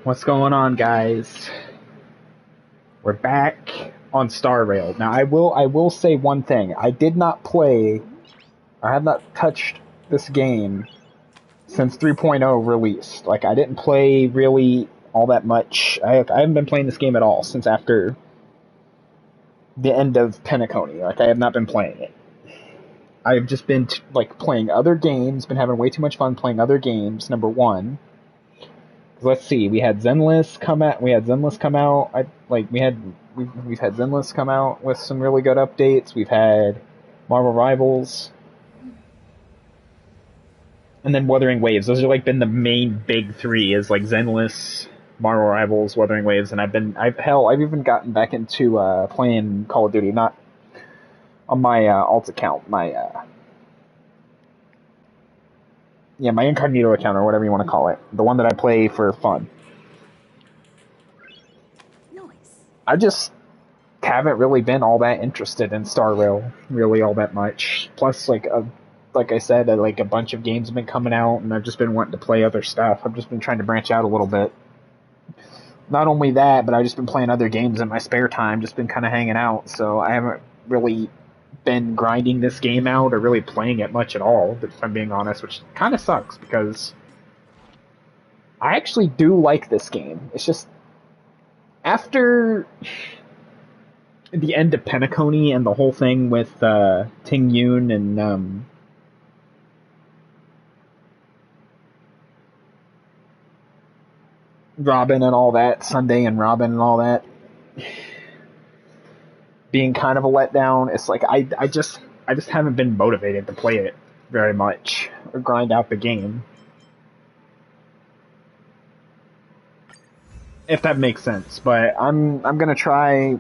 What's going on, guys? We're back on Star Rail. Now, I will say one thing. I did not play. I have not touched this game since 3.0 released. Like, I didn't play really all that much. I haven't been playing this game at all since after the end of Penacony. Like, I have not been playing it. I've just been playing other games. Been having way too much fun playing other games. Number one. Let's see. We had Zenless come out. We've had Zenless come out with some really good updates. We've had Marvel Rivals, and then Wuthering Waves. Those are been the main big three. Is Zenless, Marvel Rivals, Wuthering Waves, and I've even gotten back into playing Call of Duty, not on my alt account, my incognito account, or whatever you want to call it. The one that I play for fun. Nice. I just haven't really been all that interested in Star Rail, really all that much. Plus, like I said, a bunch of games have been coming out, and I've just been wanting to play other stuff. I've just been trying to branch out a little bit. Not only that, but I've just been playing other games in my spare time, just been kind of hanging out, so I haven't really been grinding this game out or really playing it much at all, if I'm being honest, which kind of sucks because I actually do like this game. It's just after the end of Penacony and the whole thing with Ting Yun and Robin and all that, Sunday and Robin and all that being kind of a letdown, it's like I just haven't been motivated to play it very much or grind out the game. If that makes sense. But I'm gonna try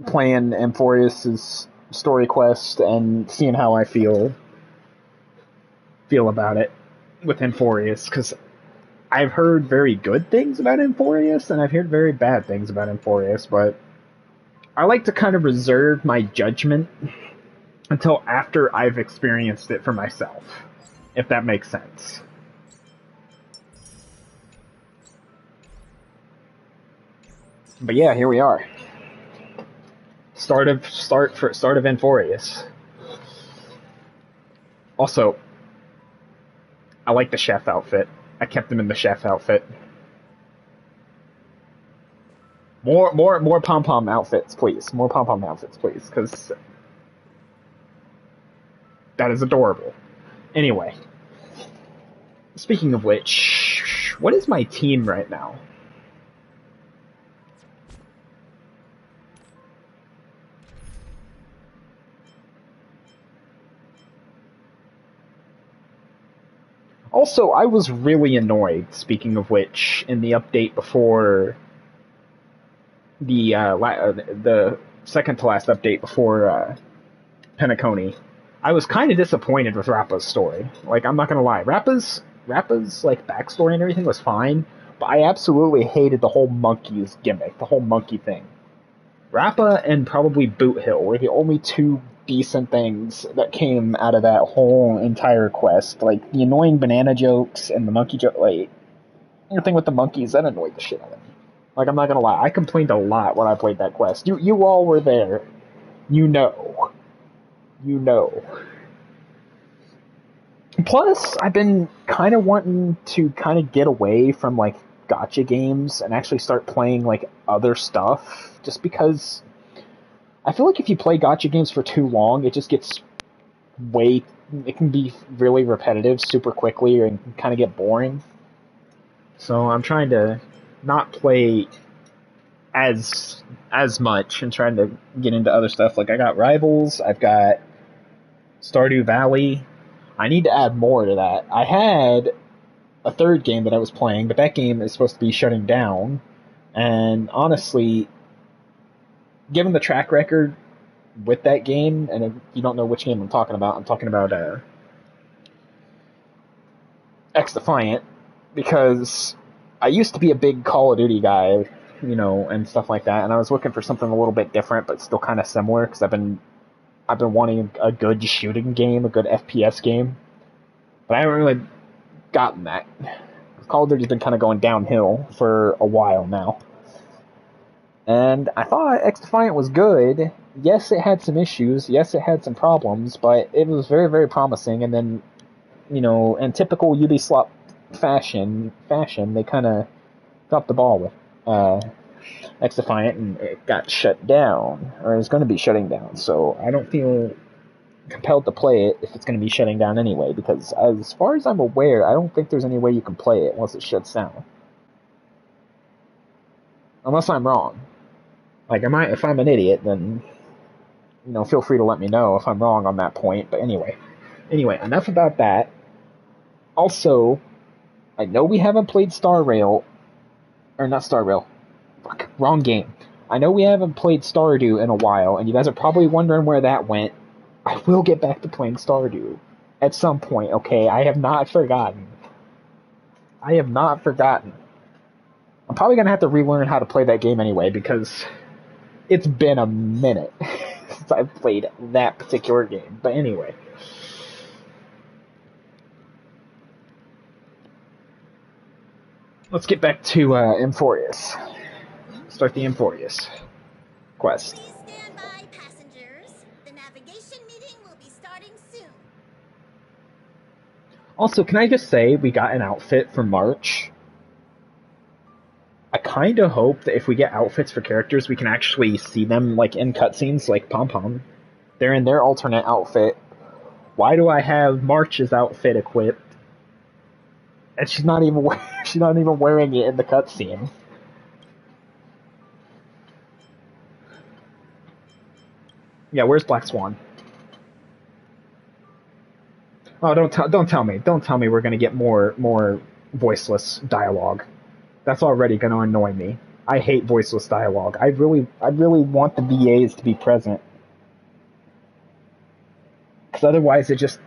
playing Amphorius's story quest and seeing how I feel about it with Amphorius, because I've heard very good things about Amphorius and I've heard very bad things about Amphorius, but I like to kind of reserve my judgment until after I've experienced it for myself, if that makes sense. But yeah, here we are. Start of Amphorius. Also, I like the chef outfit. I kept him in the chef outfit. More pom-pom outfits, please. More pom-pom outfits, please, because that is adorable. Anyway, speaking of which, what is my team right now? Also, I was really annoyed, speaking of which, in the update before the second to last update before Penacony, I was kind of disappointed with Rappa's story. Like, I'm not gonna lie, Rappa's backstory and everything was fine, but I absolutely hated the whole monkeys gimmick, the whole monkey thing. Rappa and probably Boot Hill were the only two decent things that came out of that whole entire quest. Like, the annoying banana jokes and the monkey joke, the thing with the monkeys, that annoyed the shit out of me. Like, I'm not gonna lie, I complained a lot when I played that quest. You all were there. You know. Plus, I've been kind of wanting to kind of get away from, gacha games and actually start playing, other stuff. Just because I feel like if you play gacha games for too long, it just gets it can be really repetitive super quickly and kind of get boring. So I'm trying to not play as much and trying to get into other stuff. Like, I got Rivals, I've got Stardew Valley. I need to add more to that. I had a third game that I was playing, but that game is supposed to be shutting down. And honestly, given the track record with that game, and if you don't know which game I'm talking about X Defiant, because I used to be a big Call of Duty guy and stuff like that. And I was looking for something a little bit different, but still kind of similar because I've been wanting a good shooting game, a good FPS game, but I haven't really gotten that. Call of Duty's been kind of going downhill for a while now. And I thought X Defiant was good. Yes, it had some issues. Yes, it had some problems, but it was very, very promising. And then, in typical Ubisoft fashion, they kind of dropped the ball with X Defiant, and it got shut down, or is going to be shutting down. So I don't feel compelled to play it if it's going to be shutting down anyway, because as far as I'm aware, I don't think there's any way you can play it once it shuts down. Unless I'm wrong. Like, if I'm an idiot, then, feel free to let me know if I'm wrong on that point. But anyway, enough about that. Also, I know we haven't played Star Rail, or not Star Rail. Fuck, wrong game. I know we haven't played Stardew in a while, and you guys are probably wondering where that went. I will get back to playing Stardew at some point, okay? I have not forgotten. I'm probably going to have to relearn how to play that game anyway, because it's been a minute since I've played that particular game. But anyway. Let's get back to Emphorius. Start the Emphorius quest. Please stand by, passengers. The navigation meeting will be starting soon. Also, can I just say, we got an outfit for March. I kind of hope that if we get outfits for characters, we can actually see them like in cutscenes, like Pom Pom. They're in their alternate outfit. Why do I have March's outfit equipped? And she's not even wearing it in the cutscene. Yeah, where's Black Swan? Oh, don't tell me we're gonna get more voiceless dialogue. That's already gonna annoy me. I hate voiceless dialogue. I really want the VAs to be present, because otherwise it just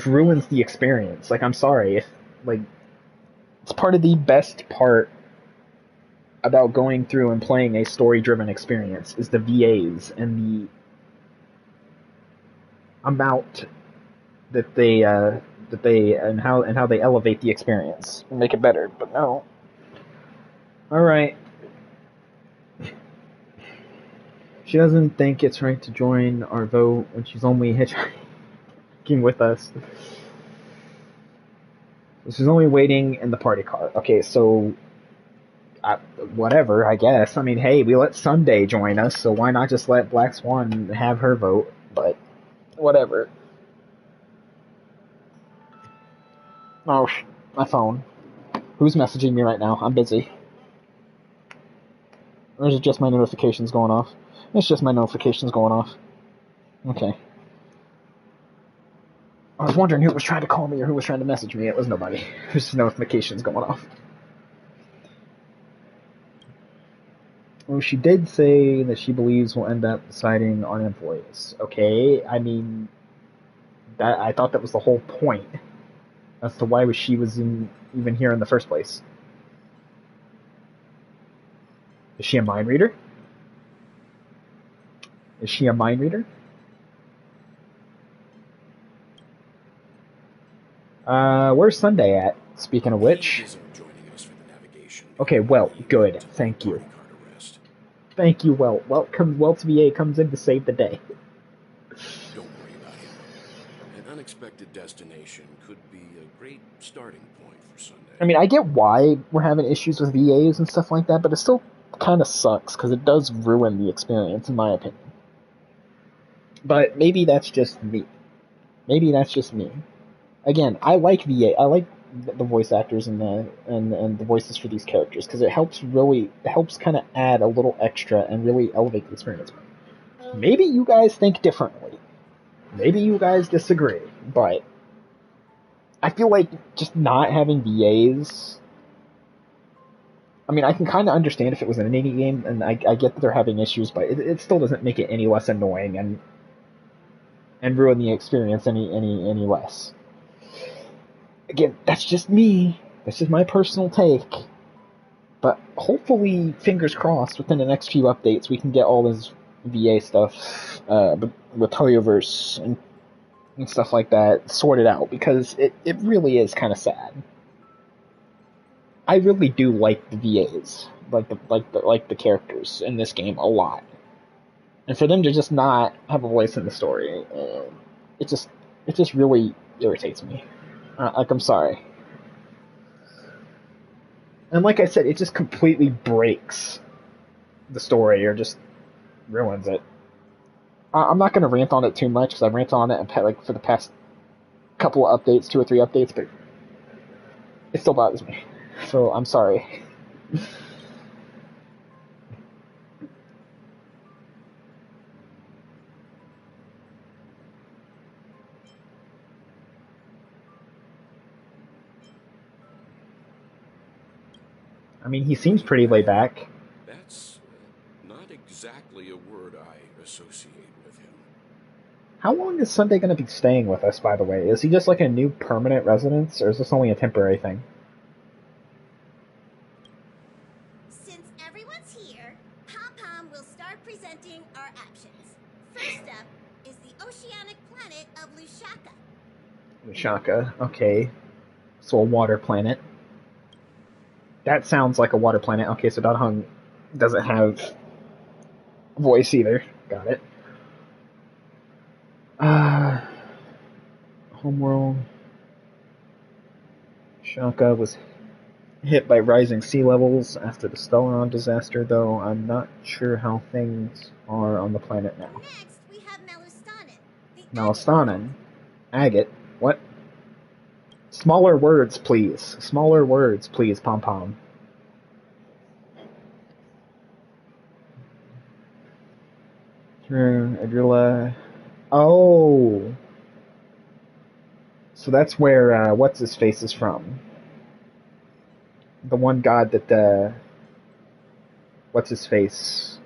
ruins the experience. Like, I'm sorry, it's part of the best part about going through and playing a story-driven experience is the VAs and the amount that they and how they elevate the experience and make it better. But no. All right. She doesn't think it's right to join our vote when she's only hitchhiking with us. She's only waiting in the party car. Okay, so whatever, I guess. I mean, hey, we let Sunday join us, so why not just let Black Swan have her vote? But whatever. Oh, my phone. Who's messaging me right now? I'm busy. Or is it just my notifications going off? It's just my notifications going off. Okay. I was wondering who was trying to call me or who was trying to message me. It was nobody. It was just notifications going off. Well, she did say that she believes we'll end up deciding on employees. Okay, I mean, I thought that was the whole point as to why she was even here in the first place. Is she a mind reader? Is she a mind reader? Where's Sunday at? Speaking of which. Okay, well, good. Thank you. Thank you, Welt. Welt's VA comes in to save the day. Don't worry about it. An unexpected destination could be a great starting point for Sunday. I mean, I get why we're having issues with VAs and stuff like that, but it still kind of sucks, because it does ruin the experience, in my opinion. But maybe that's just me. Again, I like VA. I like the voice actors and the voices for these characters, because it helps kind of add a little extra and really elevate the experience. Maybe you guys think differently. Maybe you guys disagree, but I feel like just not having VAs. I mean, I can kind of understand if it was an indie game, and I get that they're having issues, but it still doesn't make it any less annoying and ruin the experience any less. Again, that's just me. That's just my personal take. But hopefully, fingers crossed, within the next few updates, we can get all this VA stuff with Toyoverse and stuff like that sorted out, because it really is kind of sad. I really do like the VAs, like the characters in this game a lot, and for them to just not have a voice in the story, it just really irritates me. I'm sorry, and like I said, it just completely breaks the story or just ruins it. I'm not going to rant on it too much because I've ranted on it like for the past couple of updates, 2 or 3 updates, but it still bothers me. So I'm sorry. I mean, he seems pretty laid back. That's not exactly a word I associate with him. How long is Sunday going to be staying with us, by the way? Is he just like a new permanent residence, or is this only a temporary thing? Since everyone's here, Pom-Pom will start presenting our actions. First up is the oceanic planet of Lushaka. Lushaka, okay. So a water planet. That sounds like a water planet. Okay, so Hung doesn't have voice either. Got it. Homeworld. Shaka was hit by rising sea levels after the Stellaron disaster, though I'm not sure how things are on the planet now. Next, we have Malustanen. Malastanen? Agate? What? Smaller words, please. Smaller words, please, Pom Pom. Adrila. Oh! So that's where, what's his face is from. The one god that, what's his face?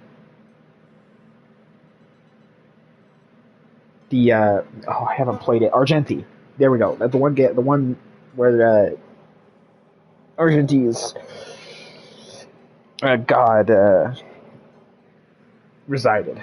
I haven't played it. Argenti. There we go. The one where Argenti's god resided.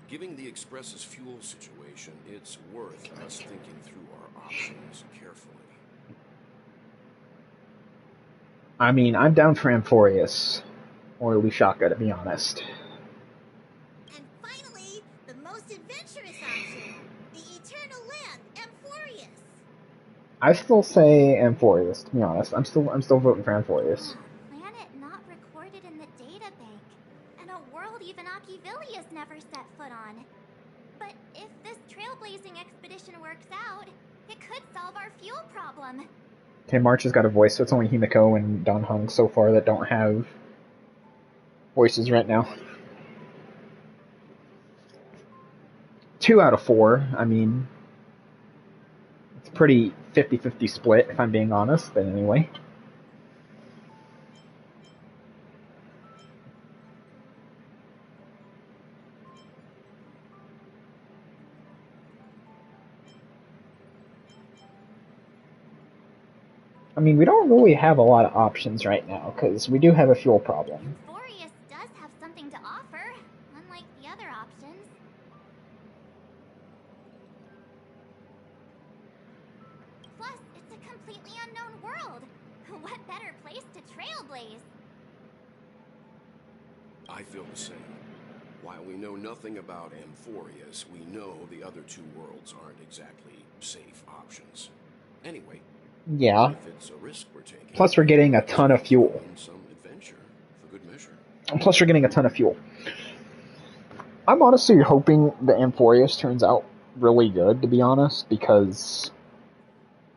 Given the Express's fuel situation, it's worth us thinking through our options carefully. I mean, I'm down for Amphorius or Lushaka, to be honest. And finally, the most adventurous option, the Eternal Land, Amphorius. I still say Amphorius, to be honest. I'm still voting for Amphorius. A planet not recorded in the data bank, and a world even Akivilius never set foot on. But if this trailblazing expedition works out, it could solve our fuel problem. Okay, March has got a voice, so it's only Himiko and Don Hung so far that don't have voices right now. 2 out of 4, I mean, it's a pretty 50-50 split, if I'm being honest, but anyway. I mean, we don't really have a lot of options right now, because we do have a fuel problem. Amphorius does have something to offer, unlike the other options. Plus, it's a completely unknown world. What better place to trailblaze? I feel the same. While we know nothing about Amphorius, we know the other 2 worlds aren't exactly safe options. Anyway, Yeah. if it's a risk we're taking, Plus, we're getting a ton of fuel. Some adventure, for good measure. And plus, we're getting a ton of fuel. I'm honestly hoping the Amphorius turns out really good, to be honest, because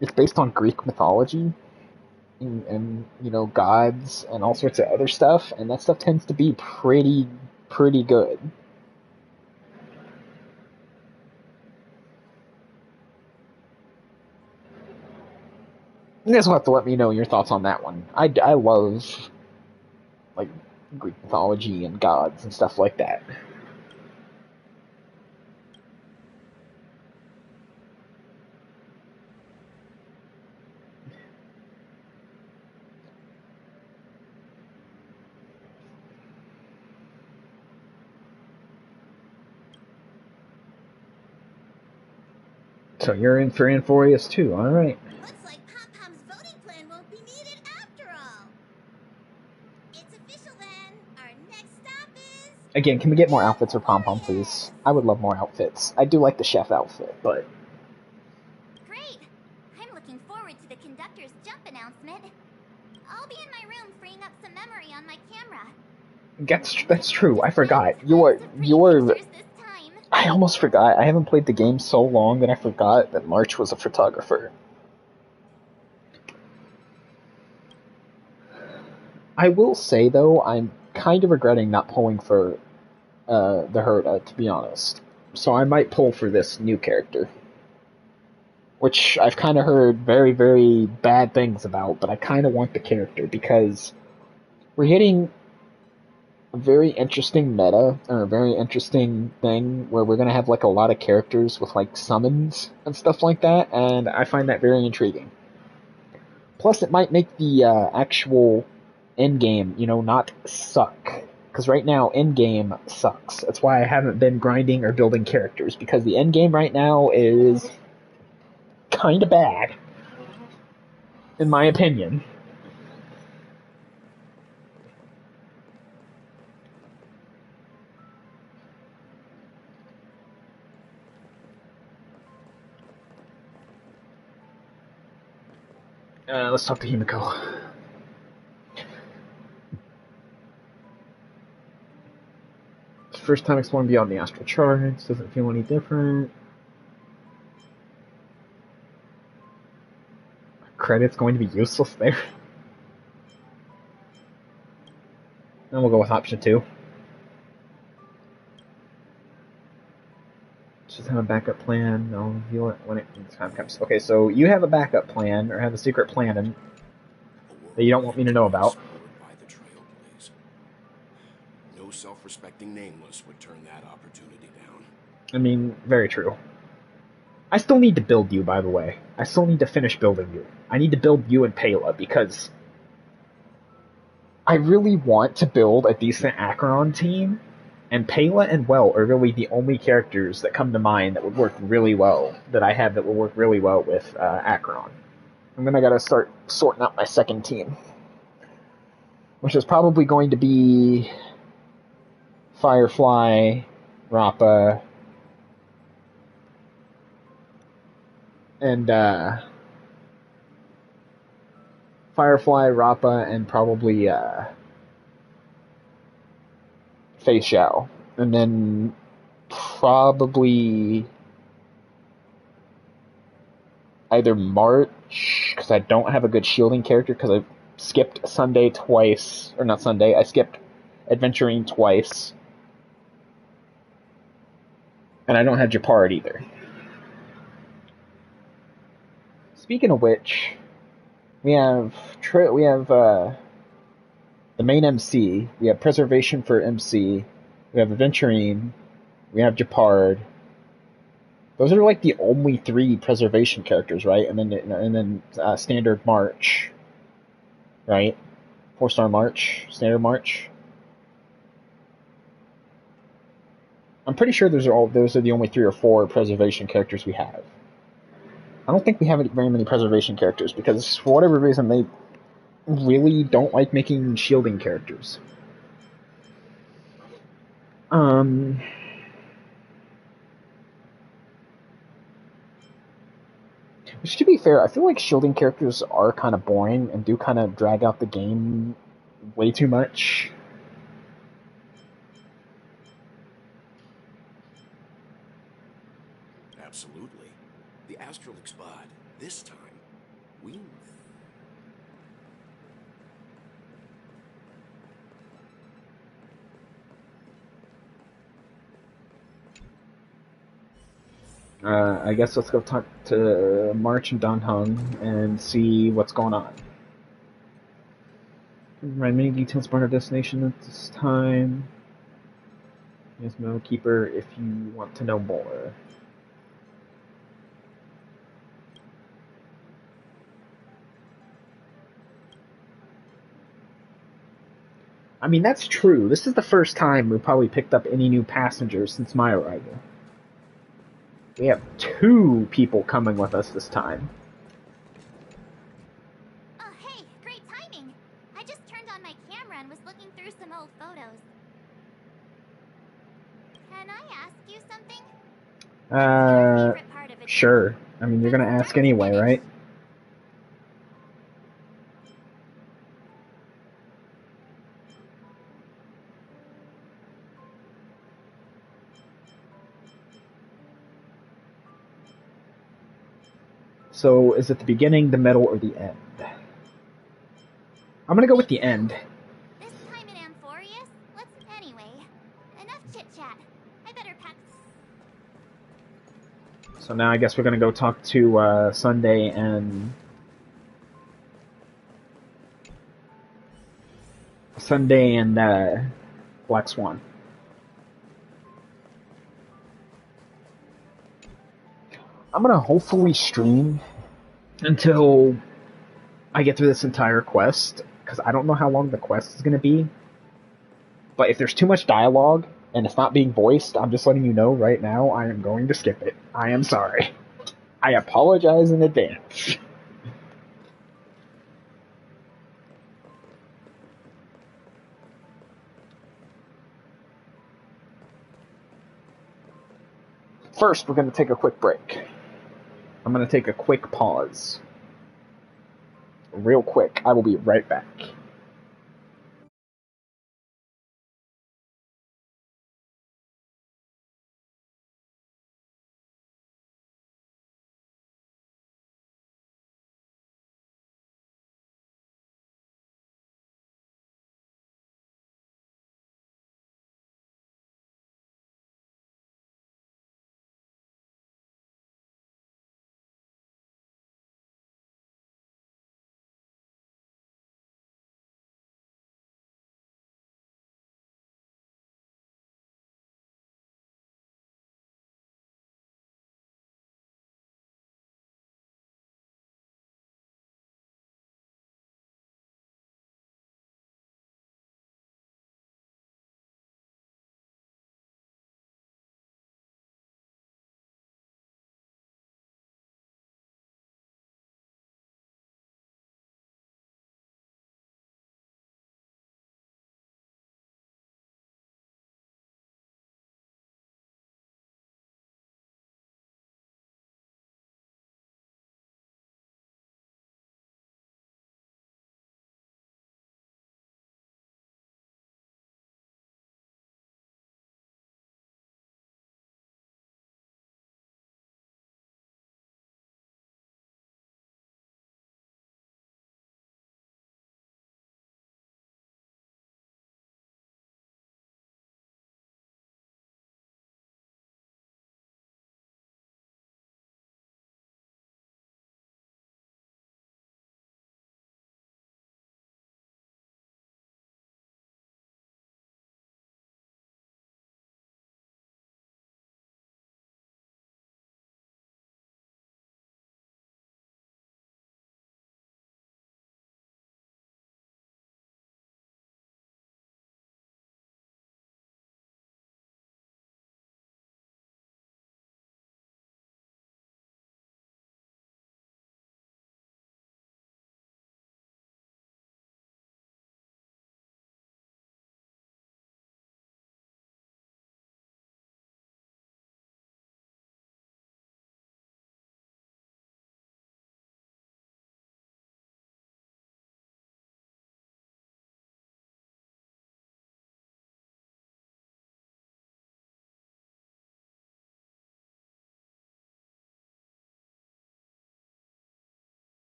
it's based on Greek mythology and you know, gods and all sorts of other stuff, and that stuff tends to be pretty good. You guys will have to let me know your thoughts on that one. I love, like, Greek mythology and gods and stuff like that. So you're in for Amphorius too, alright. Looks like Pom-Pom's voting plan won't be needed after all. It's official then. Our next stop is... Again, can we get more outfits for Pom-Pom, please? I would love more outfits. I do like the chef outfit, but... Great! I'm looking forward to the conductor's jump announcement. I'll be in my room freeing up some memory on my camera. That's true, I forgot. You're... Pictures this time. I almost forgot. I haven't played the game so long that I forgot that March was a photographer. I will say, though, I'm kind of regretting not pulling for the Herda, to be honest. So I might pull for this new character. Which I've kind of heard very, very bad things about, but I kind of want the character because we're hitting a very interesting meta, or a very interesting thing where we're going to have like a lot of characters with like summons and stuff like that, and I find that very intriguing. Plus, it might make the actual endgame, not suck. Because right now, endgame sucks. That's why I haven't been grinding or building characters, because the endgame right now is kind of bad, in my opinion. Let's talk to Himiko. First time exploring beyond the astral charts. Doesn't feel any different. Credit's going to be useless there. And we'll go with option 2. Just have a backup plan. I'll reveal it when time comes. Okay, so you have a backup plan, or have a secret plan that you don't want me to know about. By the Trailblaze. No self-respecting nameless would turn that opportunity down. I mean, very true. I still need to build you, by the way. I still need to finish building you. I need to build you and Pela, because I really want to build a decent Acheron team, and Pela and Well are really the only characters that come to mind that would work really well, that I have that would work really well with Acheron. And then I gotta start sorting out my second team, which is probably going to be Firefly, Rappa, and Firefly, Rappa, and probably Fei Xiao. And then probably either March, because I don't have a good shielding character, because I skipped Sunday twice, or not Sunday, I skipped Adventuring twice. And I don't have Japard either. Speaking of which, we have the main MC, we have Preservation for MC, we have Aventurine, we have Japard. Those are like the only 3 preservation characters, right? And then standard March, right? 4-star March, standard March. I'm pretty sure those are the only 3 or 4 preservation characters we have. I don't think we have very many preservation characters, because for whatever reason they really don't like making shielding characters. Which, to be fair, I feel like shielding characters are kind of boring and do kind of drag out the game way too much. Absolutely. The Astral Expod. This time, we... I guess let's go talk to March and Don Hung and see what's going on. Provide many details about our destination at this time. Yes, no keeper if you want to know more. I mean, that's true. This is the first time we've probably picked up any new passengers since my arrival. We have 2 people coming with us this time. Oh, hey, great timing. I just turned on my camera and was looking through some old photos. Can I ask you something? What's your favorite part of it? Sure. I mean, you're gonna ask anyway, right? So, is it the beginning, the middle, or the end? I'm gonna go with the end. This time in Amphorius? Anyway, enough chit-chat. I better pack... So now I guess we're gonna go talk to Sunday and Black Swan. I'm gonna hopefully stream until I get through this entire quest, because I don't know how long the quest is gonna be. But if there's too much dialogue and it's not being voiced, I'm just letting you know right now I am going to skip it. I am sorry. I apologize in advance. First, we're going to take a quick break. I'm going to take a quick pause. Real quick. I will be right back.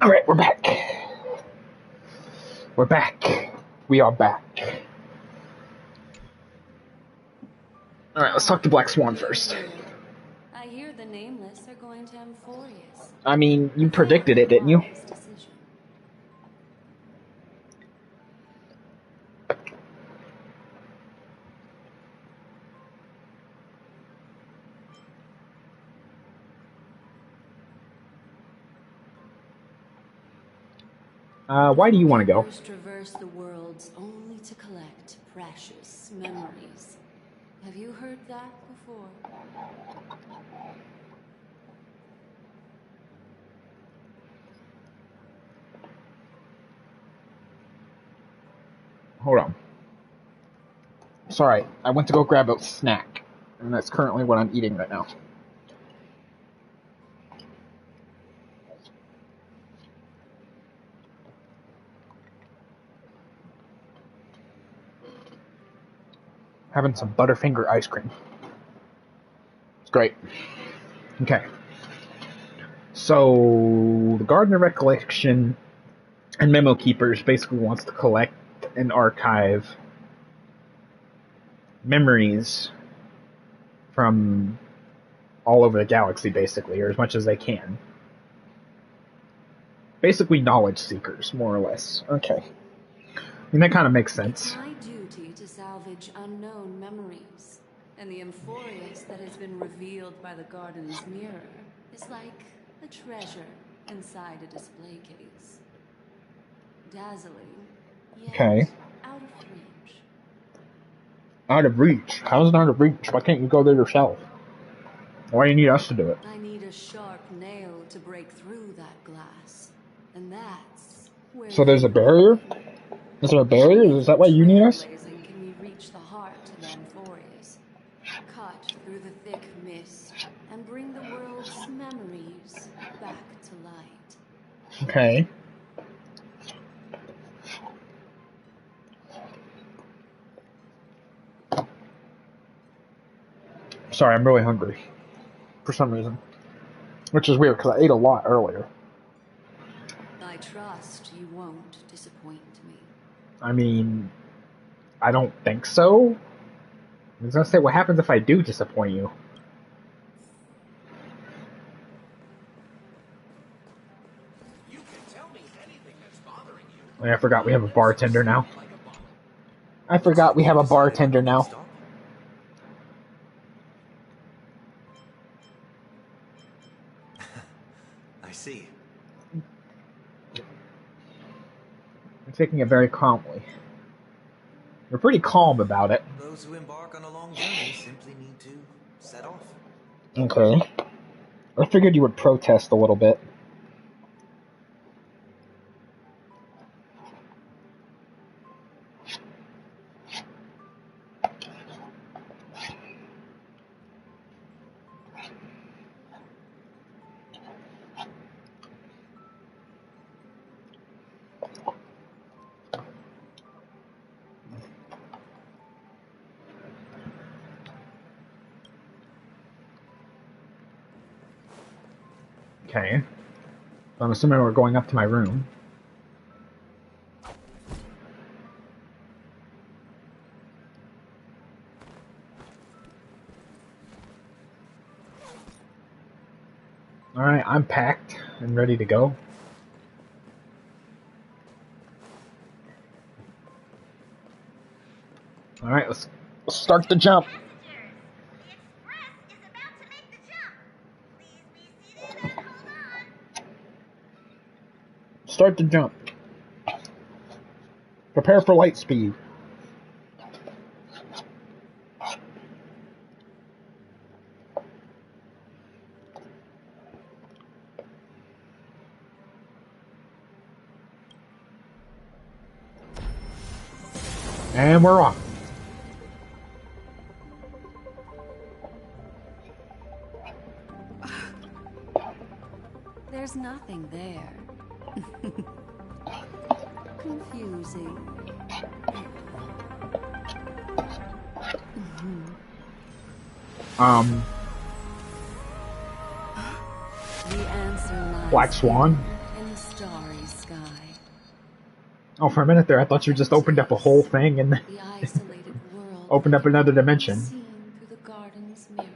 Alright, we're back. We're back. We are back. Alright, let's talk to Black Swan first. I hear the Nameless are going to Amphorius. I mean, you predicted it, didn't you? Why do you want to go? First traverse the worlds only to collect precious memories. Have you heard that before? Hold on. Sorry, I went to go grab a snack, and that's currently what I'm eating right now. Having some Butterfinger ice cream. It's great. Okay. So, the Garden of Recollection and Memo Keepers basically wants to collect and archive memories from all over the galaxy, basically, or as much as they can. Basically knowledge seekers, more or less. Okay. And that kind of makes sense. It's my duty to salvage unknown memories. And the Amphorius that has been revealed by the garden's mirror is like a treasure inside a display case. Dazzling, yet Okay. out of reach. Out of reach? How's it out of reach? Why can't you go there yourself? Why do you need us to do it? I need a sharp nail to break through that glass. And that's where... So there's a barrier? Is there a barrier? Is that why you need us? Trailblazing can we reach the heart of the Amphorius, cut through the thick mist, and bring the world's memories back to light. Okay. Sorry, I'm really hungry. For some reason. Which is weird, because I ate a lot earlier. I trust you won't disappoint me. I mean, I don't think so. I was gonna say, what happens if I do disappoint you? You can tell me anything that's bothering you. Oh, yeah, I forgot we have a bartender now. I forgot we have a bartender now. I see. I'm taking it very calmly. You're pretty calm about it. Those who embark on a long journey simply need to set off. Okay. I figured you would protest a little bit. Okay. So I'm assuming we're going up to my room. Alright, I'm packed and ready to go. Alright, let's start the jump. Passengers, the express is about to make the jump. Please be seated and hold on. Start the jump. Prepare for light speed. And we're off. There's nothing there. Confusing. The answer lies Black Swan? in the starry sky. Oh, for a minute there, I thought you just opened up a whole thing and The isolated world opened up another dimension. seen through the garden's mirror.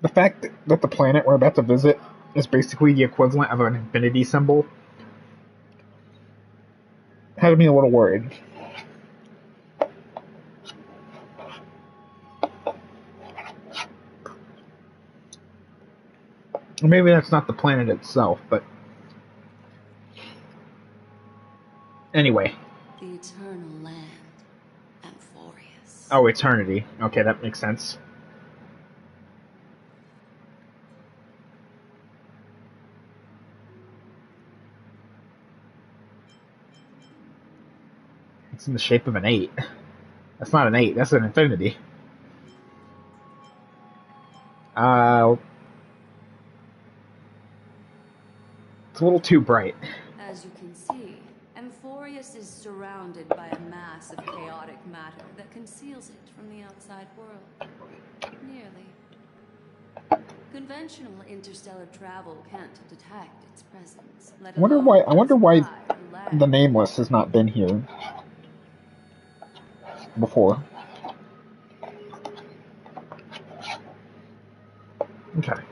The fact that the planet we're about to visit is basically the equivalent of an infinity symbol had me a little worried. Maybe that's not the planet itself, but anyway. The eternal land, Amphorius. Oh, eternity. Okay, that makes sense. It's in the shape of an 8. That's not an 8, that's an infinity. It's a little too bright. As you can see, Amphorius is surrounded by a mass of chaotic matter that conceals it from the outside world. Nearly. Conventional interstellar travel can't detect its presence. I wonder why the Nameless has not been here before. Okay.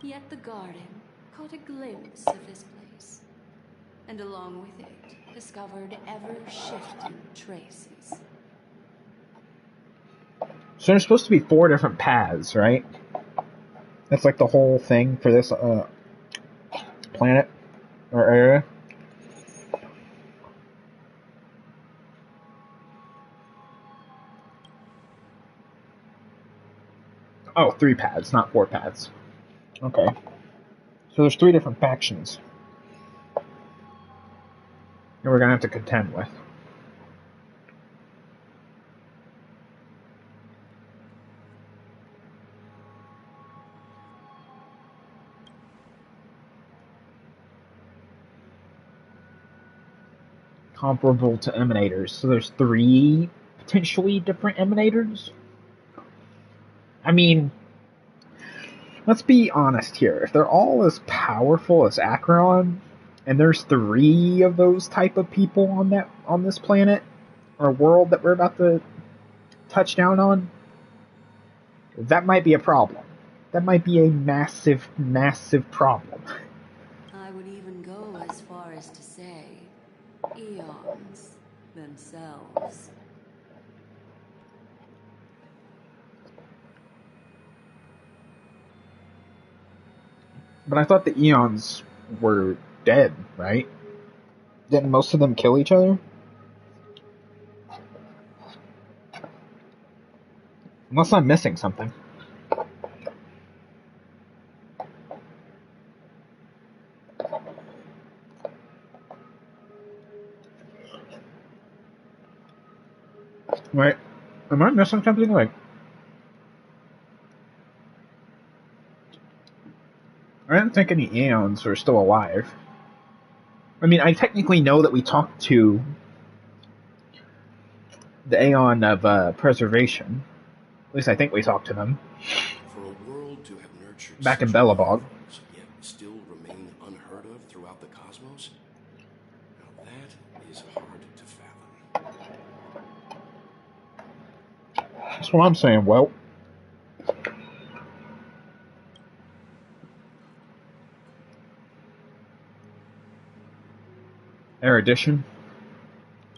Yet the garden caught a glimpse of this place, and along with it, discovered ever-shifting traces. So there's supposed to be 4 different paths, right? That's like the whole thing for this planet or area. Oh, 3 paths, not 4 paths. Okay. So there's 3 different factions that we're gonna have to contend with. Comparable to emanators. So there's 3 potentially different emanators? I mean, let's be honest here. If they're all as powerful as Acheron, and there's 3 of those type of people on this planet or world that we're about to touch down on, that might be a problem. That might be a massive, massive problem. I would even go as far as to say, eons themselves. But I thought the Eons were dead, right? Didn't most of them kill each other? Unless I'm missing something. Right? Am I missing something? Like, I don't think any Aeons are still alive. I mean, I technically know that we talked to the Aeon of Preservation. At least I think we talked to them. For a world to have nurtured Back in such Belobog. marvels, yet still remain unheard of throughout the cosmos? Now that is hard to fathom. That's what I'm saying. Well, erudition.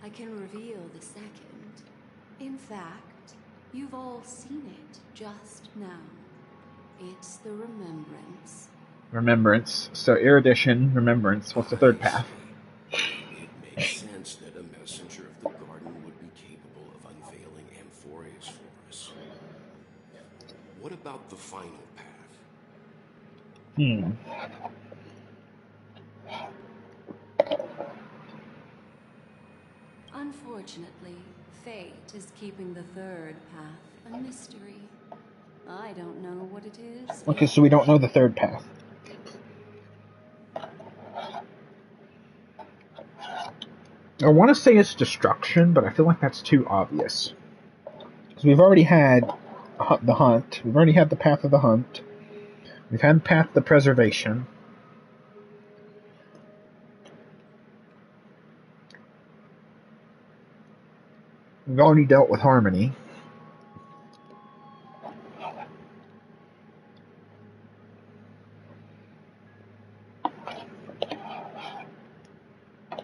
I can reveal the second. In fact, you've all seen it just now. It's the remembrance. Remembrance. So erudition, remembrance. What's the third path? It makes sense that a messenger of the garden would be capable of unveiling Amphorius for us. What about the final path? Unfortunately, fate is keeping the third path a mystery. I don't know what it is. Okay, so we don't know the third path. I want to say it's destruction, but I feel like that's too obvious. So we've already had the hunt. We've already had the path of the hunt. We've had the path of the preservation. We've already dealt with harmony.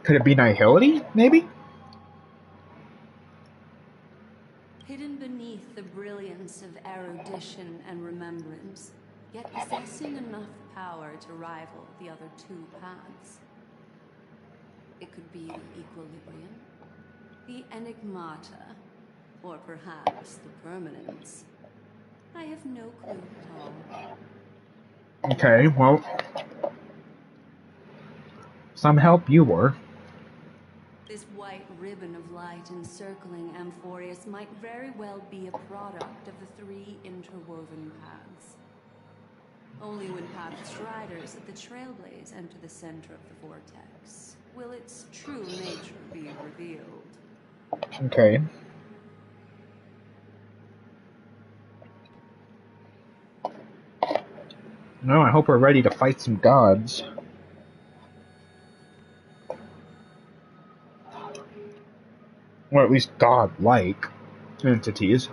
Could it be nihility, maybe? Hidden beneath the brilliance of erudition and remembrance, yet possessing an power to rival the other two paths. It could be the equilibrium, the enigmata, or perhaps the permanence. I have no clue at all. Okay, well, some help you were. This white ribbon of light encircling Amphorius might very well be a product of the three interwoven paths. Only when Path Striders at the Trailblaze enter the center of the vortex will its true nature be revealed. Okay. No, I hope we're ready to fight some gods. Or at least god-like entities.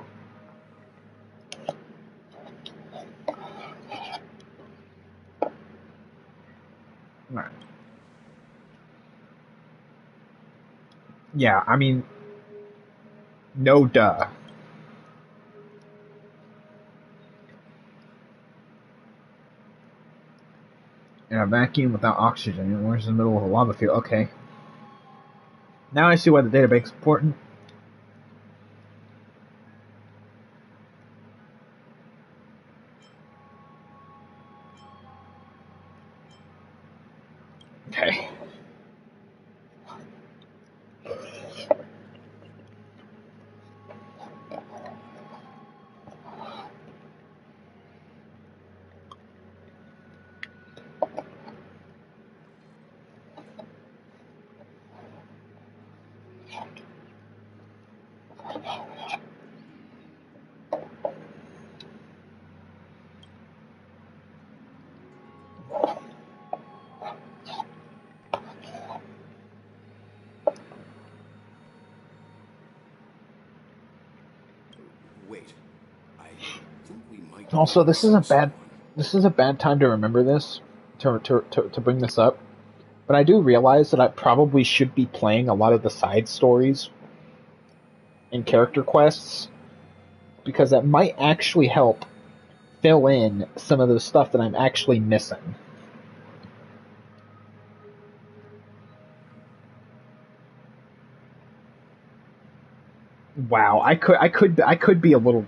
Right. Yeah, I mean, no duh. In a vacuum without oxygen, we're in the middle of a lava field. Okay. Now I see why the databank's important. Okay. Wait, I think we might. Also, this is a bad time to remember this, to bring this up. But I do realize that I probably should be playing a lot of the side stories and character quests, because that might actually help fill in some of the stuff that I'm actually missing. Wow, I could be a little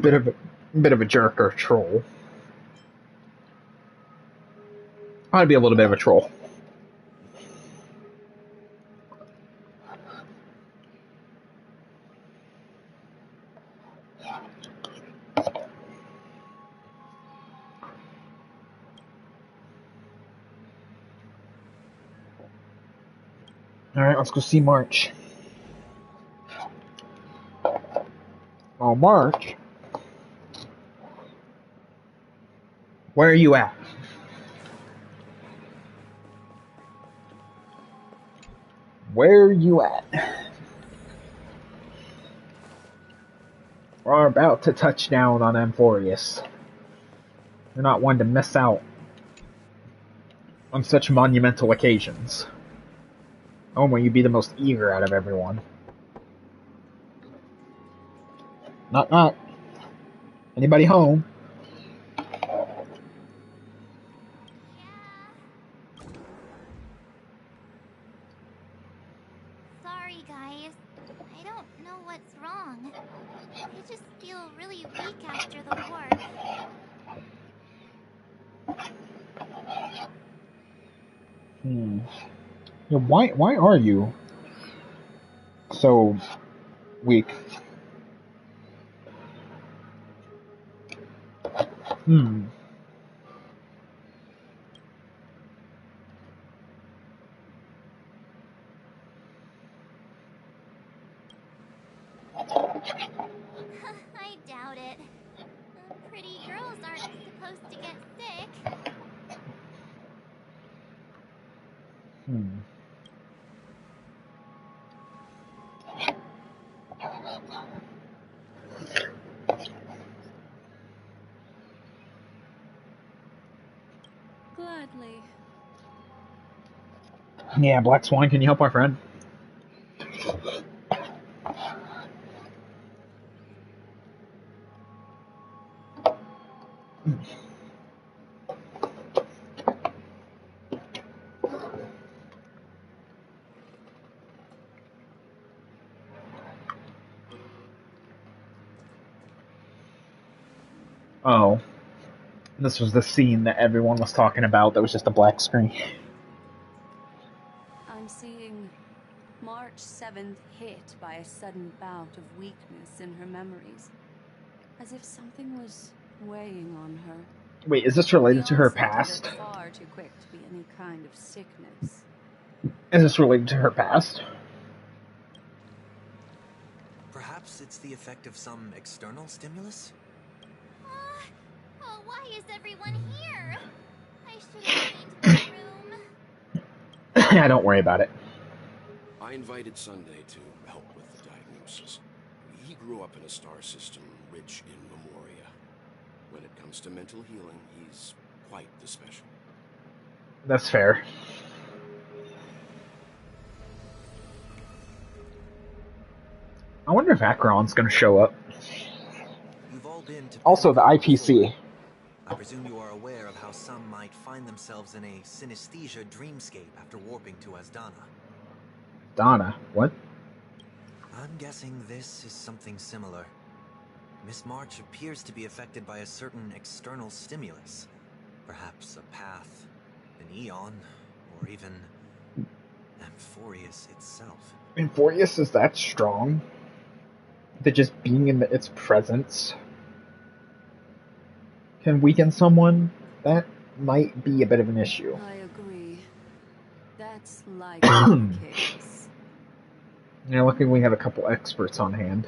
bit of a jerk or a troll. I'd be a little bit of a troll. Alright, let's go see March. Oh, March? Where are you at? Where are you at? We're about to touch down on Amphorius. You're not one to miss out on such monumental occasions. Oh, will you be the most eager out of everyone? Knock knock. Anybody home? Sorry, guys. I don't know what's wrong. I just feel really weak after the warp. Yeah, why are you so weak? I doubt it. Pretty girls aren't supposed to get sick. Gladly. Yeah, Black Swan, can you help our friend? Oh, this was the scene that everyone was talking about that was just a black screen. I'm seeing March 7th hit by a sudden bout of weakness in her memories. As if something was weighing on her. Wait, is this The related to her onset of past? it far too quick to be any kind of sickness. Is this related to her past? Perhaps it's the effect of some external stimulus? Oh, why is everyone here? I should have cleaned my room. Don't worry about it. I invited Sunday to help with the diagnosis. He grew up in a star system rich in memoria. When it comes to mental healing, he's quite the special. That's fair. I wonder if Acheron's going to show up. You've all been to Also, the IPC. I presume you are aware of how some might find themselves in a synesthesia dreamscape after warping to Asdana. Donna, what? I'm guessing this is something similar. Miss March appears to be affected by a certain external stimulus. Perhaps a path, an eon, or even Amphorius itself. Amphorius is that strong? That just being in its presence can weaken someone? That might be a bit of an issue. I agree. That's likely the case. Yeah, luckily we have a couple experts on hand.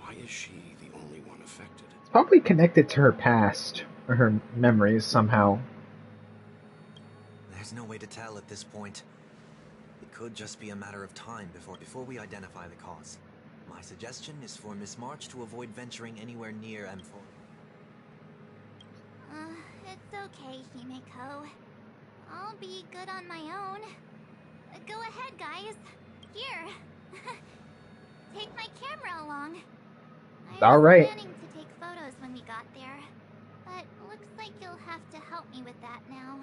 Why is she the only one affected? It's probably connected to her past, or her memories somehow. There's no way to tell at this point. It could just be a matter of time before we identify the cause. My suggestion is for Miss March to avoid venturing anywhere near Amphorius. It's okay, Himeko. I'll be good on my own. Go ahead, guys. Here. Take my camera along. I All was right. planning to take photos when we got there, but looks like you'll have to help me with that now.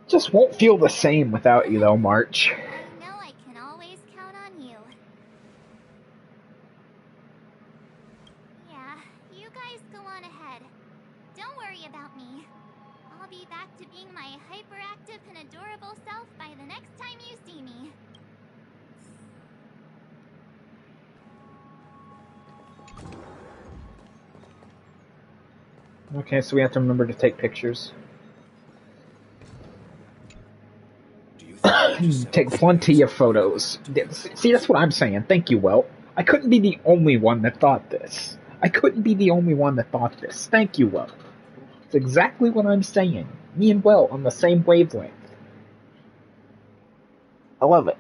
Just won't feel the same without you, though, March. I know I can always count on you. Yeah, you guys go on ahead. Don't worry about me. I'll be back to being my hyperactive and adorable self by the next time you see me. Okay, so we have to remember to take pictures. Do you think we just Take plenty of photos. See, that's what I'm saying. Thank you, Welt. I couldn't be the only one that thought this. I couldn't be the only one that thought this. Thank you, Welt. It's exactly what I'm saying. Me and Welt on the same wavelength. I love it.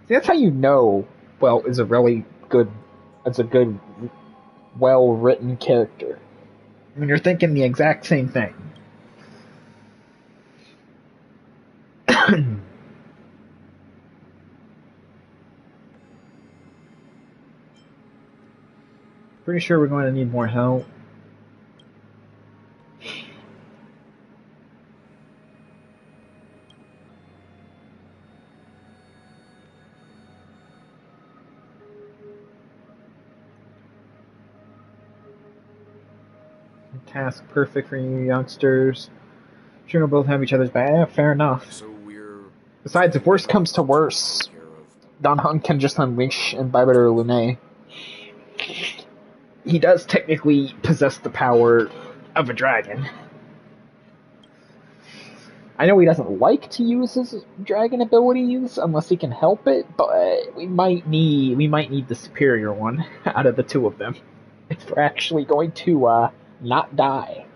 See, that's how you know Welt is a really good, well-written character. When you're thinking the exact same thing. Pretty sure we're going to need more help. Task perfect for you youngsters. Sure, we'll both have each other's back. Yeah, fair enough. So we're... Besides, if worse comes to worse, Take care of- Don Hung can just unleash Imbibitor Lunae. He does technically possess the power of a dragon. I know he doesn't like to use his dragon abilities unless he can help it, but we might need the superior one out of the two of them if we're actually going to not die.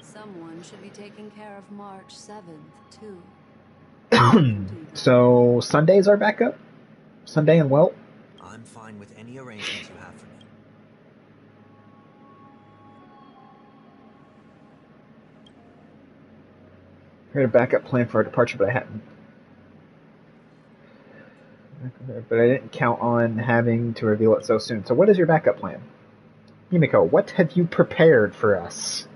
Someone should be taking care of March 7th, too. So Sunday's our backup? Sunday and Welt? I'm fine with any arrangements you have for me. I had a backup plan for our departure, but I didn't count on having to reveal it so soon. So what is your backup plan? Himeko, what have you prepared for us?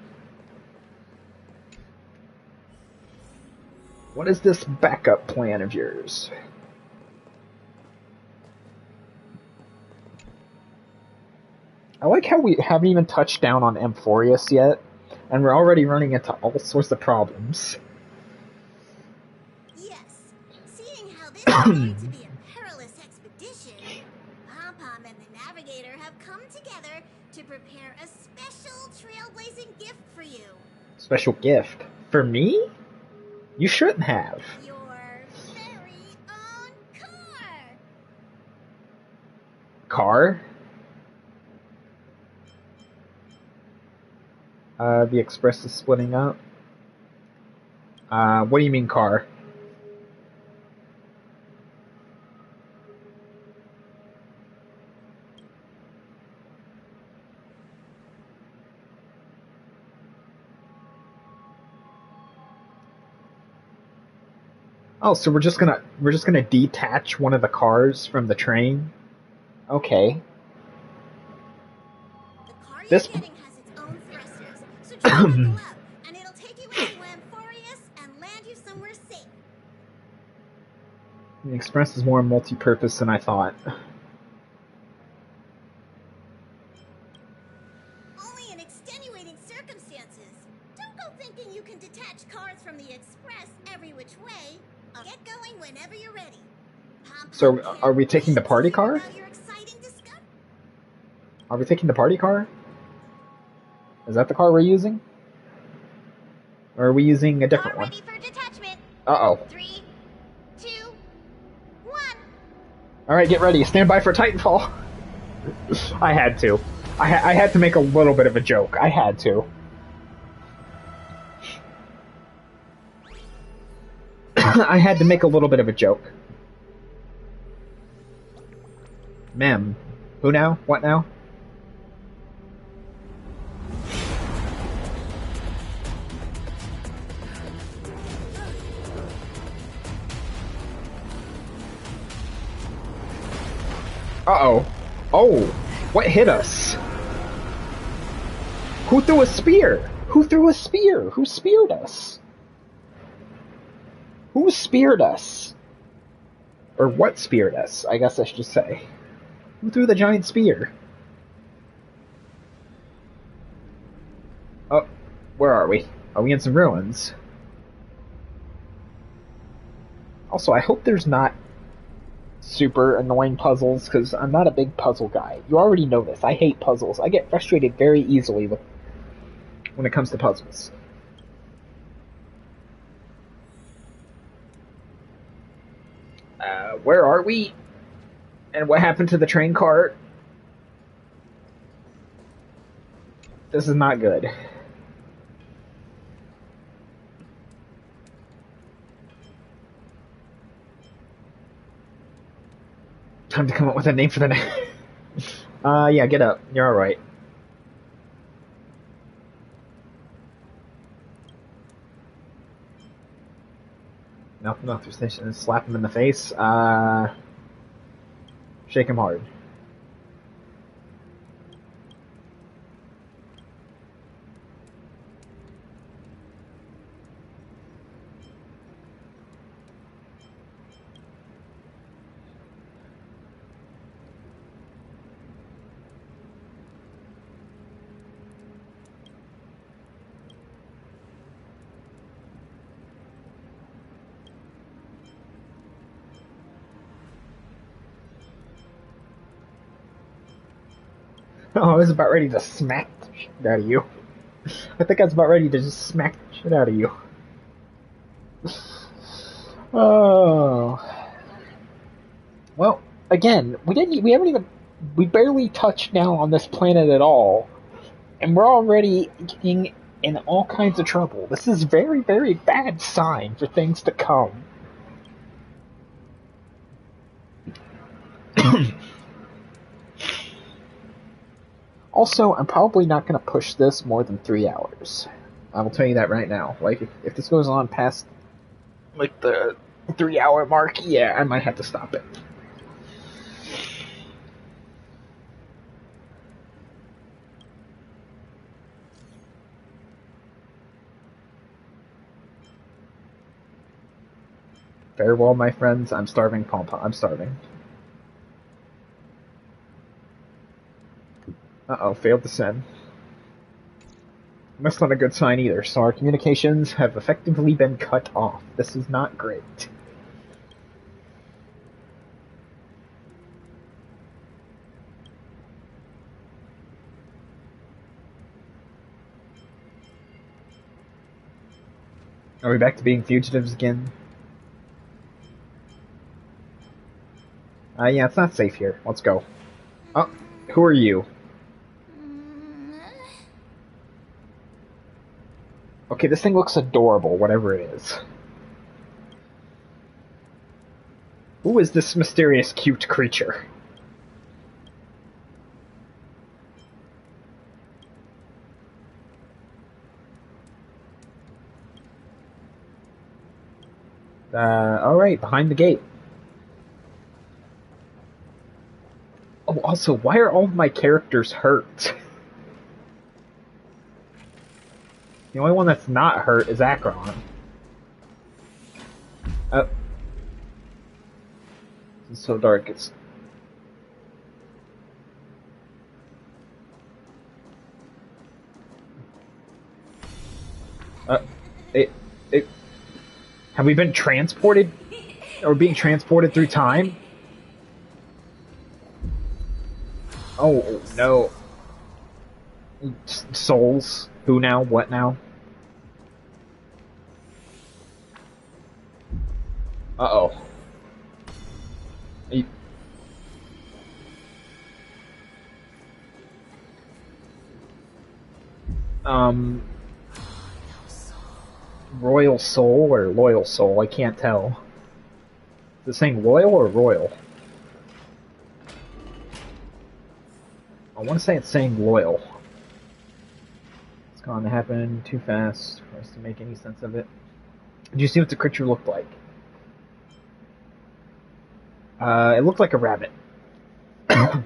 What is this backup plan of yours? I like how we haven't even touched down on Amphorius yet, and we're already running into all sorts of problems. Yes, seeing how this is going to be a perilous expedition, Pom-Pom and the Navigator have come together to prepare a special trailblazing gift for you. Special gift? For me? You shouldn't have. Your very own car! Car? The Express is splitting up. What do you mean car? Oh, so we're just gonna detach one of the cars from the train? Okay. The car you're This getting has its own thrusters, so just buckle up, and it'll take you into Amphorius and land you somewhere safe. The Express is more multi-purpose than I thought. Only in extenuating circumstances. Don't go thinking you can detach cars from the Express every which way. I'll get going whenever you're ready. Pom-Pom So, can't are we taking the wait to party hear car? about your exciting discovery. Are we taking the party car? Is that the car we're using? Or are we using a different Car one? ready for detachment. Uh-oh. 3, 2, 1. Alright, get ready. Stand by for Titanfall. I had to. I had to make a little bit of a joke. I had to. I had to make a little bit of a joke. Ma'am. Who now? What now? Uh-oh. Oh! What hit us? Who threw a spear? Who threw a spear? Who speared us? Who speared us? Or what speared us, I guess I should say. Who threw the giant spear? Oh, where are we? Are we in some ruins? Also, I hope there's not super annoying puzzles, because I'm not a big puzzle guy. You already know this. I hate puzzles. I get frustrated very easily when it comes to puzzles. Where are we? And what happened to the train cart? This is not good. Time to come up with a name for the next. Yeah, get up. You're alright. Nothing off the station. Slap him in the face. Shake him hard. Oh, I was about ready to smack the shit out of you. I think I was about ready to just smack the shit out of you. Oh. Well, again, we barely touched down on this planet at all, and we're already getting in all kinds of trouble. This is very, very bad sign for things to come. Also, I'm probably not going to push this more than 3 hours. I will tell you that right now. Like, if this goes on past, like, the 3 hour mark, yeah, I might have to stop it. Farewell, my friends. I'm starving, Pom-Pom. I'm starving. Uh-oh, failed to send. That's not a good sign either, so our communications have effectively been cut off. This is not great. Are we back to being fugitives again? Yeah, it's not safe here. Let's go. Oh, who are you? Okay, this thing looks adorable, whatever it is. Who is this mysterious, cute creature? Alright, behind the gate. Oh, also, why are all of my characters hurt? The only one that's not hurt is Akron. Oh. It's so dark, it's... It... Have we been transported? Or being transported through time? Oh, no. Souls? Who now? What now? Uh-oh. Royal Soul or Loyal Soul, I can't tell. Is it saying loyal or royal? I want to say it's saying loyal. It's going to happen too fast for us to make any sense of it. Did you see what the creature looked like? It looked like a rabbit. I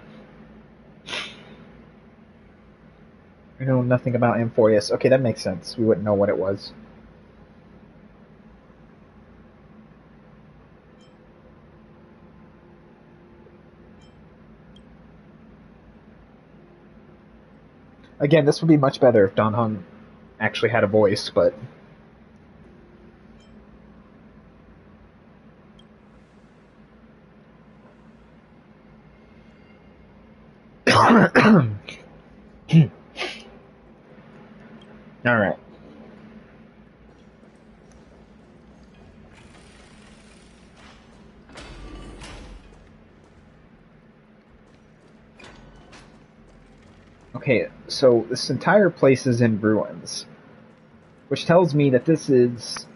know nothing about Amphoreus. Okay, that makes sense. We wouldn't know what it was. Again, this would be much better if Don Hung actually had a voice, but... Alright. Okay, so this entire place is in ruins, which tells me that this is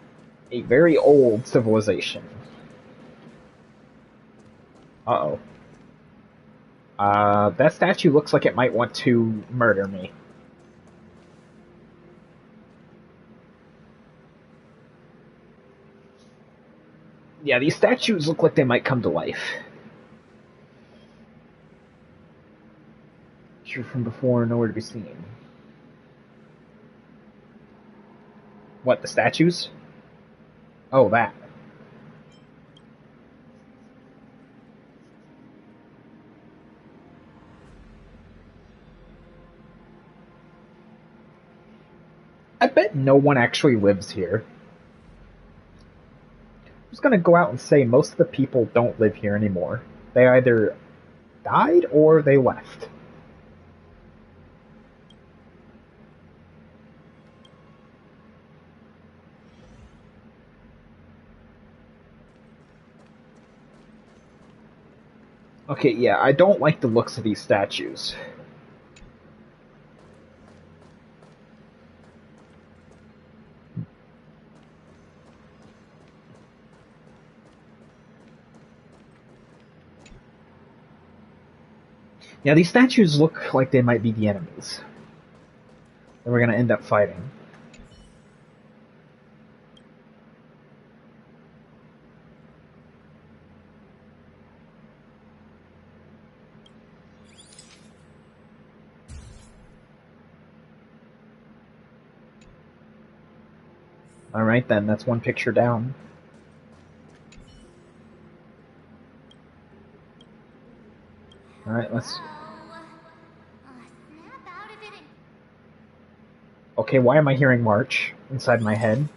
a very old civilization. Uh-oh. That statue looks like it might want to murder me. Yeah, these statues look like they might come to life. True from before, nowhere to be seen. What, the statues? Oh, that. I bet no one actually lives here. I'm just gonna go out and say most of the people don't live here anymore. They either died or they left. Okay, yeah, I don't like the looks of these statues. Yeah, these statues look like they might be the enemies that we're gonna end up fighting. Alright then, that's one picture down. Alright, let's... Snap out of it and Okay, why am I hearing March inside my head?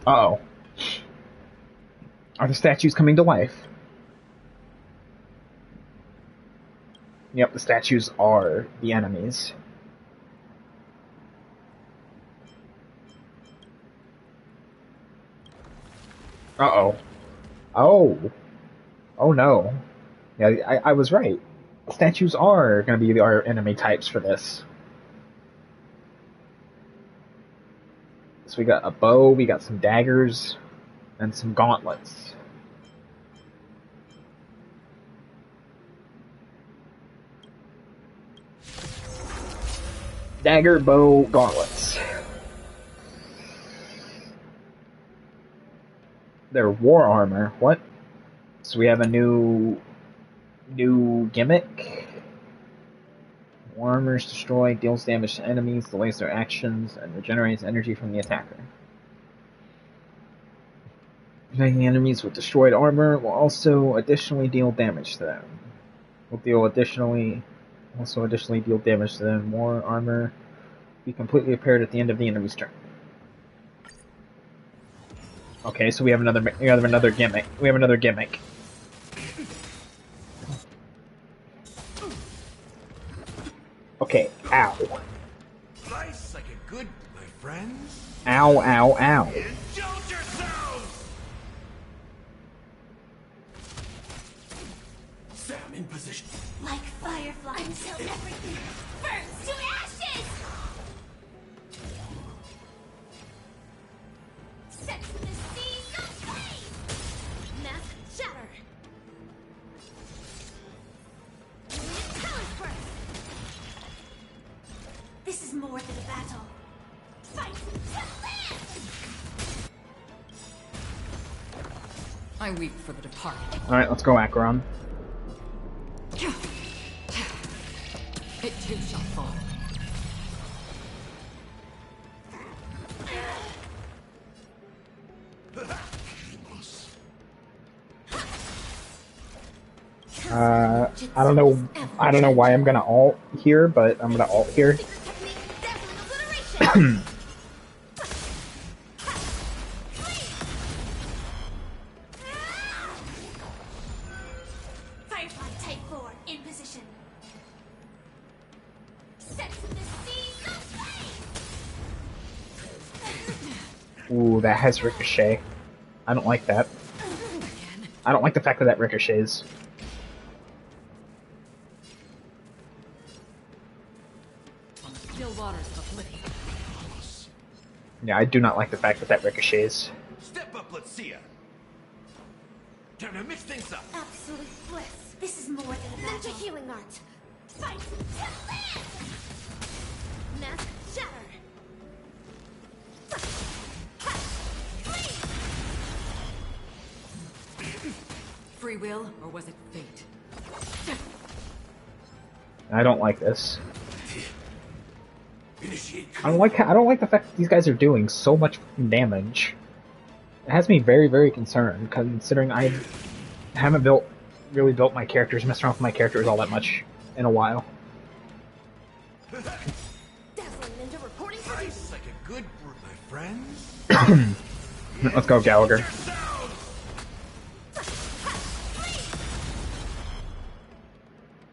Uh-oh. Are the statues coming to life? Yep, the statues are the enemies. Uh-oh. Oh. Oh no. Yeah, I was right. Statues are going to be our enemy types for this. So we got a bow, we got some daggers, and some gauntlets. Dagger, bow, gauntlets. They're war armor. What? So we have a new gimmick. War armor is destroyed, deals damage to enemies, delays their actions, and regenerates energy from the attacker. Attacking enemies with destroyed armor will also additionally deal damage to them. Also additionally deal damage to them. More armor be completely repaired at the end of the enemy's turn. Okay, so we have another gimmick. We have another gimmick. Okay, ow. Slice like a good, my friends. Ow, ow, ow. Indulge yourselves! Sam, in position. Like fireflies until everything burns to ashes! Set to the seas of flame! Mask shatter! Talent burst! This is more than a battle. Fight to live! I weep for the departed. Alright, let's go, Acheron. It too shall fall. I don't know why I'm gonna ult here, but I'm gonna ult here. Firefly Type 4 in position. Set to the seas of flame! Ooh, that has ricochet. I don't like that. I don't like the fact that ricochets. On the still waters of oblivion. Yeah, I do not like the fact that ricochets. Step up, let's see ya. Time to mix things up. Absolute bliss. This is more than a battle. Ninja healing art. Fight to live! Mask shatter. Free will, or was it fate? I don't like this. Initiate. I don't like the fact that these guys are doing so much damage. It has me very, very concerned, considering I haven't really built my characters, messed around with my characters all that much in a while. Dazzling ninja reporting for duty. Slice like a good brew, my friends. Let's go, Gallagher.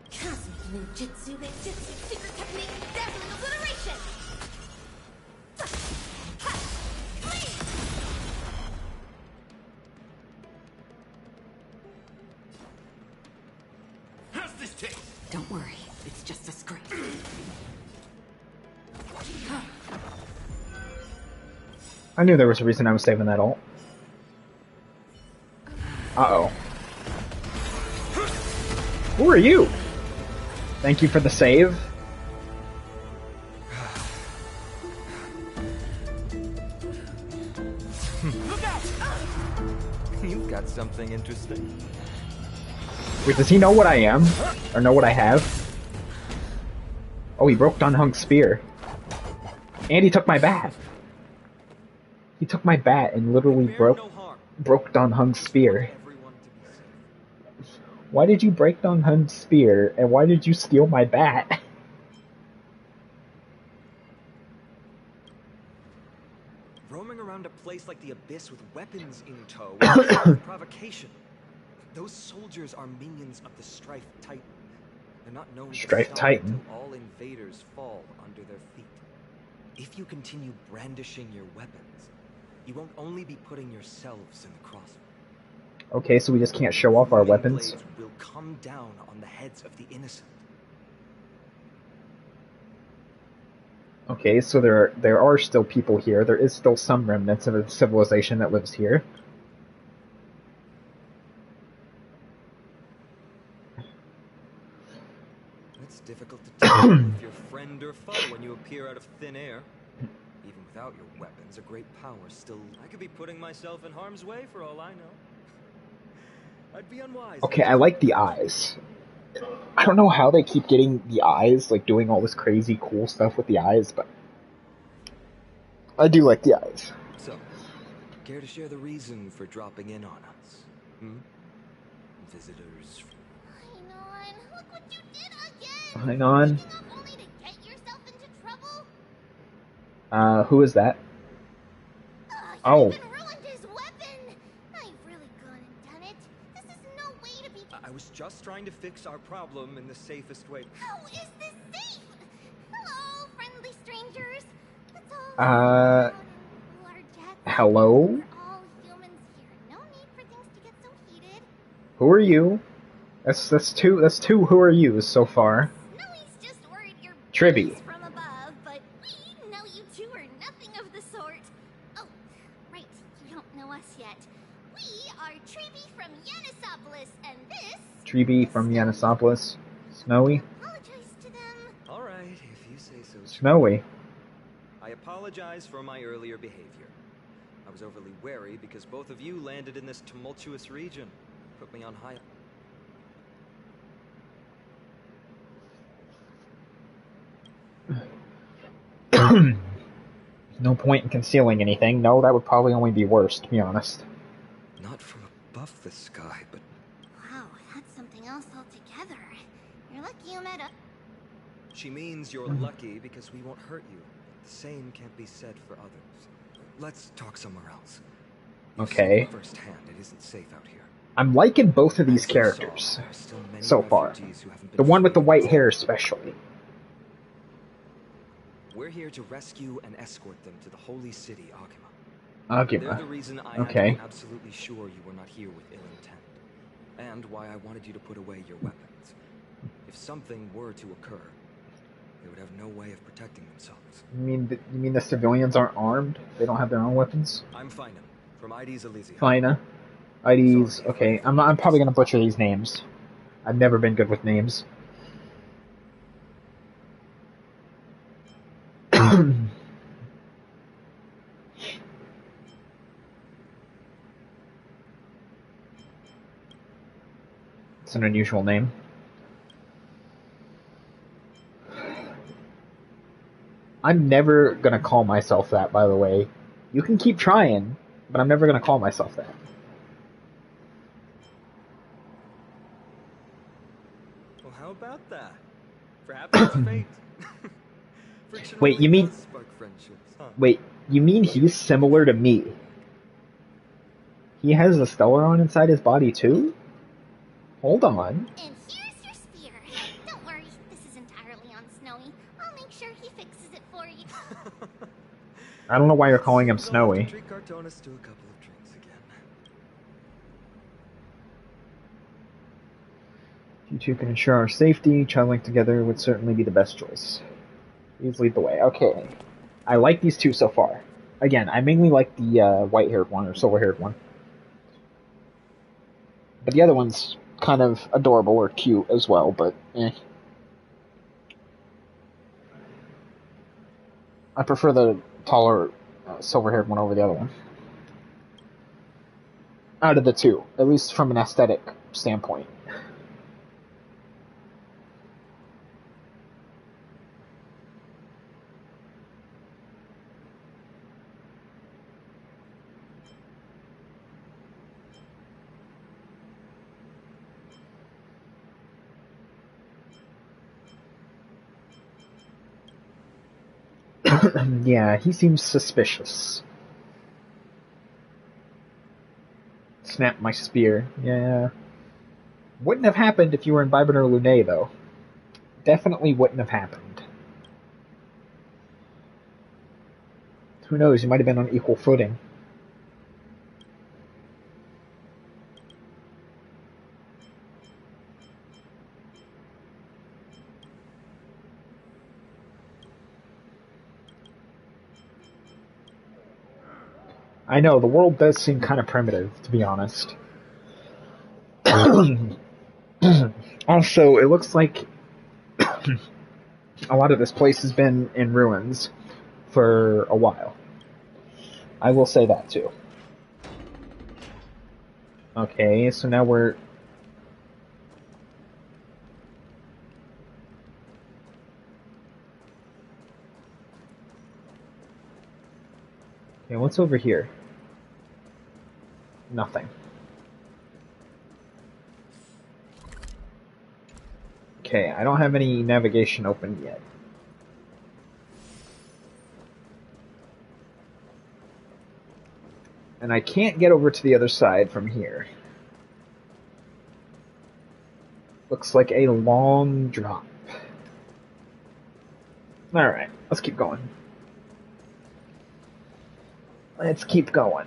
Cosmic ninjutsu and jutsu secret technique. Dazzling obliteration. How's this taste? Don't worry, it's just a scrape. I knew there was a reason I was saving that ult. Uh-oh. Who are you? Thank you for the save. Look out! You've got something interesting. Wait, does he know what I am? Or know what I have? Oh, he broke Don Hunk's spear. And he took my bat. He took my bat and literally broke Don Hunk's spear. Why did you break Don Hunk's spear, and why did you steal my bat? Roaming around a place like the Abyss with weapons in tow is provocation. Those soldiers are minions of the Strife Titan. They're not known to Strife stop Titan. until all invaders fall under their feet. If you continue brandishing your weapons, you won't only be putting yourselves in the crossfire. Okay, so we just can't show off our weapons. Blades will come down on the heads of the innocent. Okay, so there are still people here. There is still some remnants of a civilization that lives here. It's difficult to tell if you're friend or foe when you appear out of thin air. Even without your weapons, a great power still... I could be putting myself in harm's way for all I know. I'd be unwise. Okay, I like the eyes. I don't know how they keep getting the eyes, like doing all this crazy cool stuff with the eyes, but I do like the eyes. So, care to share the reason for dropping in on us? Visitors. Hang on, look what you did again! Hang on. Picking up only to get yourself into trouble? Who is that? You Oh. even ruined his weapon! Now you've really gone and done it. This is no way to be... I was just trying to fix our problem in the safest way. How is this safe? Hello, friendly strangers. Let's all Hello? We're all humans here. No need for things to get so heated. Who are you? That's two who are you so far. Snowy's just worried you're Tribby. bullies from above, but we know you two are nothing of the sort. Oh, right, you don't know us yet. We are Tribby from Yanisopolis, and this... Tribby from Yanisopolis. Snowy? Apologize to them. All right, if you say so. Snowy. I apologize for my earlier behavior. I was overly wary because both of you landed in this tumultuous region. Put me on high... No point in concealing anything. No, that would probably only be worse, to be honest. Not from above the sky, but... Wow, that's something else altogether. You're lucky you met up. She means you're lucky because we won't hurt you. The same can't be said for others. Let's talk somewhere else. You've Okay. seen firsthand, it isn't safe out here. I'm liking both of these As you characters saw, there are still many so far. refugees who haven't been The one with the freed. white hair especially. We're here to rescue and escort them to the holy city, Akima. They're the Agima. reason I had Okay. to be absolutely sure you were not here with ill intent. And why I wanted you to put away your weapons. If something were to occur, they would have no way of protecting themselves. You mean the civilians aren't armed? They don't have their own weapons? I'm Fina, from ID's Elysia. Fina. IDs. Okay, I'm probably gonna butcher these names. I've never been good with names. It's an unusual name. I'm never gonna call myself that, by the way. You can keep trying, but I'm never gonna call myself that. Well, how about that? Perhaps it's fate. Friction Wait, really you mean- does spark friendships, huh? Wait, you mean he's similar to me? He has a Stellaron inside his body too? Hold on. And here's your spear. Don't worry, this is entirely on Snowy. I'll make sure he fixes it for you. I don't know why you're calling him Seems I'll have to Snowy. treat Cartonis to a couple of drinks again. If you two can ensure our safety, traveling together would certainly be the best choice. Please lead the way. Okay. I like these two so far. Again, I mainly like the white-haired one, or silver-haired one. But the other one's kind of adorable or cute as well, but eh. I prefer the taller silver-haired one over the other one. Out of the two, at least from an aesthetic standpoint. Yeah, he seems suspicious. Snap my spear. Yeah. Wouldn't have happened if you were in Bibiter Lunae, though. Definitely wouldn't have happened. Who knows, you might have been on equal footing. I know, the world does seem kind of primitive, to be honest. Also, it looks like a lot of this place has been in ruins for a while. I will say that, too. Okay, so now we're... Okay, what's over here? Nothing. Okay, I don't have any navigation open yet. And I can't get over to the other side from here. Looks like a long drop. Alright, let's keep going. Let's keep going.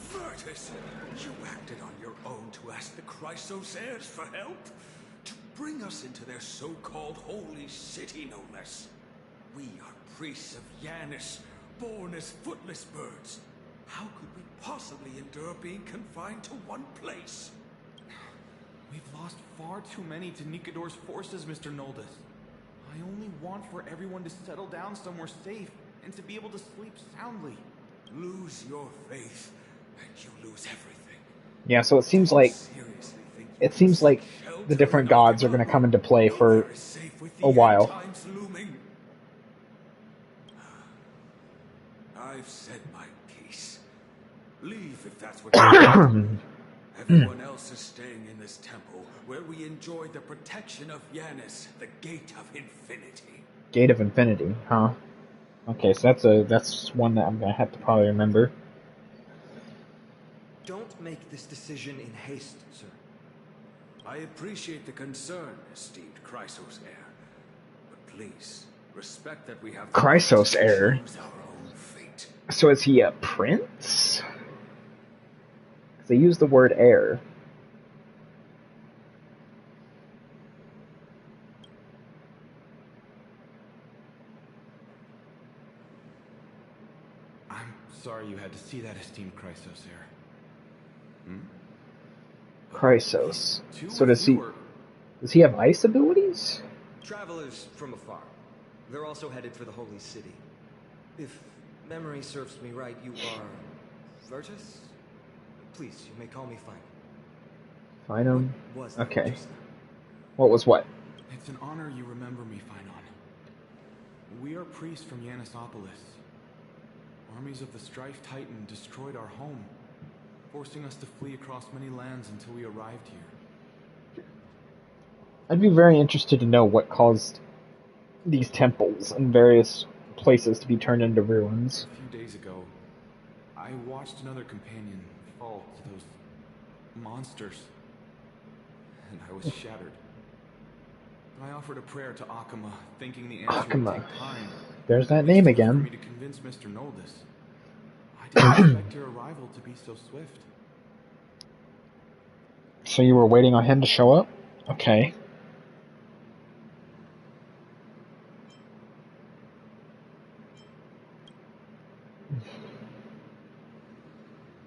Virtus, you acted on your own to ask the Chrysos heirs for help? To bring us into their so-called holy city, no less. We are priests of Yanis, born as footless birds. How could we possibly endure being confined to one place? We've lost far too many to Nikador's forces, Mr. Noldus. I only want for everyone to settle down somewhere safe and to be able to sleep soundly. Lose your faith, and you lose everything. Yeah, so it seems like the different gods are going to come into play for a while. I've said my piece. Leave if that's what you want. Everyone else is staying in this temple, where we enjoy the protection of Yanis, the Gate of Infinity. Gate of Infinity, huh? Okay, so that's one that I'm gonna have to probably remember. Don't make this decision in haste, sir. I appreciate the concern, esteemed Chrysos heir. But please, respect that we have the Chrysos right to heir? choose our own fate. So is he a prince? They use the word heir. I'm sorry you had to see that, esteemed Chrysos heir. Chrysos. Two So of does you he have ice abilities? Travelers from afar. They're also headed for the Holy City. If memory serves me right, you are... Virtus? Please, you may call me Fine. Finum? What was that Okay. just now? What was what? It's an honor you remember me, Finon. We are priests from Yanisopolis. Armies of the Strife Titan destroyed our home, forcing us to flee across many lands until we arrived here. I'd be very interested to know what caused these temples in various places to be turned into ruins. A few days ago, I watched another companion fall to those monsters, and I was shattered. I offered a prayer to Akama, thinking the answer would Akama. take time. There's that name For again. me to convince Mr. Noldus. I didn't expect your arrival to be so swift. So you were waiting on him to show up? Okay.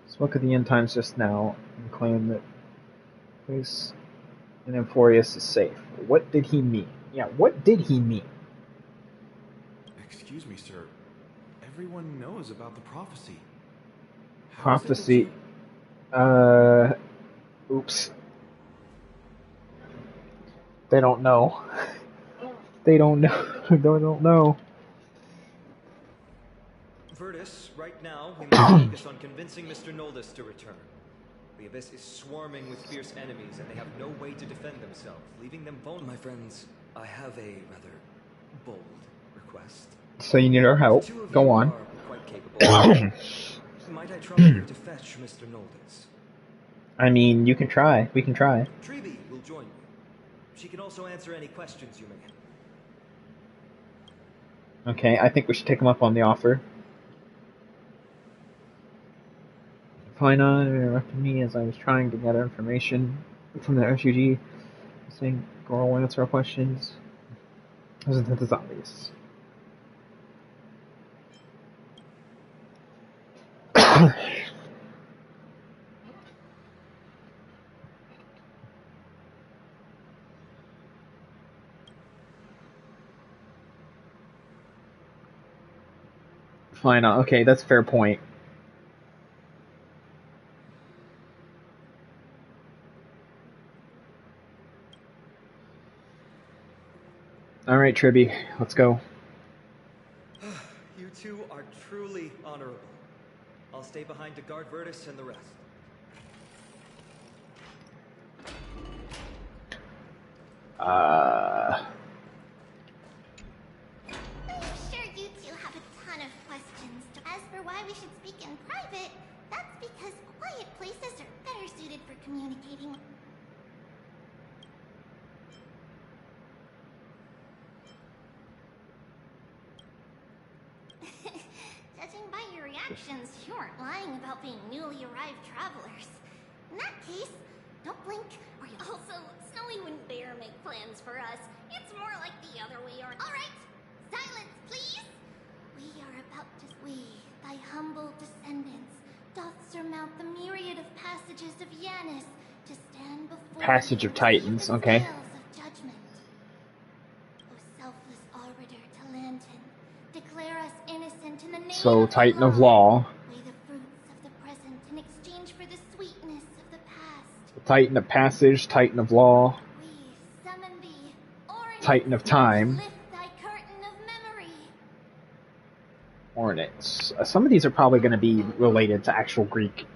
Let's look at the end times just now and claim that place in Amphorius is safe. What did he mean? Yeah, what did he mean? Excuse me, sir. Everyone knows about the prophecy. How is it that Prophecy. Oops. They don't know. They don't know. They don't know. Virtus, right now, we must focus on convincing Mr. Noldus to return. The Abyss is swarming with fierce enemies, and they have no way to defend themselves, leaving them vulnerable. My friends, I have a rather bold request. So you need our help. The two of Go you on. are quite capable. Might I trouble you to fetch Mr. Noldens? I mean, you can try. We can try. Treeby will join you. She can also answer any questions you may have. Okay, I think we should take him up on the offer. Painon interrupted me as I was trying to gather information from the refugee, saying Goro will answer our questions. Isn't that as obvious? Fine, okay, that's a fair point. Alright, Tribby, let's go. You two are truly honorable. I'll stay behind to guard Virtus and the rest. I'm sure you two have a ton of questions. As for why we should speak in private, that's because quiet places are better suited for communicating. Judging by your reactions, you aren't lying about being newly arrived travelers. In that case, don't blink or you'll... Also, Snowy wouldn't dare make plans for us. It's more like the other way around. Alright, silence, please! We are about to... We, thy humble descendants, doth surmount the myriad of passages of Yanis to stand before... Passage of Titans, okay. Of judgment. O selfless arbiter to Lantern, declare us innocent in the name So, of Titan the of Law. Weigh the fruits of the present in exchange for the sweetness of the past. Titan of Passage, Titan of Law, We summon thee, Oryx, Titan of Time. lift thy curtain of memory. Ornits. Some of these are probably going to be related to actual Greek,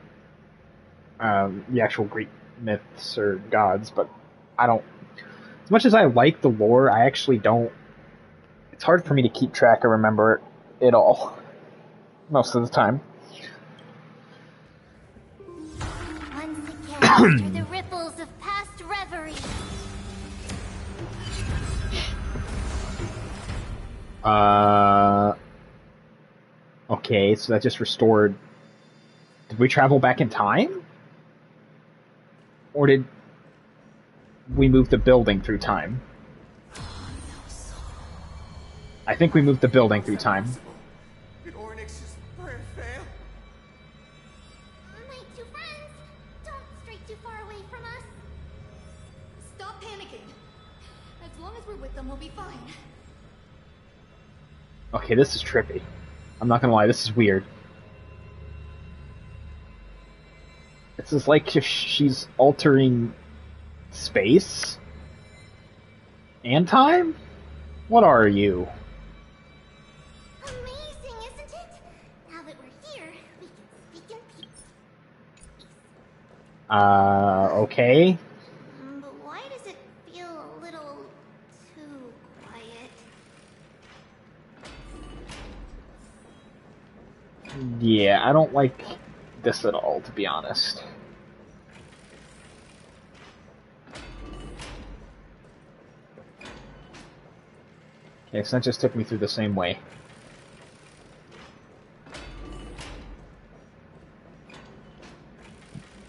the actual Greek myths or gods, but I don't... As much as I like the lore, I actually don't... It's hard for me to keep track or remember it all. Most of the time. Once again, after the ripples of past reverie. Okay, so that just restored... Did we travel back in time? Or did we move the building through time? I think we moved the building through time. Did Ornyx's prayer fail? My two friends, don't stray too far away from us. Stop panicking. As long as we're with them, we'll be fine. Okay, this is trippy. I'm not gonna lie, this is weird. It's just like if she's altering space and time? What are you? Amazing, isn't it? Now that we're here, we can speak in peace. Okay. But why does it feel a little too quiet? Yeah, I don't like this at all, to be honest. Okay, so that just took me through the same way.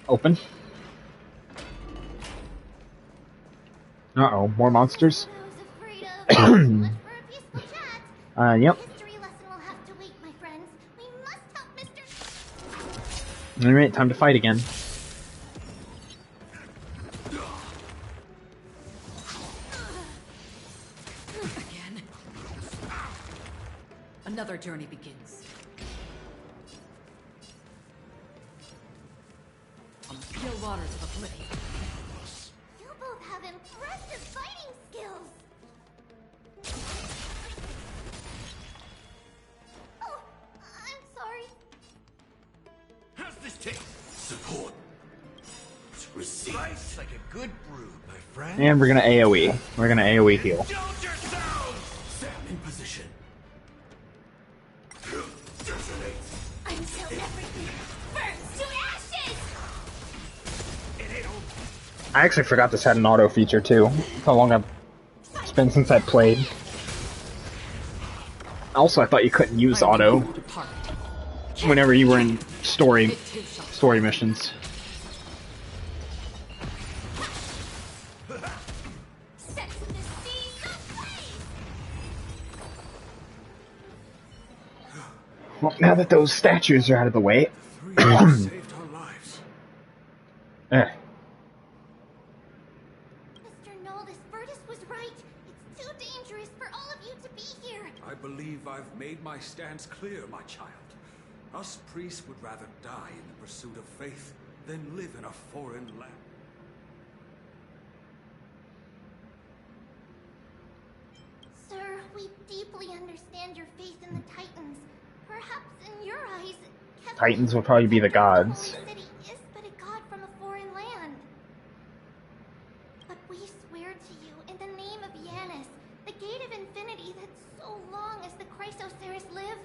Open. Uh-oh, more monsters? I was afraid of. Much for a peaceful chat. Yep. History lesson will have to wait, my friends. We must help Mr. Alright, time to fight again. Again. Another journey begins. On the still waters of oblivion. You both have impressive fighting skills. Oh, I'm sorry. How's this take? Support. Receive like a good brew, my friend. And we're gonna AoE. We're gonna AoE heal. Indulge yourselves! Stand in position. Until everything burns to ashes! I actually forgot this had an auto feature too. How long it's been since I played. Also, I thought you couldn't use auto whenever you were in story missions. Well, now that those statues are out of the way. Saved our lives. Eh. Mr. Noldus, Virtus was right. It's too dangerous for all of you to be here. I believe I've made my stance clear, my child. Us priests would rather die in the pursuit of faith than live in a foreign land. Sir, we deeply understand your faith in the Titans. Perhaps in your eyes, Titans will probably be the gods. The city is but a god from a foreign land. But we swear to you, in the name of Yanis, the Gate of Infinity, that so long as the Chrysoceres live,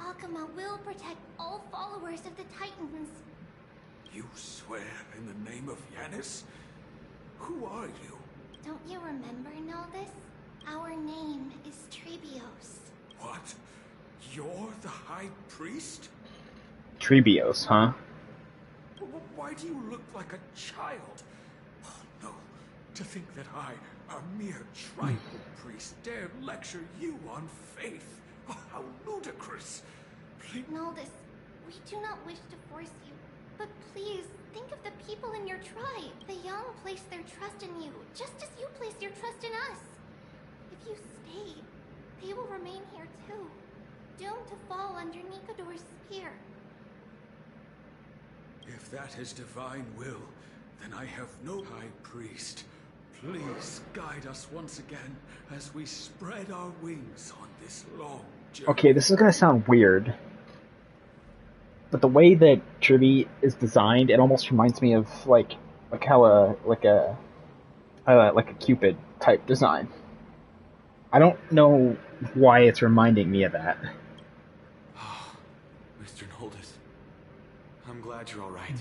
Akama will protect all followers of the Titans. You swear in the name of Yanis? Who are you? Don't you remember, Noldus? Our name is Trebios. What? You're the High Priest? Trebios, huh? Why do you look like a child? Oh, no. To think that I, a mere tribal priest, dared lecture you on faith. Oh, how ludicrous. Please. Noldus, we do not wish to force you, but please think of the people in your tribe. The young place their trust in you, just as you place your trust in us. If you stay, they will remain here too, doomed to fall under Nikodor's spear. If that is divine will, then I have no high priest. Please guide us once again as we spread our wings on this long journey. Okay, this is gonna sound weird, but the way that Tribi is designed, it almost reminds me of like how a Cupid type design. I don't know why it's reminding me of that. Mr. Noldus, I'm glad you're all right.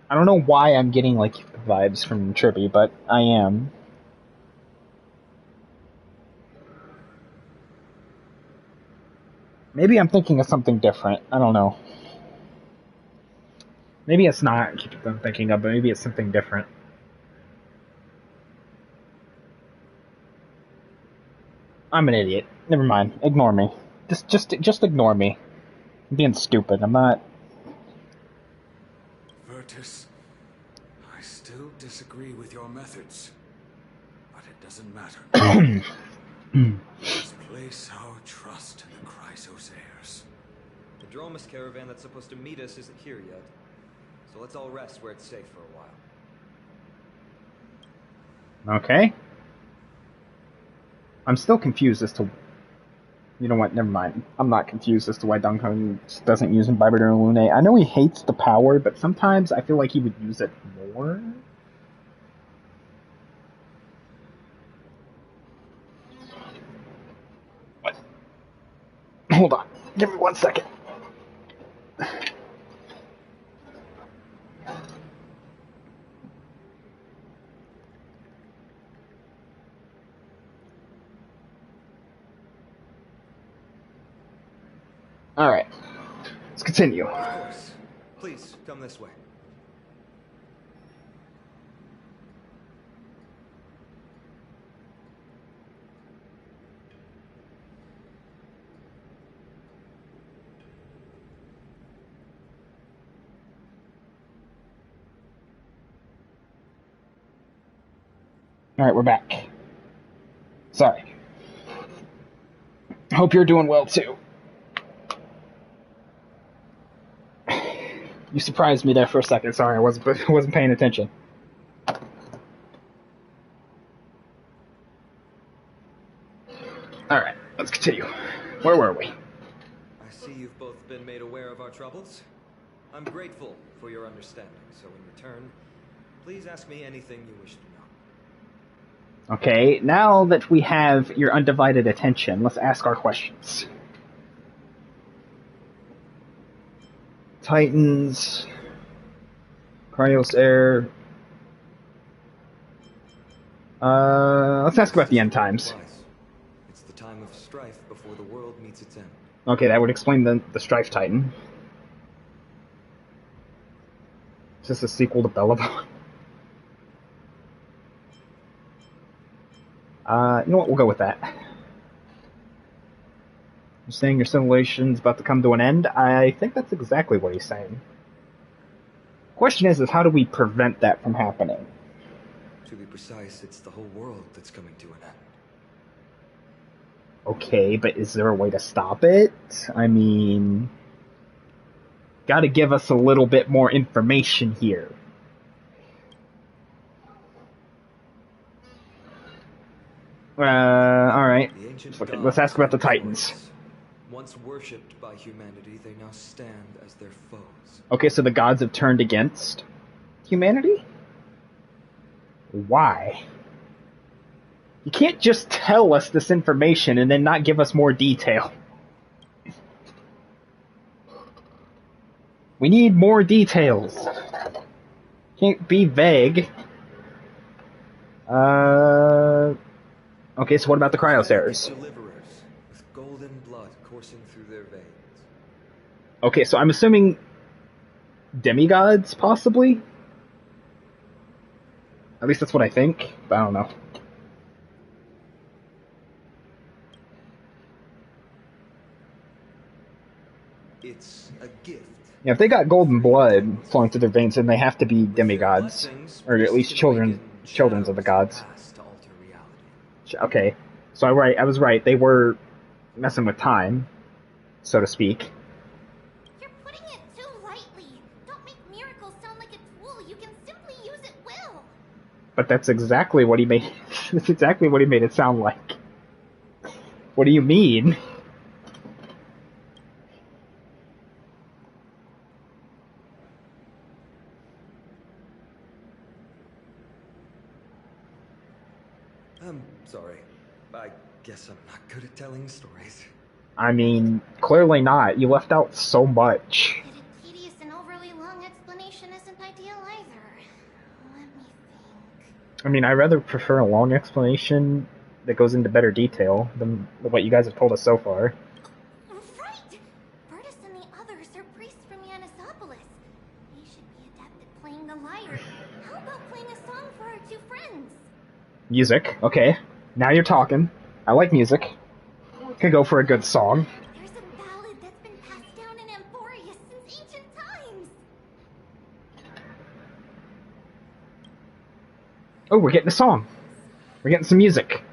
I don't know why I'm getting like vibes from Tribi, but I am. Maybe I'm thinking of something different. I don't know. Maybe it's not Cupid I'm thinking of, but maybe it's something different. I'm an idiot. Never mind. Ignore me. Just ignore me. I'm being stupid. I'm not. Virtus, I still disagree with your methods, but it doesn't matter. Let's place our trust in the Chrysoceres. The Dromus caravan that's supposed to meet us isn't here yet, so let's all rest where it's safe for a while. Okay. I'm still confused as to... You know what, never mind. I'm not confused as to why Duncan doesn't use Imbibitor and Lune. I know he hates the power, but sometimes I feel like he would use it more. What? Hold on. Give me 1 second. Alright. Let's continue. Of course. Please, come this way. Alright, we're back. Sorry. Hope you're doing well, too. You surprised me there for a second. Sorry, I wasn't paying attention. Alright, let's continue. Where were we? I see you've both been made aware of our troubles. I'm grateful for your understanding, so in return, Please ask me anything you wish to know. Okay, now that we have your undivided attention, let's ask our questions. Titans, Cryos Air. Let's ask about the end times. It's the time of strife before the world meets its end. Okay, that would explain the Strife Titan. Is this a sequel to Belleville? You know what? We'll go with that. You're saying your simulation's about to come to an end? I think that's exactly what he's saying. Question is how do we prevent that from happening? To be precise, it's the whole world that's coming to an end. Okay, but is there a way to stop it? I mean, gotta give us a little bit more information here. Alright. Let's ask about the Titans. Once worshipped by humanity, they now stand as their foes. Okay, so the gods have turned against humanity? Why? You can't just tell us this information and then not give us more detail. We need more details. Can't be vague. Okay, so what about the Cryosaurs? Deliverers with golden blood coursing through their veins. Okay, so I'm assuming demigods, possibly? At least that's what I think, but I don't know. It's a gift. Yeah, if they got golden blood flowing through their veins, then they have to be demigods. Or at least children's of the gods. Okay, so I was right. They were messing with time, so to speak. You're putting it too lightly. Don't make miracles sound like a tool. You can simply use it will. But that's exactly what he made. That's exactly what he made it sound like. What do you mean? I'm sorry. I guess I'm not good at telling stories. I mean, clearly not. You left out so much. Yet a tedious and overly long explanation isn't ideal either. Let me think. I mean, I rather prefer a long explanation that goes into better detail than what you guys have told us so far. Right! Bertus and the others are priests from Yanisopolis. They should be adept at playing the lyre. How about playing a song for our two friends? Music, okay. Now you're talking. I like music. Could go for a good song. There's a ballad that's been passed down in Emporius since ancient times. Oh, we're getting a song. We're getting some music.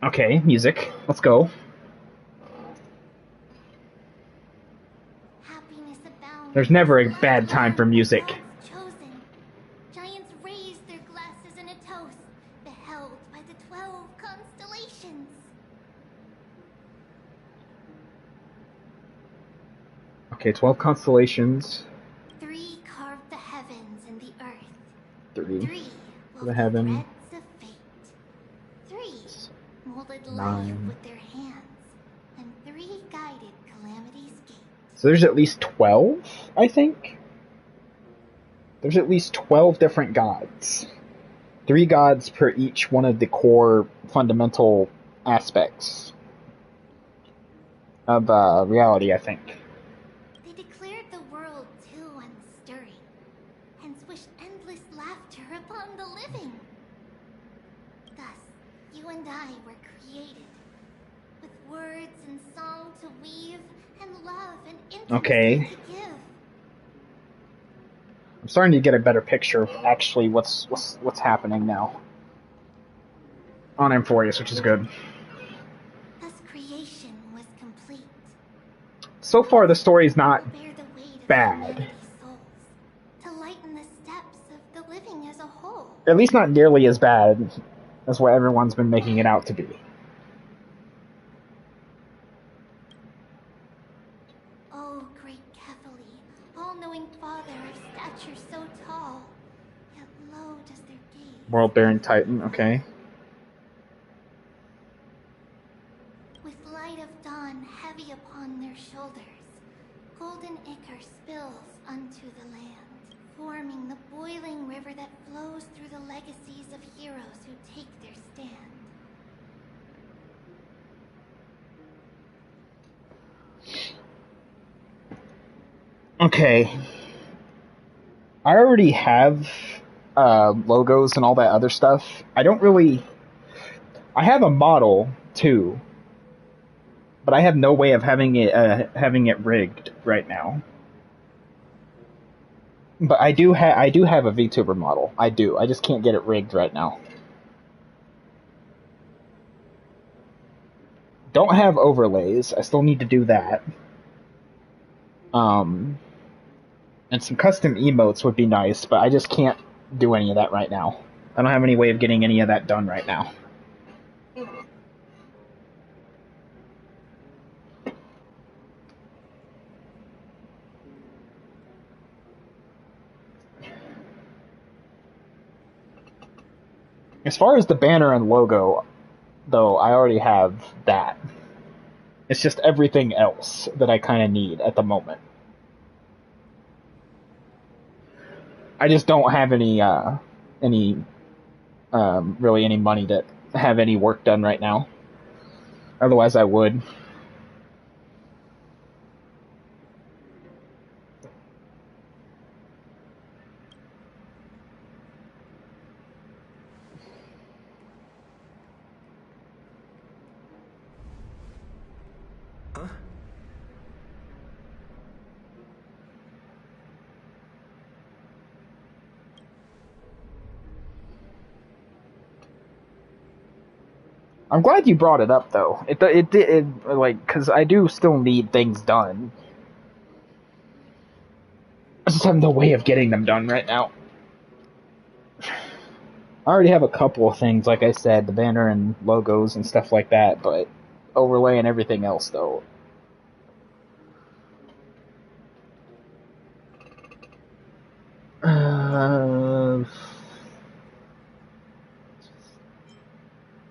Okay, music. Let's go. Happiness abounds. There's never a bad time for music. Chosen. Giants raised their glasses in a toast, beheld by the 12 constellations. Okay, 12 constellations. 3 carved the heavens and the earth. 3. 3 The wove heaven. threads of fate. 3 molded 9. life with their hands. And 3 guided calamity's gate. So there's at least 12, I think? There's at least 12 different gods. 3 gods per each one of the core fundamental aspects of reality, I think. They declared the world too unstirring, hence wished endless laughter upon the living. Thus, you and I were created, with words and song to weave, and love and intimacy Okay. to give. I'm starting to get a better picture of actually what's happening now on Emporius, which is good. Thus creation was complete. So far, the story's not Bear the weight of bad. humanity's souls, to lighten the steps of the living as a whole. At least not nearly as bad as what everyone's been making it out to be. all-knowing father of stature so tall, yet low does their gaze. World-bearing Titan, okay. With light of dawn heavy upon their shoulders, golden ichor spills unto the land, forming the boiling river that flows through the legacies of heroes who take their stand. Okay. I already have logos and all that other stuff. I don't really... I have a model, too. But I have no way of having it rigged right now. But I do have a VTuber model. I do. I just can't get it rigged right now. Don't have overlays. I still need to do that. And some custom emotes would be nice, but I just can't do any of that right now. I don't have any way of getting any of that done right now. As far as the banner and logo, though, I already have that. It's just everything else that I kind of need at the moment. I just don't have really any money to have any work done right now. Otherwise, I would. Huh? I'm glad you brought it up, though. It like, because I do still need things done. I just have no way of getting them done right now. I already have a couple of things, like I said, the banner and logos and stuff like that, but overlay and everything else, though.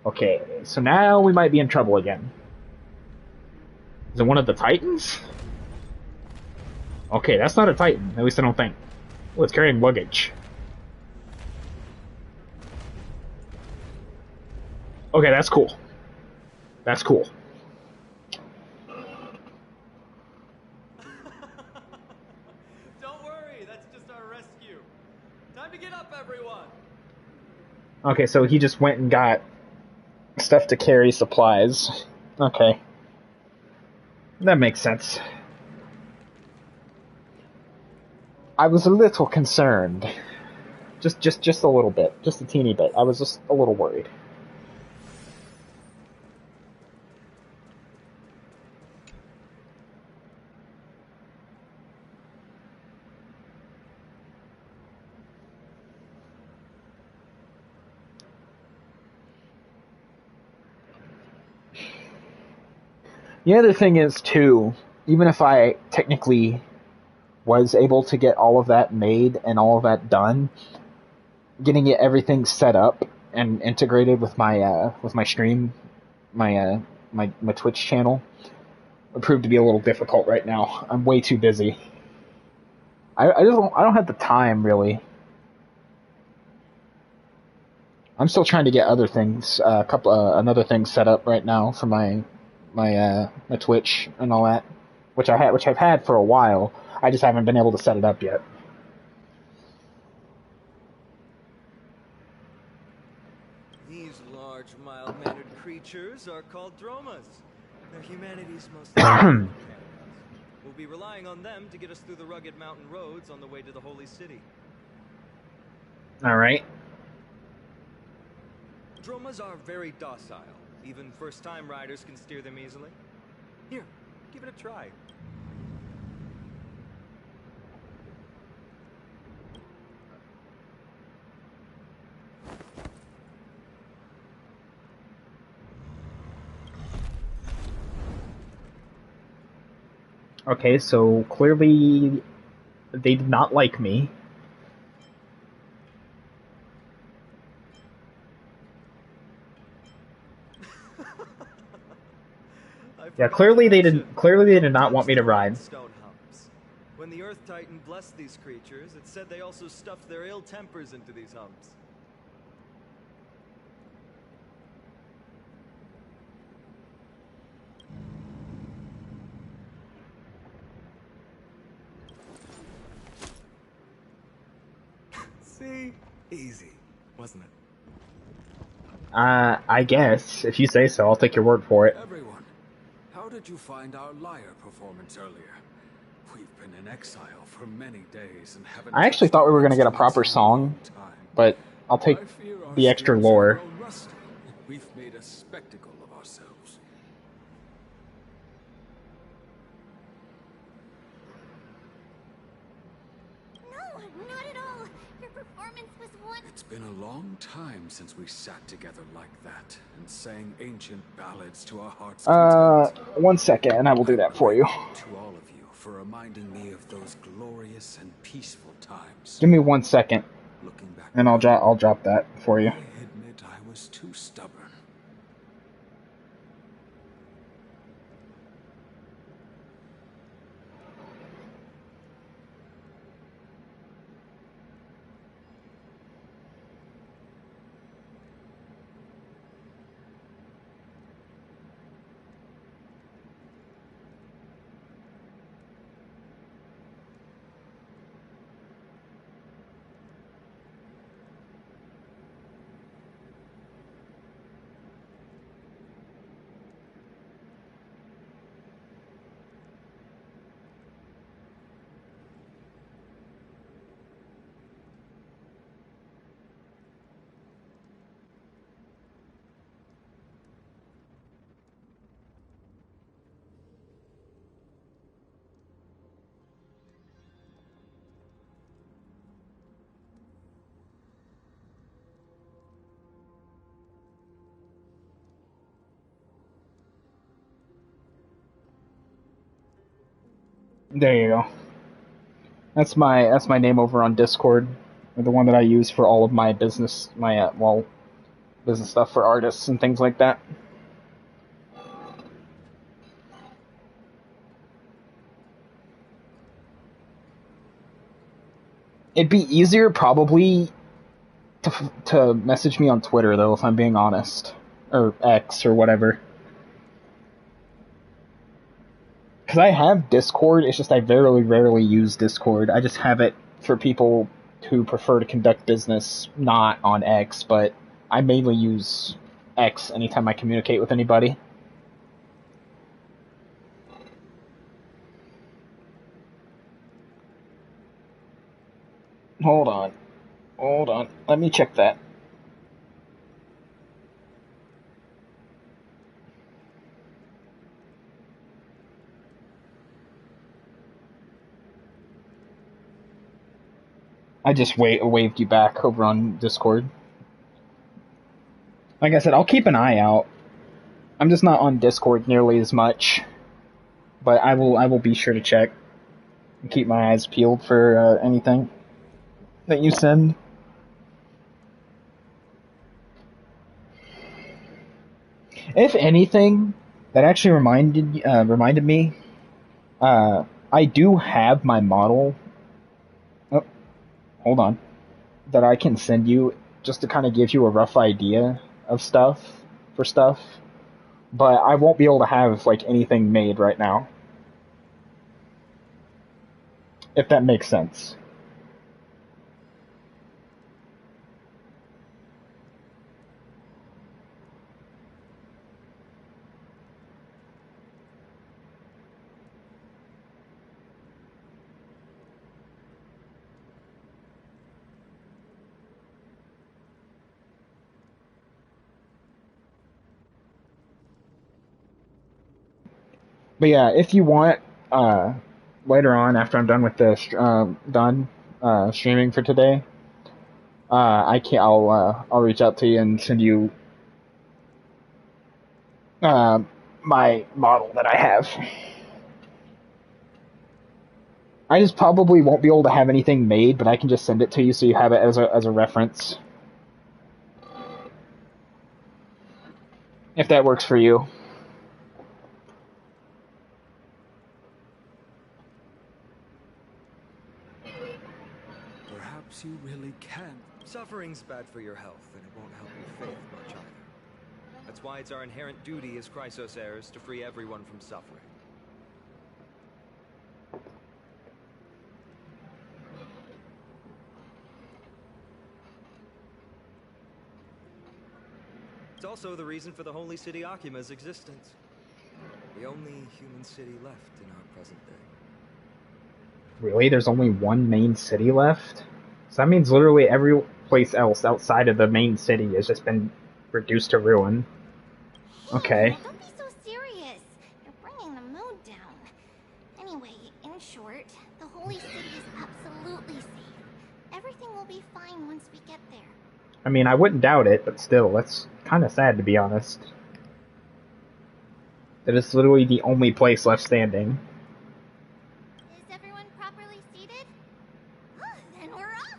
Okay, so now we might be in trouble again. Is it one of the Titans? Okay, that's not a Titan, at least I don't think. Oh, it's carrying luggage. Okay, that's cool. That's cool. Don't worry, that's just our rescue. Time to get up, everyone. Okay, so he just went and got stuff to carry supplies. Okay. That makes sense. I was a little concerned. Just a little bit. Just a teeny bit. I was just a little worried. The other thing is, too, even if I technically was able to get all of that made and all of that done, getting everything set up and integrated with my stream, my Twitch channel, would prove to be a little difficult right now. I'm way too busy. I don't have the time, really. I'm still trying to get other things, another thing set up right now for my Twitch and all that, which I've had for a while. I just haven't been able to set it up yet. These large, mild-mannered creatures are called dromas. They're humanity's most companions. We'll be relying on them to get us through the rugged mountain roads on the way to the Holy City. All right. Dromas are very docile. Even first-time riders can steer them easily. Here, give it a try. Okay, so clearly They did not like me. Yeah, clearly they didn't. Clearly they did not want me to ride. Stone humps. When the Earth Titan blessed these creatures, it said they also stuffed their ill tempers into these humps. See? Easy, wasn't it? I guess if you say so, I'll take your word for it. Everyone, how did you find our lyre performance earlier? We've been in exile for many days and haven't. I actually thought we were gonna get a proper song, but I'll take the extra lore. We've made a spectacle of ourselves. No, not at all. Your performance was one. It's been a long time since we sat together like that and sang ancient ballads to our heart's content. 1 second, and I will do that for you. To all of you for reminding me of those glorious and peaceful times. Give me 1 second, Looking back, and I'll drop that for you. I admit I was too stubborn. There you go. That's my name over on Discord, or the one that I use for all of my business, business stuff for artists and things like that. It'd be easier probably to message me on Twitter though, if I'm being honest, or X or whatever. Because I have Discord, it's just I very rarely use Discord. I just have it for people who prefer to conduct business not on X, but I mainly use X anytime I communicate with anybody. Hold on. Let me check that. I just waved you back over on Discord. Like I said, I'll keep an eye out. I'm just not on Discord nearly as much, but I will be sure to check and keep my eyes peeled for anything that you send. If anything, that actually reminded me. I do have my model. Oh, hold on. That I can send you just to kind of give you a rough idea of stuff. But I won't be able to have like anything made right now. If that makes sense. But yeah, if you want, later on after I'm done with the streaming for today, I'll reach out to you and send you my model that I have. I just probably won't be able to have anything made, but I can just send it to you so you have it as a reference. If that works for you. Perhaps you really can. Suffering's bad for your health, and it won't help your faith much either. That's why it's our inherent duty as Chrysos heirs to free everyone from suffering. It's also the reason for the Holy City Akima's existence. The only human city left in our present day. Really? There's only one main city left? So that means literally every place else outside of the main city has just been reduced to ruin. Okay. Hey, don't be so serious. You're bringing the mood down. Anyway, in short, the Holy City is absolutely safe. Everything will be fine once we get there. I mean, I wouldn't doubt it, but still, that's kind of sad to be honest. That is literally the only place left standing. Is everyone properly seated? Oh, then we're off.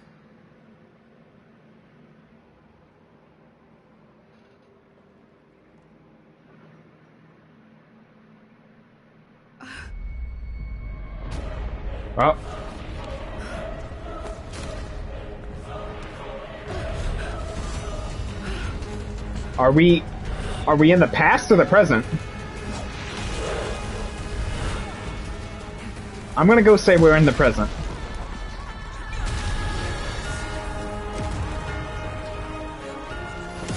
Well. Are we in the past or the present? I'm gonna go say we're in the present.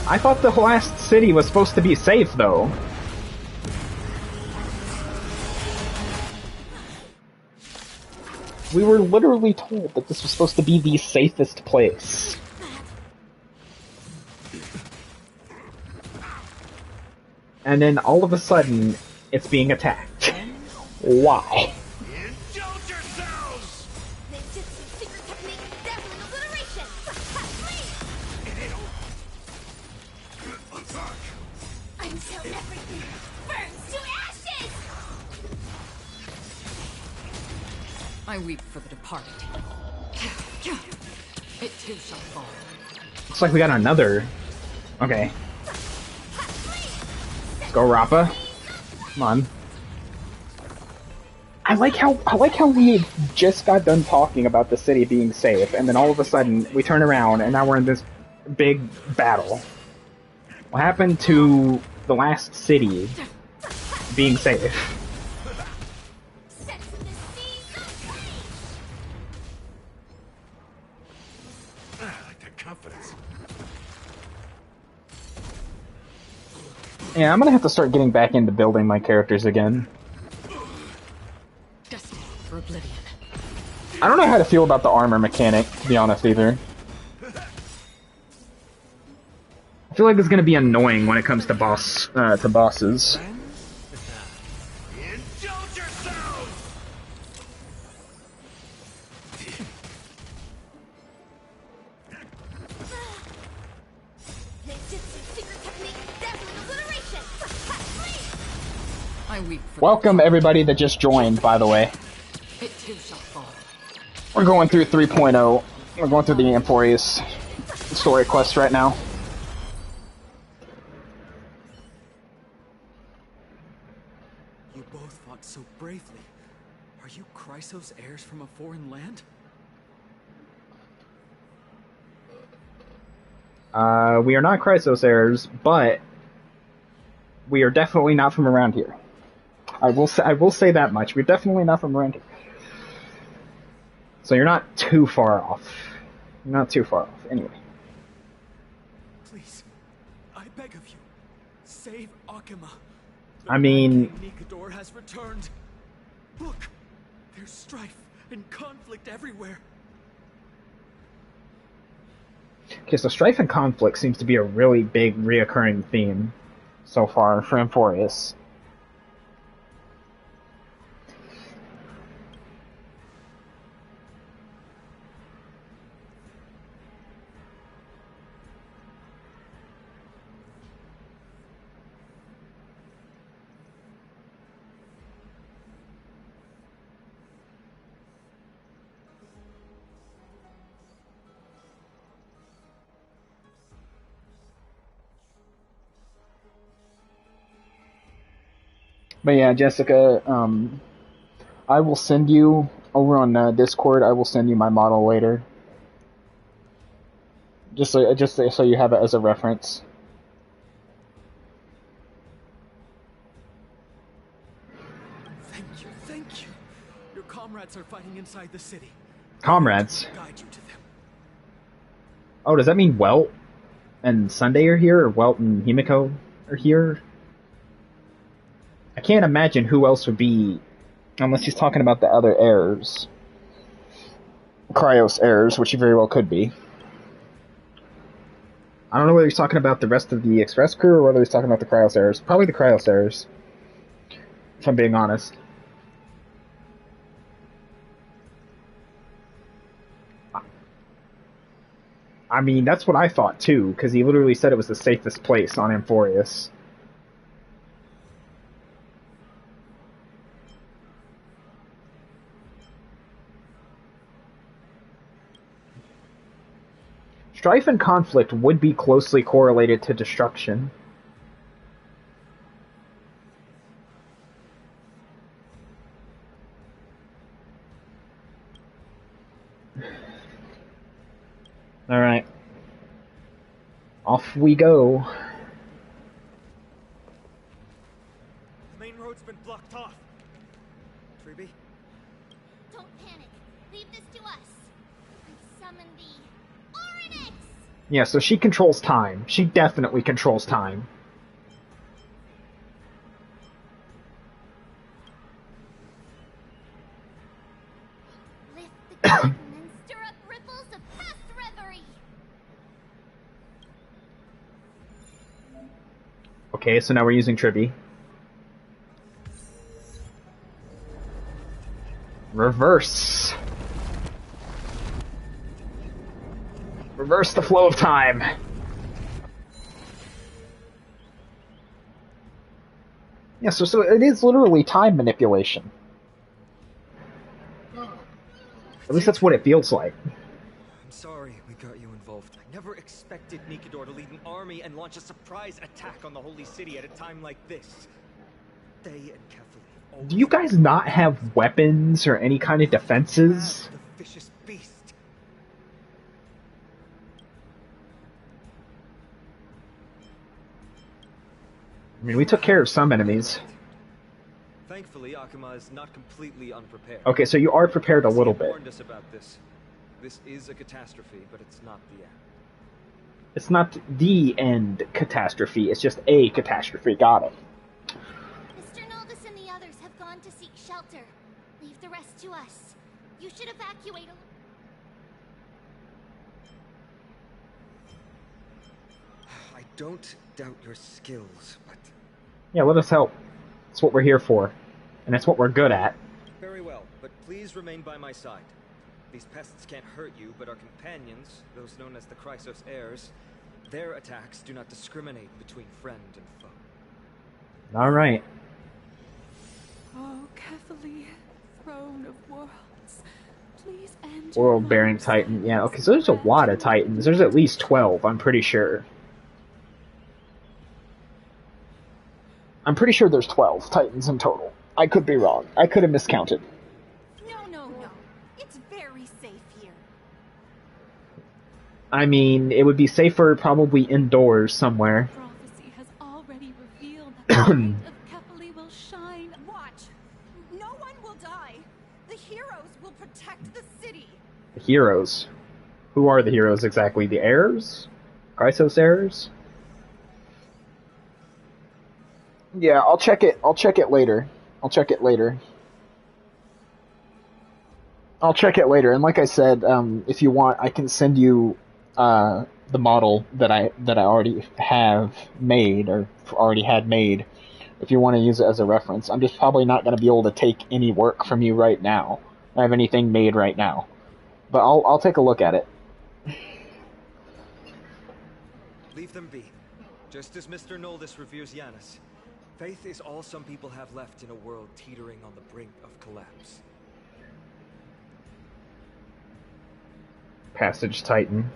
I thought the last city was supposed to be safe, though. We were literally told that this was supposed to be the safest place. And then all of a sudden, it's being attacked. Why? Indulge yourselves! Until everything burns to ashes! I weep for the departed. It too shall fall. Looks like we got another. Okay. Let's go, Rappa. Come on. I like how we just got done talking about the city being safe, and then all of a sudden we turn around and now we're in this big battle. What happened to the last city being safe? I like that confidence. Yeah, I'm gonna have to start getting back into building my characters again. Destined for oblivion. I don't know how to feel about the armor mechanic, to be honest, either. I feel like it's gonna be annoying when it comes to bosses. Indulge yourselves! I weep for Welcome everybody that just joined, by the way. it too shall fall. We're going through 3.0. We're going through the Amphorius story quest right now. You both fought so bravely. Are you Chrysos heirs from a foreign land? We are not Chrysos heirs, but we are definitely not from around here. I will say that much. We're definitely not from around here. So you're not too far off. You're not too far off. Anyway. Please, I beg of you, save Akima. I mean, King Nikador has returned. Look, there's strife and conflict everywhere. okay, so strife and conflict seems to be a really big reoccurring theme so far for Amphorius. But yeah, Jessica, I will send you over on Discord. I will send you my model later, just so you have it as a reference. Thank you. Your comrades are fighting inside the city. Comrades. Guide you to them. Oh, does that mean Welt and Sunday are here, or Welt and Himiko are here? I can't imagine who else would be, unless he's talking about the other heirs. Cryos heirs, which he very well could be. I don't know whether he's talking about the rest of the Express crew, or whether he's talking about the Cryos heirs. Probably the Cryos heirs, if I'm being honest. I mean, that's what I thought too, because he literally said it was the safest place on Amphorius. Strife and conflict would be closely correlated to destruction. Alright. Off we go. The main road's been blocked off. Treeby? Don't panic. Leave this to us. I summon the Oryx! Yeah, so she controls time. She definitely controls time. Lift the curtain and stir up ripples of past reverie. Okay, so now we're using Tribby. Reverse. Reverse the flow of time. Yeah, so it is literally time manipulation. At least that's what it feels like. I'm sorry we got you involved. I never expected Nikador to lead an army and launch a surprise attack on the Holy City at a time like this. They and Kefali. Do you guys not have weapons or any kind of defenses? The vicious beast. I mean, we took care of some enemies. Thankfully, Akuma is not completely unprepared. Okay, so you are prepared a little bit. Warned us about this. This is a catastrophe, but it's not the end. It's not the end catastrophe, it's just a catastrophe. Got it. Mr. Noldus and the others have gone to seek shelter. Leave the rest to us. You should evacuate I don't doubt your skills, but... Yeah, let us help. That's what we're here for. And that's what we're good at. Very well, but please remain by my side. These pests can't hurt you, but our companions, those known as the Chrysos heirs, their attacks do not discriminate between friend and foe. Alright. Oh, Kefali, throne of worlds, please end World-bearing Titan. Yeah, okay, so there's a lot of Titans. There's at least 12, I'm pretty sure. I'm pretty sure there's 12 Titans in total. I could be wrong. I could have miscounted. No. It's very safe here. I mean, it would be safer probably indoors somewhere. Prophecy has already revealed that the light of Kefali will shine. Watch. No one will die. The heroes will protect the city. The heroes. Who are the heroes exactly? The heirs? Chrysos heirs? Yeah, I'll check it later. And like I said, if you want, I can send you the model that I already have made, or already had made, if you want to use it as a reference. I'm just probably not going to be able to take any work from you right now. I have anything made right now. But I'll take a look at it. Leave them be. Just as Mr. Noldus reveres Yanis. Faith is all some people have left in a world teetering on the brink of collapse. Passage Titan.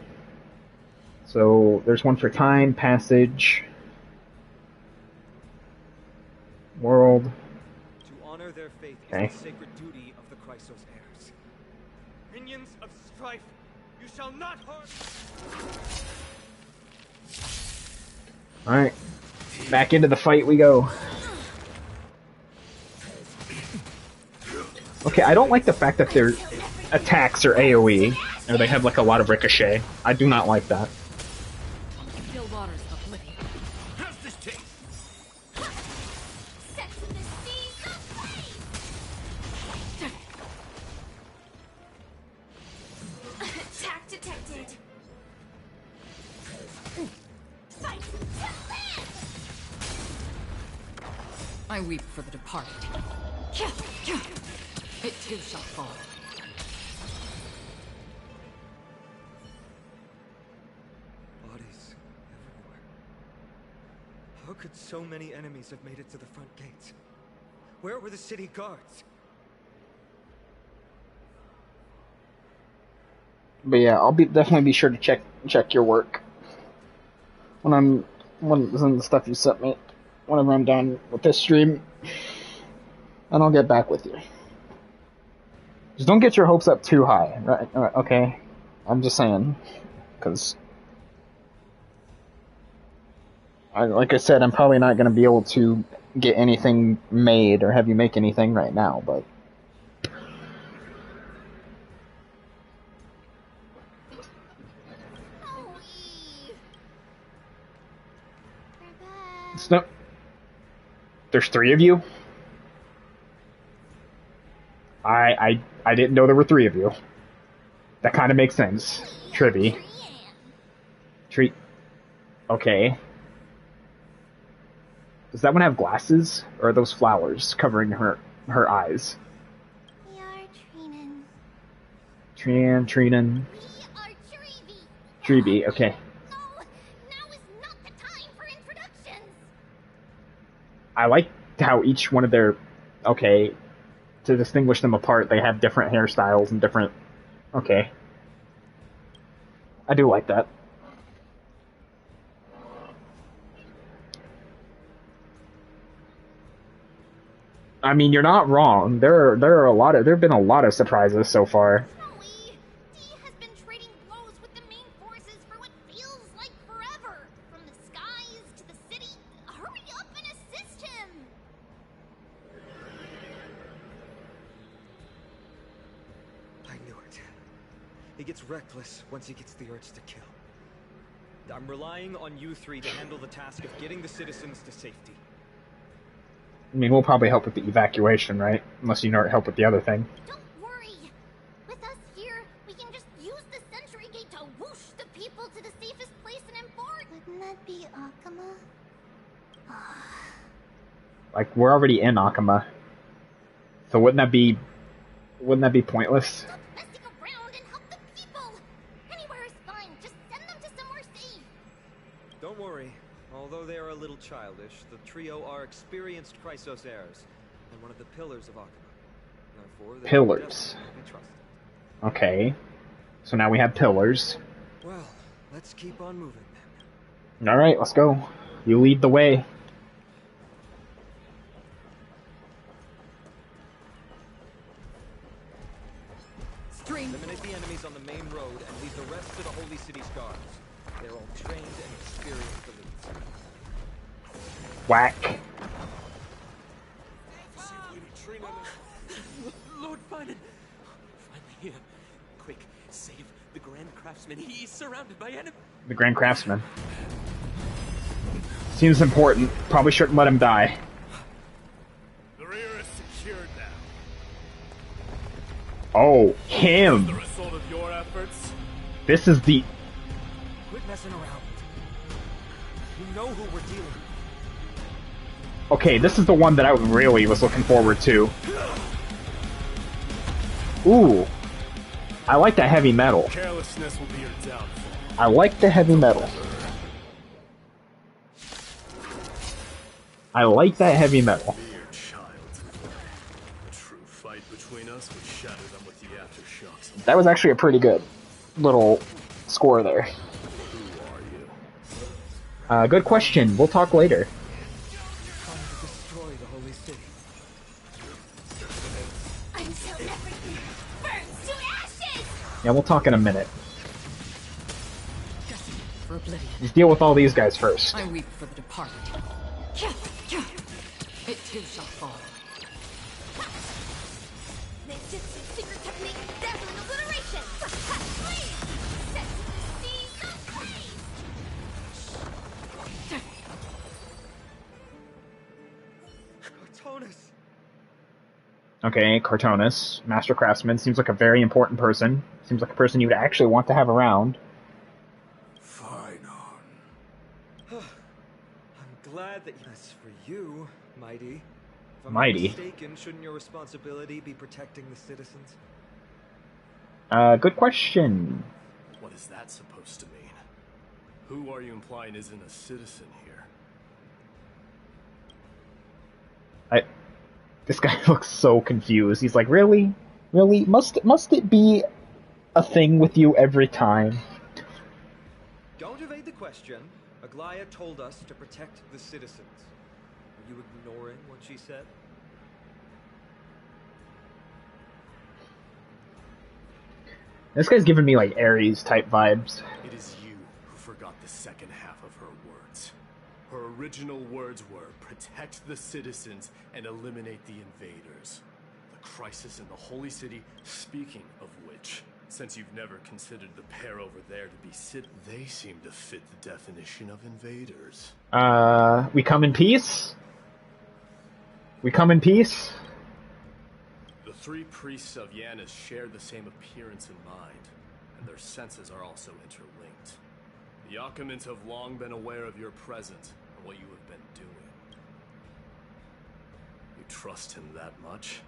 So there's one for time, passage, world. faith Okay. is the sacred duty of the Chrysos heirs. Minions of strife, you shall not harm. Alright. Back into the fight we go. Okay, I don't like the fact that their attacks are AoE, or they have like a lot of ricochet. I do not like that. Still waters of oblivion. How's this taste? Sex in the seas of flame! Attack detected! Fight to live! I weep for the departed. It too shall fall. Bodies everywhere. How could so many enemies have made it to the front gates? Where were the city guards? But yeah, I'll definitely be sure to check your work when the stuff you sent me whenever I'm done with this stream, and I'll get back with you. Just don't get your hopes up too high, right? Okay, I'm just saying, because like I said, I'm probably not going to be able to get anything made or have you make anything right now, but. It's not. There's 3 of you? I didn't know there were 3 of you. That kind of makes sense. Trivy. Treat. Okay. Does that one have glasses? Or are those flowers covering her eyes? We are Treenan. Treenan. We are Treevy. Treevy, okay. No, now is not the time for introductions. I like how each one of their... Okay. To distinguish them apart, they have different hairstyles and different... Okay. I do like that. I mean, you're not wrong. There have been a lot of surprises so far. Snowy, D has been trading blows with the main forces for what feels like forever. From the skies to the city. Hurry up and assist him. I knew it. He gets reckless once he gets the urge to kill. I'm relying on you 3 to handle the task of getting the citizens to safety. I mean, we'll probably help with the evacuation, right? Unless you know help with the other thing. Don't worry. With us here, we can just use the sentry gate to whoosh the people to the safest place in Import. Wouldn't that be Akama? Like, we're already in Akama. So wouldn't that be pointless? Stop messing around and help the people. Anywhere is fine. Just send them to somewhere safe. Don't worry. Although they are a little childish, the trio are experienced Chrysos heirs, and one of the pillars of Akama. Therefore, they Pillars. can be trusted. Okay. So now we have pillars. Well, let's keep on moving then. Alright, let's go. You lead the way. Eliminate the enemies on the main road and leave the rest to the Holy City's guards. They're all trained and experienced elites. Whack. Lord Finan! Finally here. Quick, save the Grand Craftsman. He's surrounded by enemies. The Grand Craftsman. Seems important. Probably shouldn't let him die. The rear is secured now. Oh, him! The result of your efforts? This is the... Quit messing around. You know who we're dealing with. Okay, this is the one that I really was looking forward to. Ooh. I like that heavy metal. Carelessness will be your downfall. I like the heavy metal. I like that heavy metal. Dear child. A true fight between us would shatter them with the aftershocks. That was actually a pretty good little score there. Who are you? Good question. We'll talk later. Trying to destroy the Holy City. Everything burns to ashes! Yeah, we'll talk in a minute. For oblivion. Let's deal with all these guys first. I weep for the departed. It too shall fall. Ninjutsu secret technique, dazzling obliteration! Please! Set to the seas of blaze! Cartonus! Okay, Cartonus, Master Craftsman, seems like a very important person. Seems like a person you would actually want to have around. I'm glad that that's for you, Mighty. If I'm Mighty? not mistaken, shouldn't your responsibility be protecting the citizens? Good question. What is that supposed to mean? Who are you implying isn't a citizen here? This guy looks so confused. He's like, really? Really? Must it be a thing with you every time? Don't evade the question. Aglaya told us to protect the citizens. Are you ignoring what she said? This guy's giving me like Ares type vibes. It is you who forgot the second half of her words. Her original words were, protect the citizens and eliminate the invaders. The crisis in the Holy City, speaking of which, since you've never considered the pair over there to be they seem to fit the definition of invaders. We come in peace? We come in peace? The three priests of Yanis share the same appearance in mind, and their senses are also interlinked. The Akamans have long been aware of your presence and what you have been doing. You trust him that much?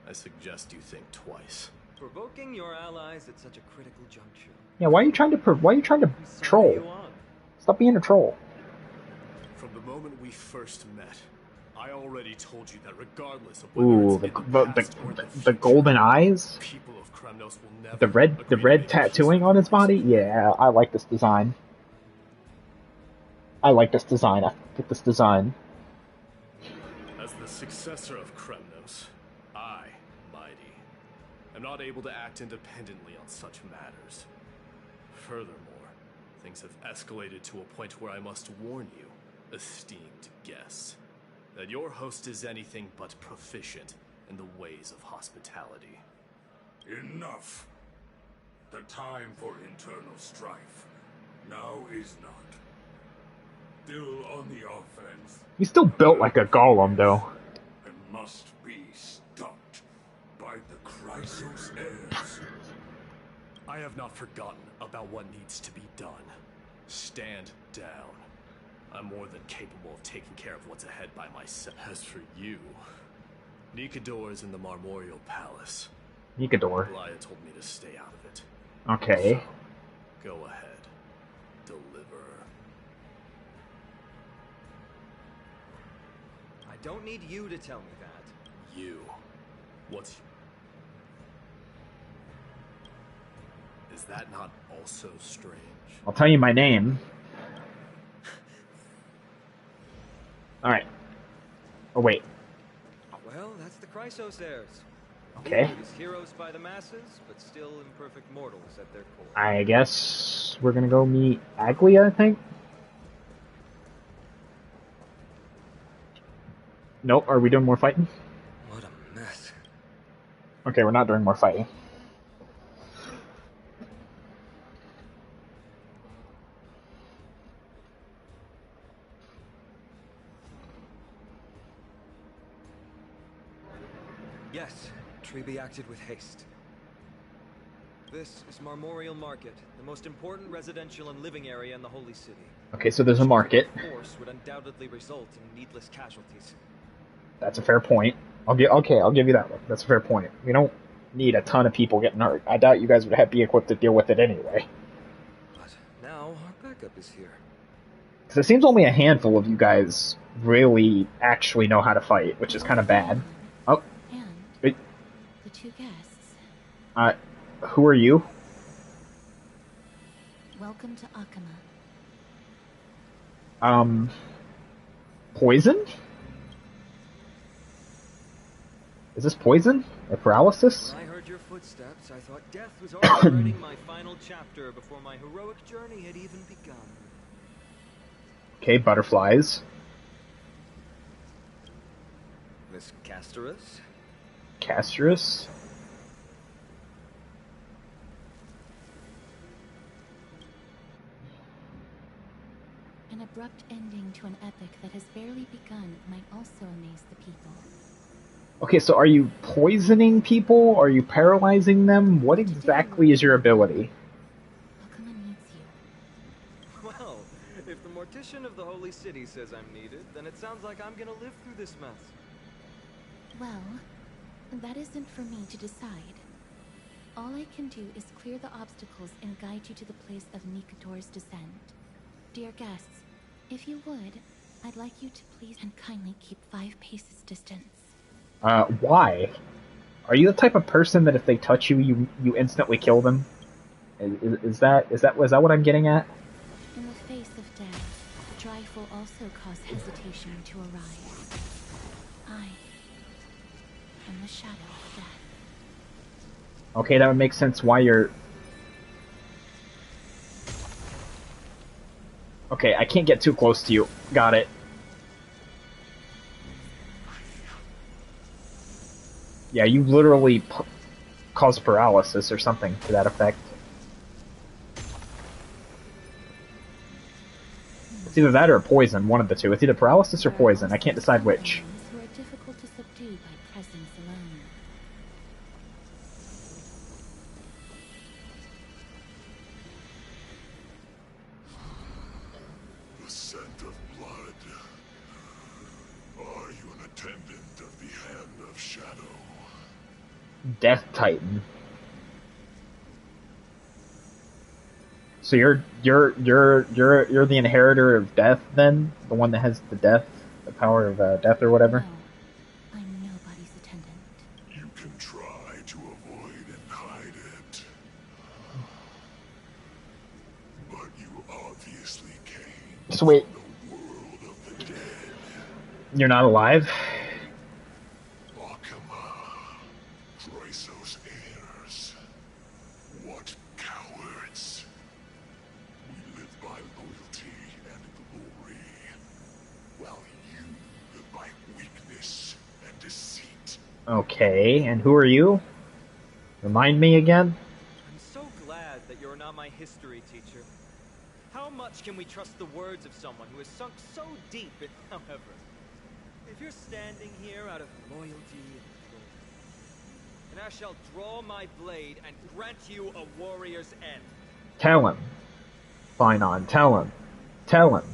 I suggest you think twice. Provoking your allies at such a critical juncture. Yeah, why are you trying to troll? Stop being a troll. From the moment we first met, I already told you that regardless of Ooh, the golden eyes? people of Kremnos will never The red tattooing on his body? Yeah, I like this design. I like this design. I get this design. As the successor of Kremnos, I, Mighty, am not able to act independently on such matters. Furthermore, things have escalated to a point where I must warn you, esteemed guests, that your host is anything but proficient in the ways of hospitality. Enough. The time for internal strife now is not. Still on the offense. He's still built like a golem, though. And must be stopped by the Chrysos heirs. I have not forgotten about what needs to be done. Stand down. I'm more than capable of taking care of what's ahead by myself. As for you, Nikador is in the Marmorial Palace. Nikador. Aglaya told me to stay out of it. Okay. So, go ahead. Deliver. I don't need you to tell me that. You. What's... Is that not also strange? I'll tell you my name. Alright. Oh, wait. Well, that's the Chrysos heirs. Okay. These heroes by the masses, but still imperfect mortals at their core. I guess we're gonna go meet Aglia, I think? Nope, are we doing more fighting? What a mess. Okay, we're not doing more fighting. Yes, Treby acted with haste. This is Marmorial Market, the most important residential and living area in the Holy City. Okay, so there's a market. Force would undoubtedly result in needless casualties. That's a fair point. I'll give you that one. That's a fair point. We don't need a ton of people getting hurt. I doubt you guys would be equipped to deal with it anyway. But now our backup is here. Because it seems only a handful of you guys really actually know how to fight, which is kind of bad. Oh. And it, the two guests. Who are you? Welcome to Akama. Poison? Is this poison? Or paralysis? When I heard your footsteps, I thought death was already writing my final chapter before my heroic journey had even begun. Okay, butterflies. Miss Casterus? Casterus? An abrupt ending to an epic that has barely begun might also amaze the people. Okay, so are you poisoning people? Are you paralyzing them? What exactly is your ability? Well, if the mortician of the Holy City says I'm needed, then it sounds like I'm gonna live through this mess. Well, that isn't for me to decide. All I can do is clear the obstacles and guide you to the place of Nikador's descent. Dear guests, if you would, I'd like you to please and kindly keep 5 paces distance. Why? Are you the type of person that if they touch you, you instantly kill them? Is that what I'm getting at? In the face of death, strife will also cause hesitation to arise. I am the shadow of death. Okay, that would make sense why you're... Okay, I can't get too close to you. Got it. Yeah, you literally cause paralysis or something to that effect. It's either that or poison, one of the two. It's either paralysis or poison. I can't decide which. Who are difficult to subdue by presence alone. The scent of blood. Are you an attendant of the Hand of Shadow? Death Titan. So you're the inheritor of death then? The one that has the power of death or whatever? No, I'm nobody's attendant. You can try to avoid and hide it. But you obviously came So wait. from the world of the dead. You're not alive? Chrysos heirs. What cowards. We live by loyalty and glory, while you live by weakness and deceit. Okay, and who are you? Remind me again? I'm so glad that you're not my history teacher. How much can we trust the words of someone who has sunk so deep in... However, if you're standing here out of loyalty and I shall draw my blade and grant you a warrior's end. Tell him. Fine on, tell him. Tell him.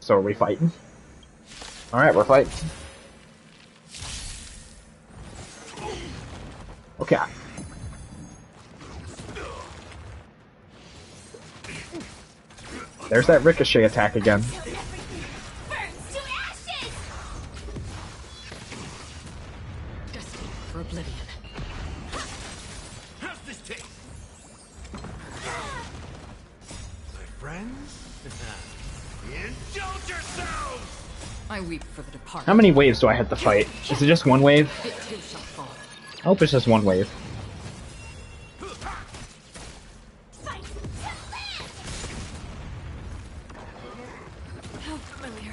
So are we fighting? Alright, we're fighting. Okay. There's that ricochet attack again. For oblivion. How's this taste? My friends? Indulge yourselves! I weep for the departed. How many waves do I have to fight? Is it just one wave? It too shall fall. I hope it's just one wave. How familiar.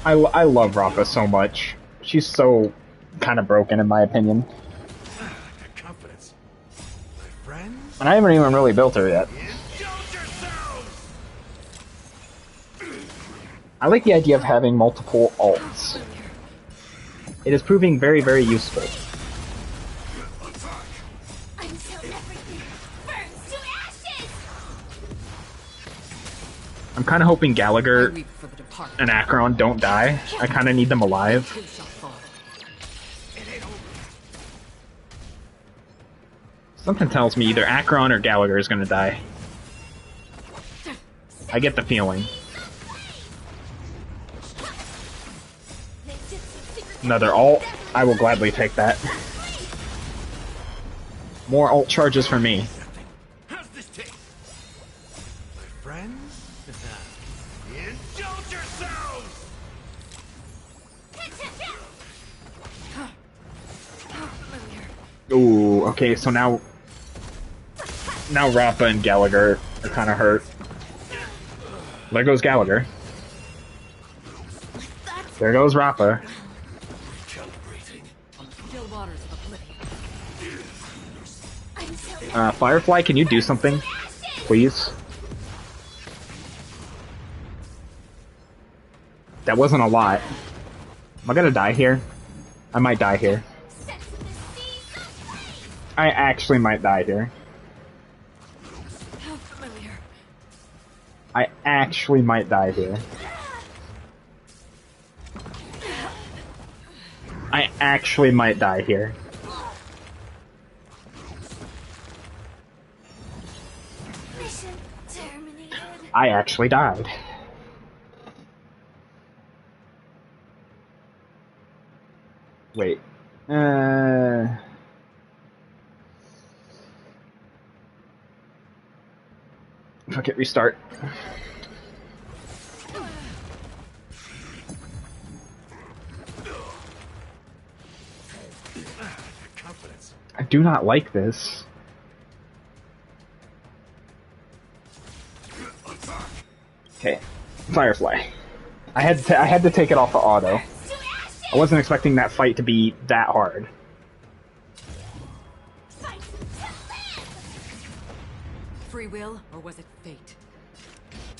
I love Rafa so much. She's so kind of broken in my opinion. Confidence. My friends? And I haven't even really built her yet. I like the idea of having multiple ults. It is proving very, very useful. I'm kind of hoping Gallagher and Acheron don't die. I kind of need them alive. Something tells me either Acheron or Gallagher is gonna die. I get the feeling. Another ult. I will gladly take that. More ult charges for me. How's this taste? My friends? Indulge yourselves! Ooh, okay, so now Rappa and Gallagher are kind of hurt. There goes Gallagher. There goes Rappa. Firefly, can you do something? Please? That wasn't a lot. Am I gonna die here? I might die here. I actually might die here. I actually might die here. I actually might die here. I actually died. Wait. Fuck it, restart. I do not like this. Okay, Firefly. I had to take it off of auto. I wasn't expecting that fight to be that hard. Free will, or was it fate?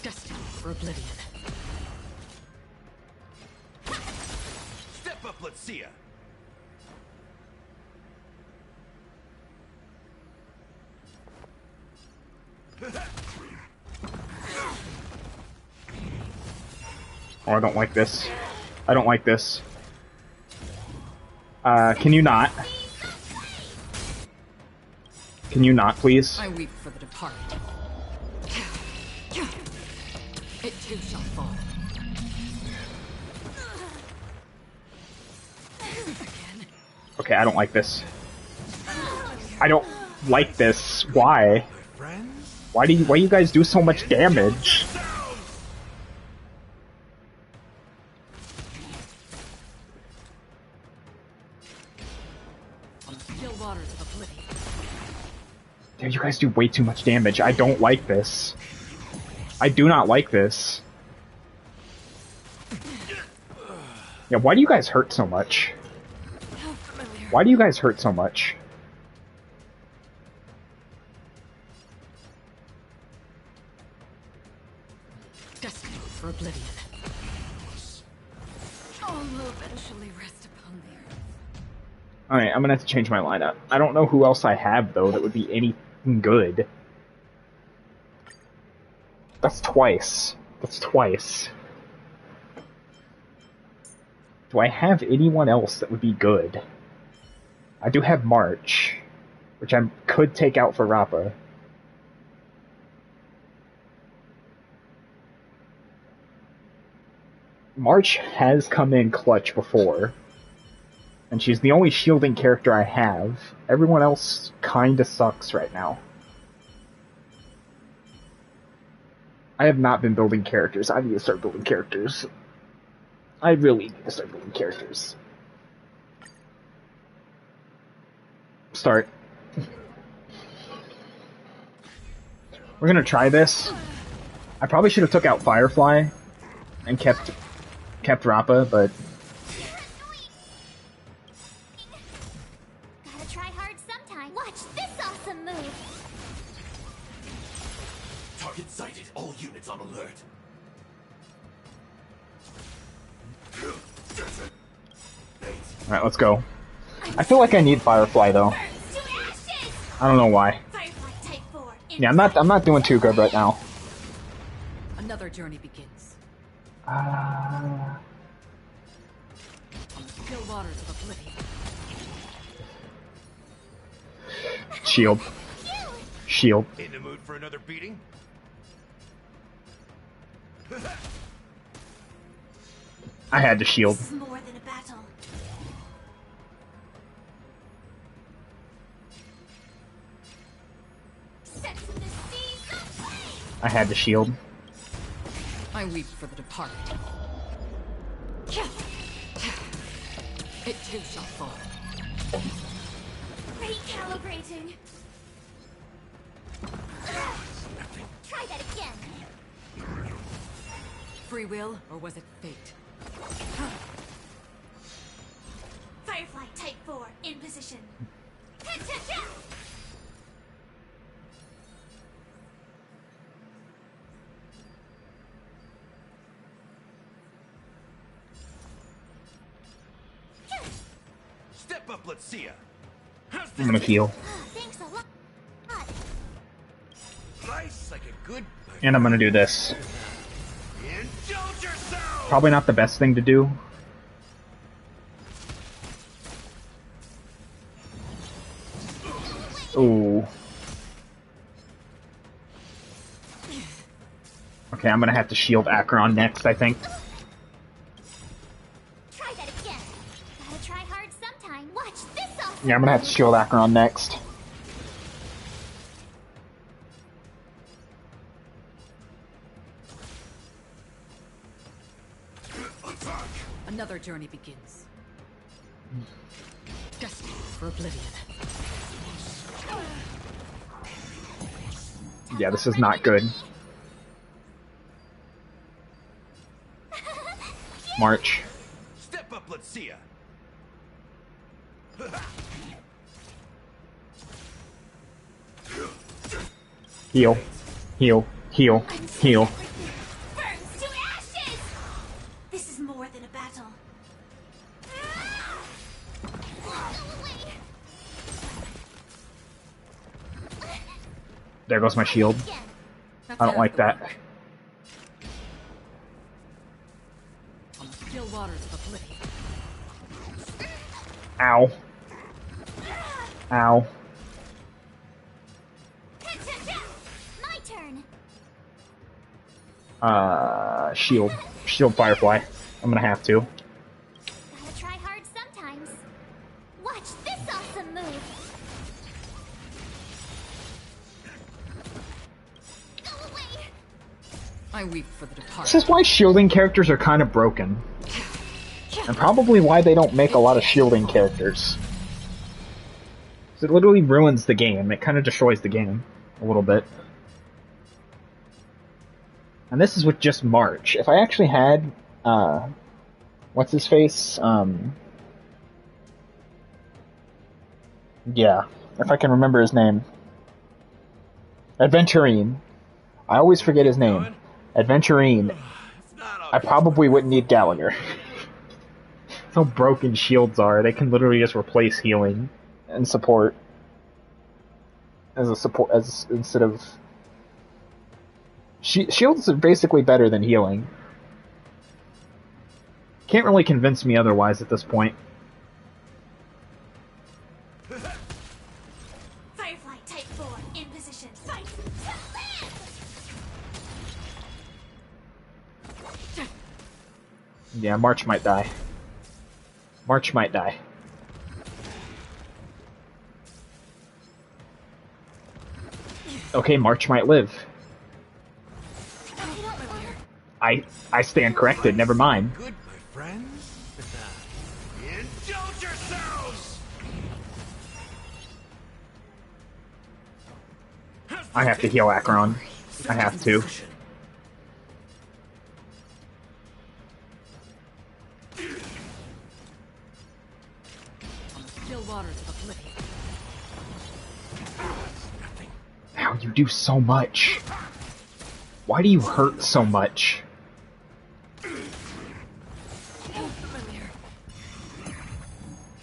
Destined for oblivion. Step up, let's see ya. Oh, I don't like this. I don't like this. Can you not? Can you not, please? I weep for the departed. It too shall fall. Okay, I don't like this. I don't like this. Why? Why you guys do so much damage? Yeah, you guys do way too much damage. I don't like this. I do not like this. Yeah, why do you guys hurt so much? Why do you guys hurt so much? Destined for oblivion. All will eventually rest upon the earth. Alright, I'm gonna have to change my lineup. I don't know who else I have, though, that would be anything good. That's twice. That's twice. Do I have anyone else that would be good? I do have March, which I could take out for Rappa. March has come in clutch before, and she's the only shielding character I have. Everyone else kinda sucks right now. I have not been building characters. I need to start building characters. I really need to start building characters. Start. We're gonna try this. I probably should have took out Firefly and kept Rappa, but Gotta try hard sometime. Watch this awesome move. Target sighted. All units on alert. alright, let's go. I feel like I need Firefly though. I don't know why. Yeah, I'm not doing too good right now. Another journey begins. Still waters of oblivion. Shield. Shield. In the mood for another beating? I had to shield. This is more than a battle. I had to shield. I weep for the departed. It too shall fall. Recalibrating. Try that again. Free will, or was it fate? Firefly Type 4 in position. Step up, let's see ya. I'm gonna heal. Thanks a lot. Nice, like a good. And I'm gonna do this. Indulge yourself. Probably not the best thing to do. Ooh. Okay, I'm gonna have to shield Acheron next, I think. Try that again. Gotta try hard sometime. Watch this off. Yeah, I'm gonna have to shield Acheron next. Another journey begins. Destined for oblivion. Yeah, this is not good. March. Step up, let's see ya. Heal. Heal. Heal. Heal. Burns to ashes. This is more than a battle. There goes my shield. I don't like that. Still waters of oblivion. Ow. Ow. My turn. Shield. Shield Firefly. I'm gonna have to. Gotta try hard sometimes. Watch this awesome move. Go away. I weep for the departed. This is why shielding characters are kind of broken. And probably why they don't make a lot of shielding characters. It literally ruins the game. It kind of destroys the game a little bit. And this is with just March. If I actually had, what's his face? Yeah, if I can remember his name. Adventurine. I always forget his name. Adventurine. I probably wouldn't need Gallagher. That's how broken shields are. They can literally just replace healing and support as a support instead of shields are basically better than healing. Can't really convince me otherwise at this point. Firefly Type 4 in position. Fight to land. Yeah, March might die. March might die. Okay, March might live. I stand corrected, never mind. Good, my friends. Indulge yourselves. I have to heal Acheron. I have to. Still waters of oblivion. How you do so much? Why do you hurt so much?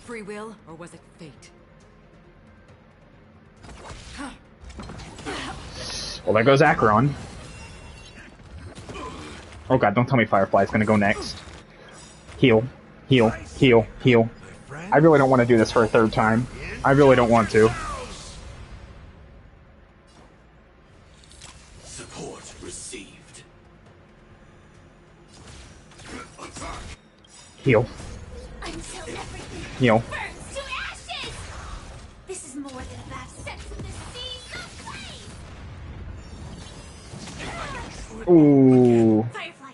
Free will, or was it fate? Well, there goes Acheron. Oh god, don't tell me Firefly's gonna go next. Heal. Heal. Heal. Heal. I really don't want to do this for a third time. I really don't want to. Support received. Heal. Until everything Heal. burns to ashes! This is more than about sex in the sea, so play! Ooh. Firefly,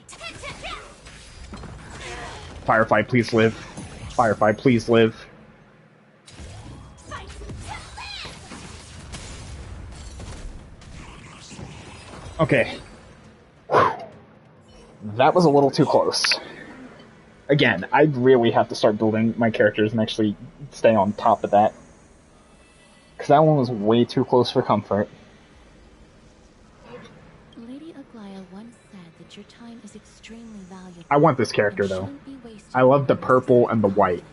Firefly, please live. Firefly, please live. Okay. That was a little too close. Again, I really have to start building my characters and actually stay on top of that. Because that one was way too close for comfort. Lady Aglaya once said that your time is extremely valuable. I want this character, though. I love the purple and the white.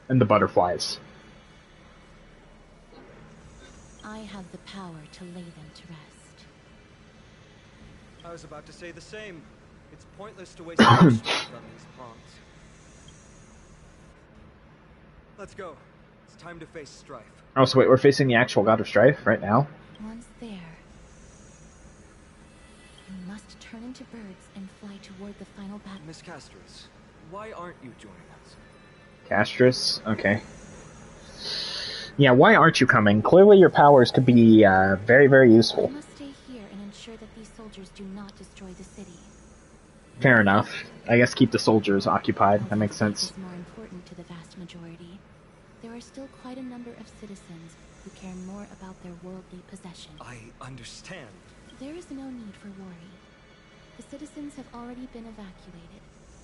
And the butterflies. I have the power to lay them to rest. I was about to say the same. It's pointless to waste more strength on these pawns. Let's go. It's time to face Strife. Oh, so wait, we're facing the actual God of Strife right now? Once there, you must turn into birds and fly toward the final battle. Miss Castris, why aren't you joining us? Castris? Okay. Yeah, why aren't you coming? Clearly your powers could be very, very useful. You must stay here and ensure that these soldiers do not destroy the city. Fair enough. I guess keep the soldiers occupied. That makes sense. Is more important to the vast majority. There are still quite a number of citizens who care more about their worldly possessions. I understand. There is no need for worry. The citizens have already been evacuated,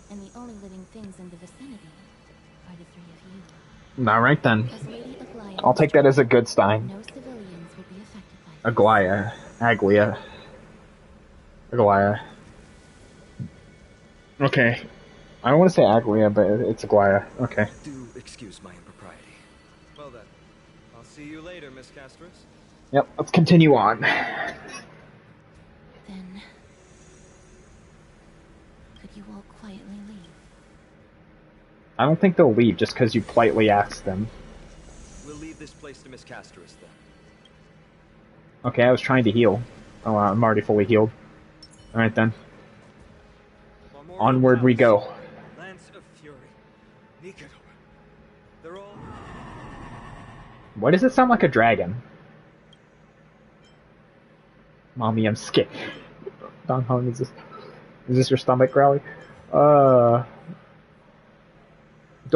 and the only living things in the vicinity are the three of you. Alright then. As Lady Aglaya, I'll take that as a good sign. no civilians will be affected by Aglaya. Aglia. Aglaya. Okay. I don't want to say Aglia, but it's Aglaya. Okay. Do excuse my impropriety. Well then, I'll see you later, Miss Castris. Yep, let's continue on. Then, could you all quietly leave? I don't think they'll leave just because you politely asked them. We'll leave this place to Miss Castris then. Okay, I was trying to heal. Oh, I'm already fully healed. Alright then. Onward we go. Lance of Fury. Nikador. They're all... Why does it sound like a dragon? Mommy, I'm scared. Don Hung, is this your stomach growling? Do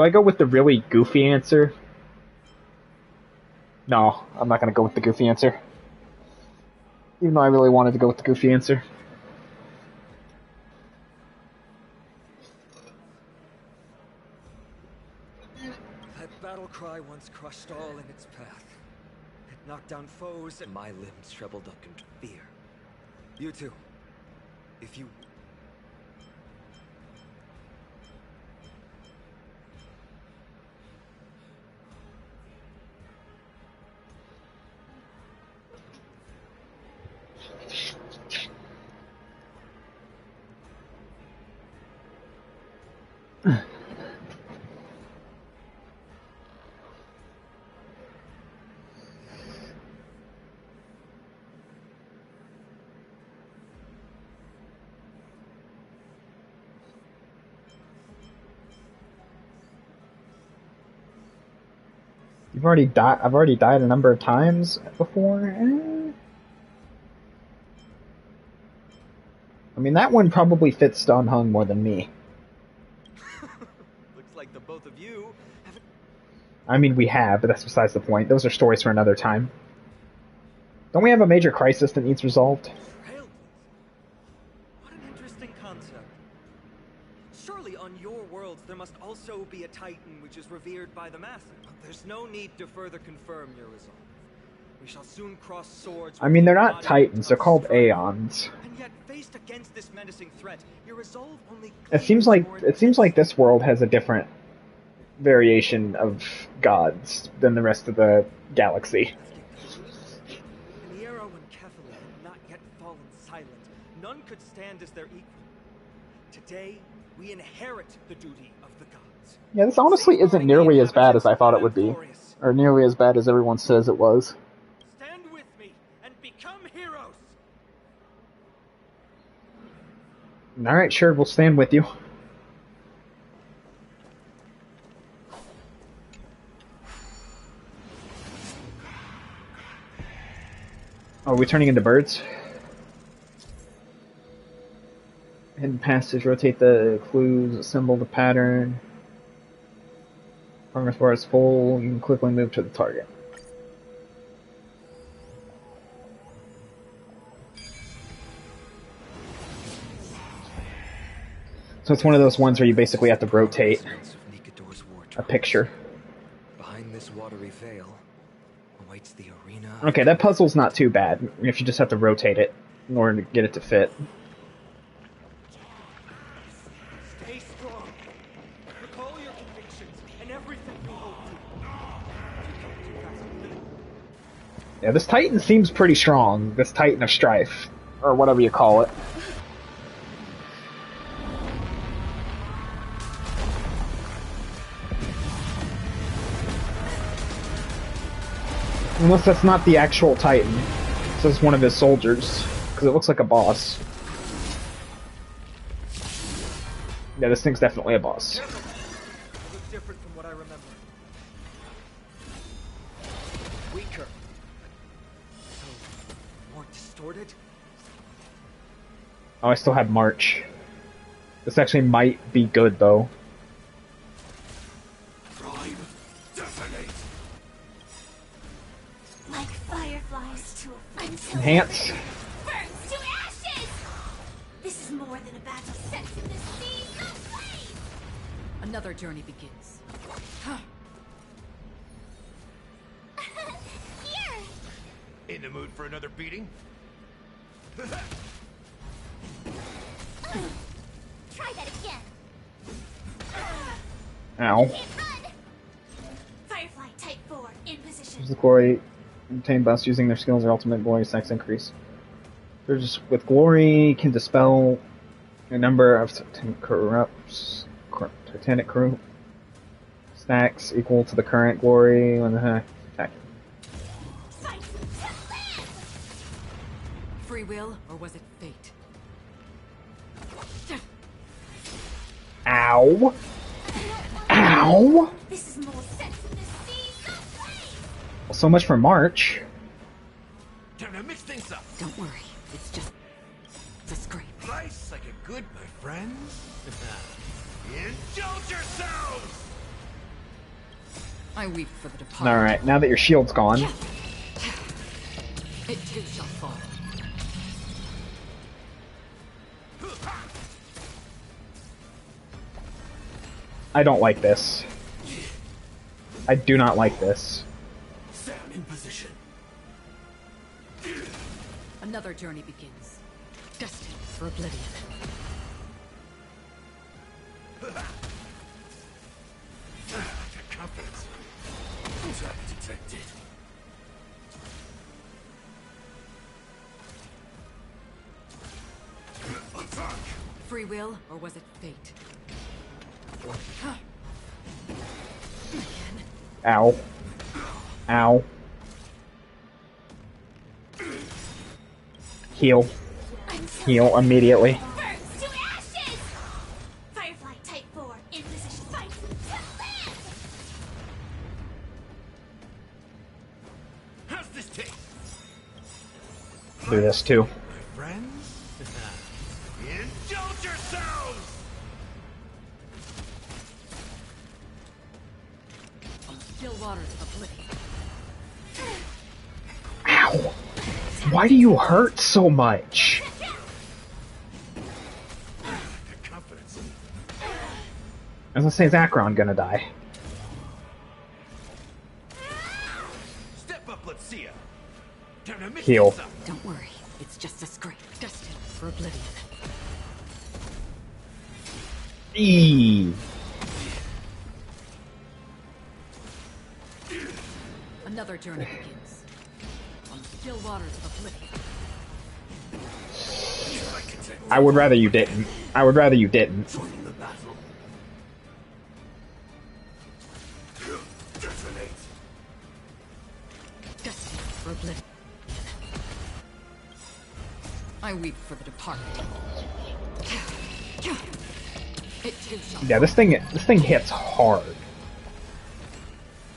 I go with the really goofy answer? No, I'm not gonna go with the goofy answer. Even though I really wanted to go with the goofy answer. That battle cry once crushed all in its path. It knocked down foes and my limbs shriveled up into fear. You too. If you... I've already died a number of times before. I mean, that one probably fits Don Hung more than me. Looks like the both of you haven't... I mean, we have, but that's besides the point. Those are stories for another time. Don't we have a major crisis that needs resolved? What an interesting concept. Surely on your worlds there must also be a Titan which is revered by the masses. There's no need to further confirm your resolve. We shall soon cross swords. I mean, they're not Titans, they're called Aeons. And yet, faced against this menacing threat, your resolve only... It seems like this world has a different variation of gods than the rest of the galaxy. In the era when Kefali had not yet fallen silent, none could stand as their equal. day, we inherit the duty of the gods. Yeah, this honestly isn't nearly as bad as I thought it would be. Or nearly as bad as everyone says it was. Stand with me and become heroes! Alright, sure, we'll stand with you. Oh, are we turning into birds? Hidden passage, rotate the clues, assemble the pattern. Progress bar is full, you can quickly move to the target. So it's one of those ones where you basically have to rotate a picture. Behind this watery veil awaits the arena. Okay, that puzzle's not too bad if you just have to rotate it in order to get it to fit. Stay strong. Recall your convictions and everything we hope to. Yeah, this Titan seems pretty strong. This Titan of Strife, or whatever you call it. Unless that's not the actual Titan. This is one of his soldiers, because it looks like a boss. Yeah, this thing's definitely a boss. It looks different from what I remember. Weaker. So, more distorted? Oh, I still have March. This actually might be good, though. Like fireflies to a flame. Enhance. Burns to ashes! This is more than a battle set in the sea of flame! Another journey begins. Here! In the mood for another beating? Try that again. Ow. Firefly type 4 in position. Use the glory. Obtain buffs using their skills or ultimate glory stacks increase. They're just with glory can dispel a number of Titanic crew stacks equal to the current glory when the attack. Free will, or was it fate? Ow! Ow! This is more sense in the sea of flame! Well, so much for March. Time to mix things up. Don't worry, it's just a scrape. Nice, like a good, my friends. Indulge yourselves! I weep for the departed. Alright, now that your shield's gone. It too shall fall. I don't like this. I do not like this. Sam in position. Another journey begins. Destined for oblivion. Confidence. Attack detected. Attack! Free will, or was it fate? Ow. Ow. Heal. Heal immediately. Burns to ashes! Firefly type 4 in position. Fight to live! How's this taste? Do this too. My friends? Indulge yourselves! Still waters of oblivion. Ow. Why do you hurt so much? Confidence. I was gonna say, is Akron gonna die? Step up, let's see ya. Time to mix Heal. things up. Don't worry, it's just a scrape. Destined for oblivion. Eee. Another journey begins. On still waters of oblivion. I would rather you didn't. I would rather you didn't. Join the battle. Detonate. Destiny for oblivion. I weep for the departed. It too shall. Yeah, this thing hits hard.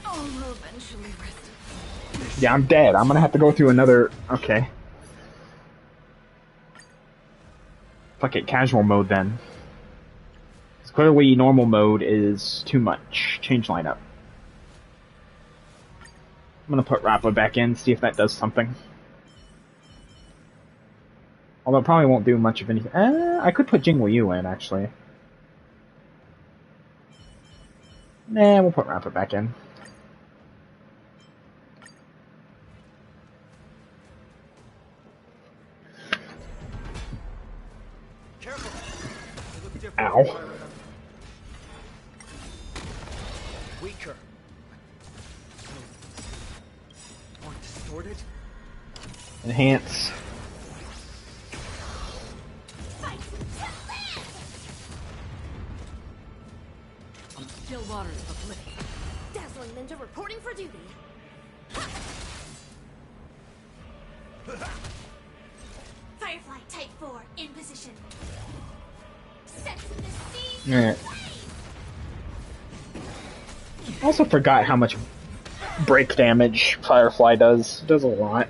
All will eventually rest. Yeah, I'm dead. I'm gonna have to go through another. Okay. Fuck it, casual mode then. 'Cause clearly, normal mode is too much. Change lineup. I'm gonna put Rappa back in, see if that does something. Although it probably won't do much of anything. I could put Jingwu Yu in, actually. Nah, we'll put Rappa back in. Ow. Weaker. More distorted? Enhance. On still waters of oblivion. Dazzling ninja reporting for duty. Firefly Type 4 in position. Sets in the sea. Yeah. I also forgot how much break damage Firefly does. It does a lot.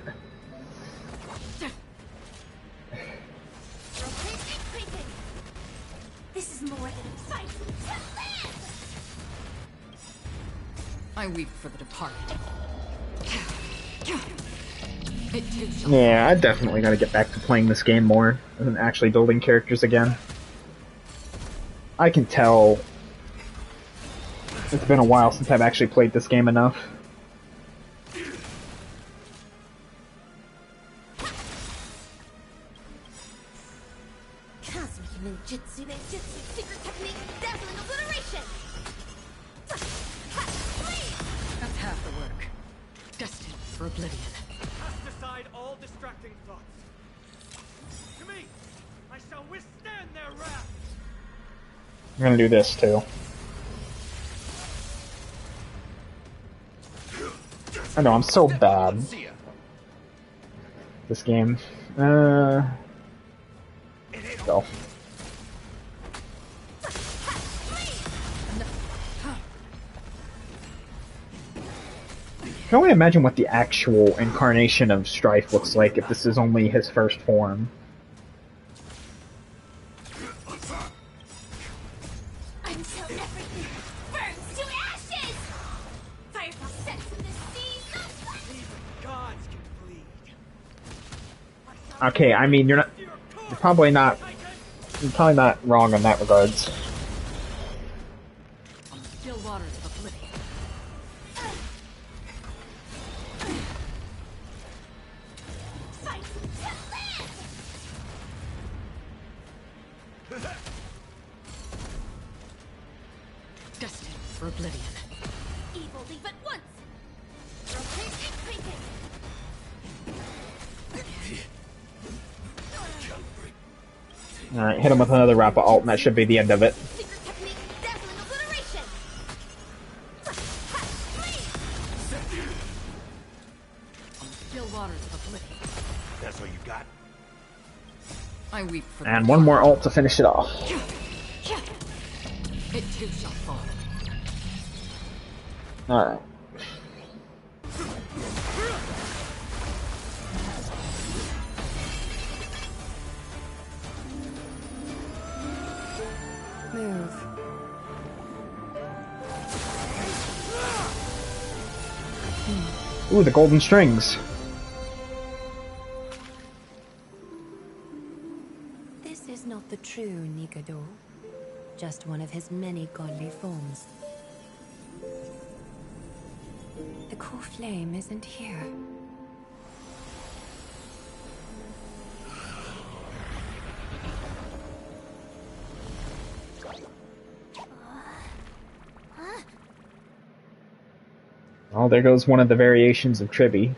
This is more than a fight. I weep for the departed. It too shall. Yeah, I definitely gotta get back to playing this game more and actually building characters again. I can tell it's been a while since I've actually played this game enough. Cosmic ninjutsu, ninjutsu, secret technique, dazzling obliteration. That's half the work. Destined for oblivion. Cast aside all distracting thoughts. To me, I shall withstand their wrath. I'm gonna do this too. I know, I'm so bad. This game. Go. I can only imagine what the actual incarnation of Strife looks like if this is only his first form. Until everything burns to ashes. Firefly sets in the sea. Gods can bleed. Okay, I mean you're probably not wrong in that regards. On still waters of oblivion. Destined for oblivion. Evil leave at once. Rotate and crank Alright, hit him with another Rappa ult and that should be the end of it. secret technique, dazzling obliteration. On still waters of oblivion. That's all you got? I weep for And one more ult to finish it off. It too shall fall. Alright. Move. Ooh, the golden strings. This is not the true Nikado. Just one of his many godly forms. The core flame isn't here. Oh, there goes one of the variations of Tribi.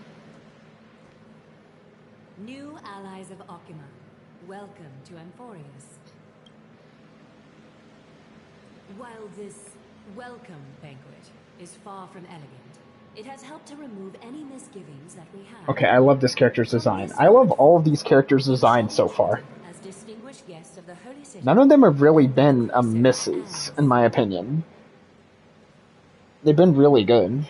New allies of Okima, welcome to While this welcome banquet is far from elegant, it has helped to remove any misgivings that we have. Okay, I love this character's design. I love all of these characters' designs so far. As distinguished guests of the Holy City. None of them have really been misses, in my opinion. They've been really good.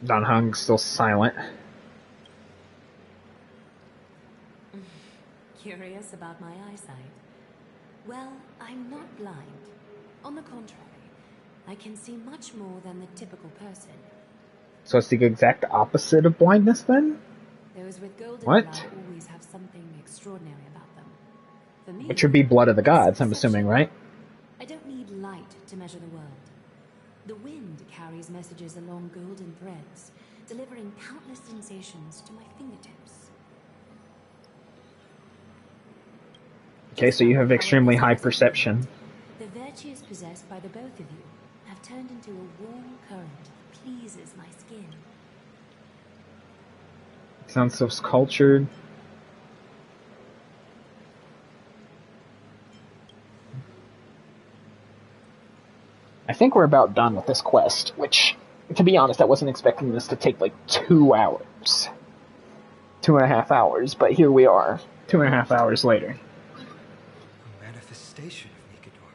Don Hung's still silent. Curious about my eyesight? Well, I'm not blind. On the contrary, I can see much more than the typical person. So it's the exact opposite of blindness, then? Those with golden What? blood always have something extraordinary about them. For me, Which would be blood of the gods, I'm assuming, right? I don't need light to measure the world. The wind carries messages along golden threads, delivering countless sensations to my fingertips. Okay, so you have extremely high perception. The virtues possessed by the both of you have turned into a warm current that pleases my skin. Sounds so cultured. I think we're about done with this quest, which, to be honest, I wasn't expecting this to take like 2 hours. 2.5 hours, but here we are, 2.5 hours later. A manifestation of Nicanor.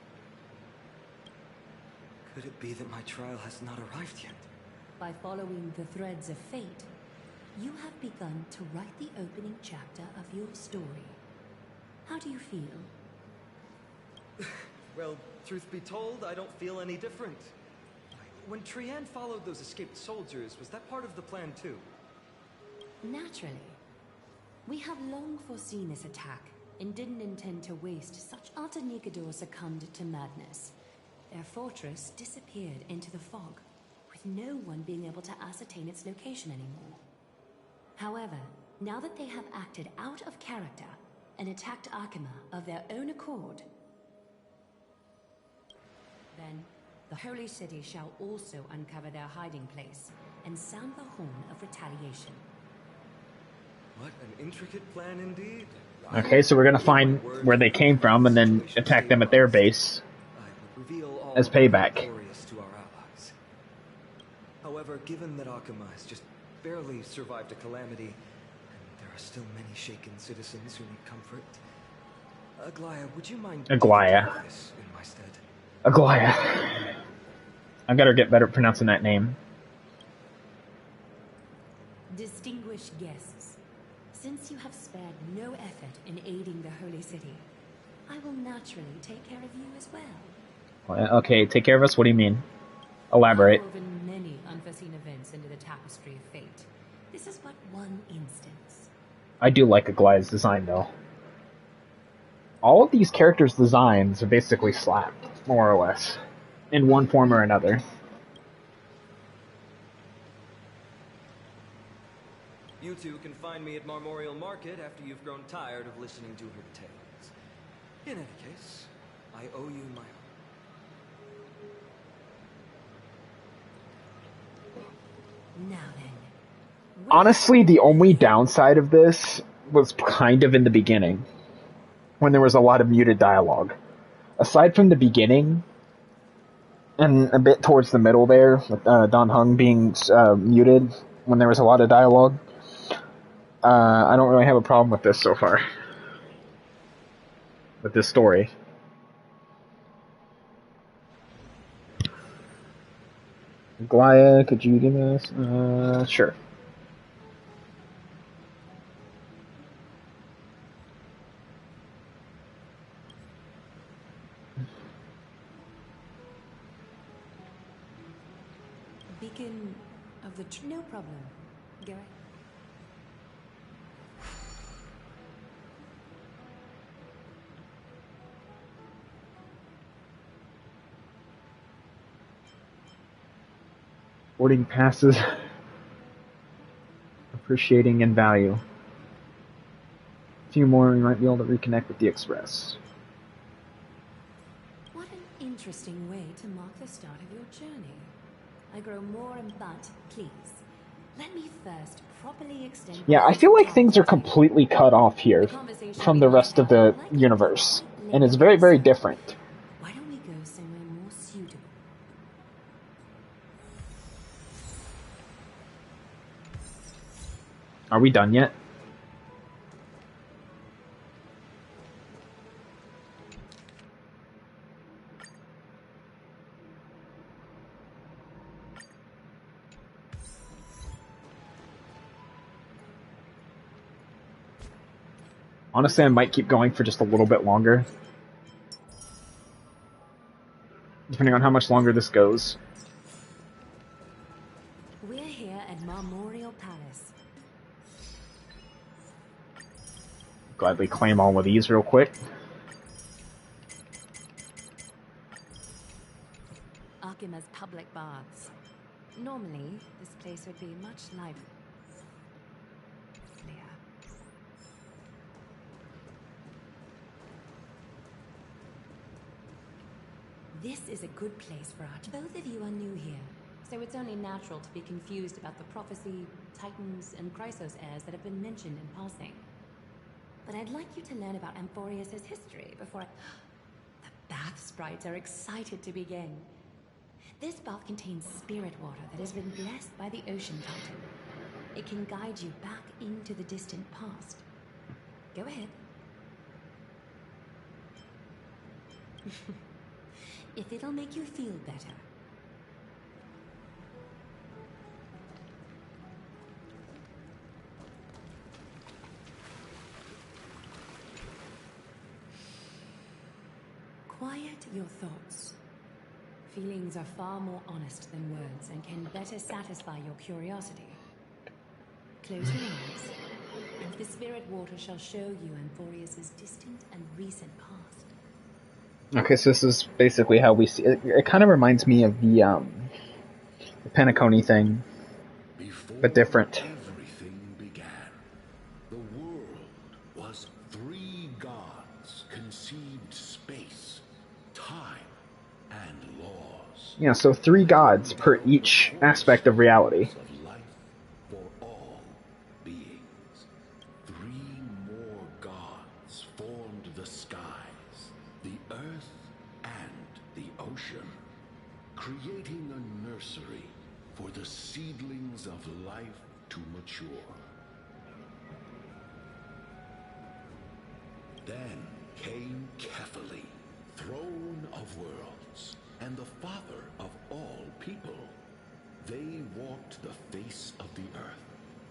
Could it be that my trial has not arrived yet? By following the threads of fate, you have begun to write the opening chapter of your story. How do you feel? Well, truth be told, I don't feel any different. When Trian followed those escaped soldiers, was that part of the plan too? Naturally. We have long foreseen this attack and didn't intend to waste such after Nicanor succumbed to madness. Their fortress disappeared into the fog, with no one being able to ascertain its location anymore. However, now that they have acted out of character and attacked Arkema of their own accord, then the Holy City shall also uncover their hiding place and sound the horn of retaliation. What an intricate plan indeed. Okay, so we're gonna find where they came from and then attack them at their base as payback. To our allies. However, given that Arkema has just barely survived a calamity, and there are still many shaken citizens who need comfort, Aglaya, would you mind Aglaya. taking this in my stead? Aglaya. I gotta get better at pronouncing that name. Distinguished guests, since you have spared no effort in aiding the Holy City, I will naturally take care of you as well. Okay, take care of us? What do you mean? Elaborate. I have woven many unforeseen events into the tapestry of fate. This is but one instance. I do like Aglaya's design, though. All of these characters' designs are basically slapped, more or less, in one form or another. You two can find me at Marmorial Market after you've grown tired of listening to her tales. In any case, I owe you my own. Now then. Honestly, the only downside of this was kind of in the beginning, when there was a lot of muted dialogue. Aside from the beginning, and a bit towards the middle there, with Don Hung being muted when there was a lot of dialogue, I don't really have a problem with this so far. With this story. Glaya, could you give us? Sure. Beacon of the no problem, Garrett. Boarding passes. Appreciating in value. A few more, we might be able to reconnect with the Express. What an interesting way to mark the start of your journey. I grow more but please, let me first properly extend... Yeah, I feel like things are completely cut off here from the rest of the universe. And it's very, very different. Why don't we go somewhere more suitable? Are we done yet? Honestly, I might keep going for just a little bit longer. Depending on how much longer this goes. We're here at Memorial Palace. Gladly claim all of these real quick. Akima's public baths. Normally, this place would be much livelier. This is a good place for us. Both of you are new here, so it's only natural to be confused about the prophecy, titans, and Chrysos heirs that have been mentioned in passing. But I'd like you to learn about Amphorius' history before The bath sprites are excited to begin. This bath contains spirit water that has been blessed by the ocean titan. It can guide you back into the distant past. Go ahead. If it'll make you feel better. Quiet your thoughts. Feelings are far more honest than words and can better satisfy your curiosity. Close your eyes, and the spirit water shall show you Amphorius' distant and recent past. Okay, so this is basically how we see it. It kind of reminds me of the Penacony thing, but different. Everything began. The world was 3 gods conceived space, time, and laws. Yeah, so 3 gods per each aspect of reality. Of life for all beings. 3 more gods formed the skies, the earth, and the ocean, creating a nursery for the seedlings of life to mature. Then came Kephali, throne of worlds, and the father of all people. They walked the face of the earth,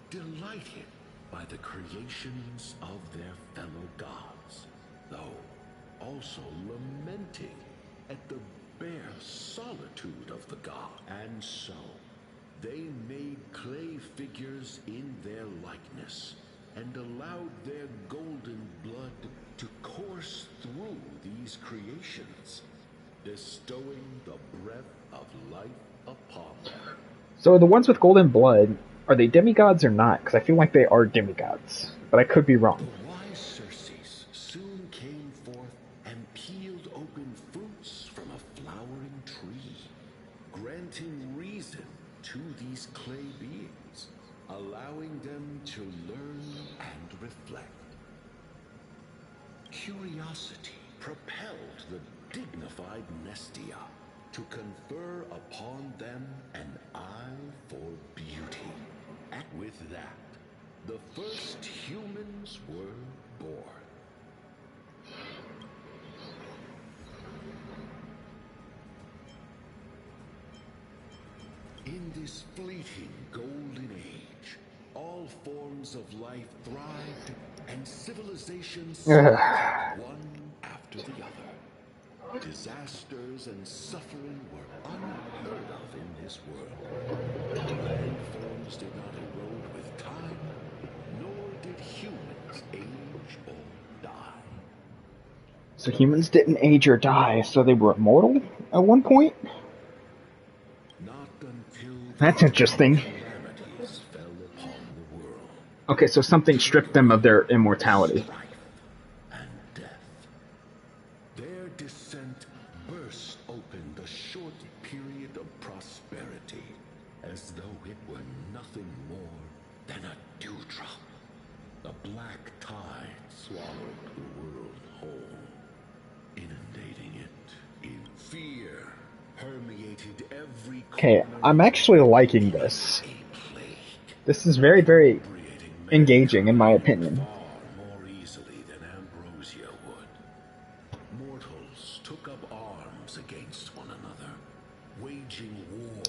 delighted by the creations of their fellow gods, though also lamenting at the bare solitude of the god. And so, they made clay figures in their likeness, and allowed their golden blood to course through these creations, bestowing the breath of life upon them. So the ones with golden blood, are they demigods or not? Because I feel like they are demigods, but I could be wrong. The wise Circes soon came forth and peeled open fruits from a flowering tree, granting reason to these clay beings, allowing them to learn and reflect. Curiosity propelled the dignified Nestia to confer upon them an eye for beauty. And with that, the first humans were born. In this fleeting golden age, all forms of life thrived and civilizations survived one after the other. Disasters and suffering were unheard of in this world. Landforms did not erode with time, nor did humans age or die. So humans didn't age or die, so they were immortal at one point? Not until That's interesting. calamities fell upon the world. Okay, so something stripped them of their immortality. Strife permeated every Okay, I'm actually liking this. This is very, very engaging, in my opinion. more easily than ambrosia would. Mortals took up arms against one another, waging war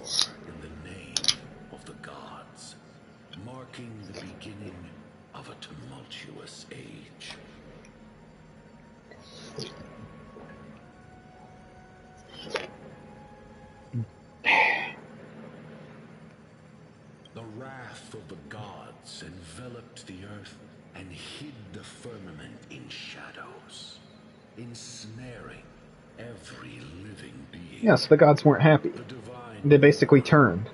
in the name of the gods, marking the beginning of a tumultuous age. The wrath of the gods enveloped the earth and hid the firmament in shadows, ensnaring every living being. Yes, the gods weren't happy. They basically turned.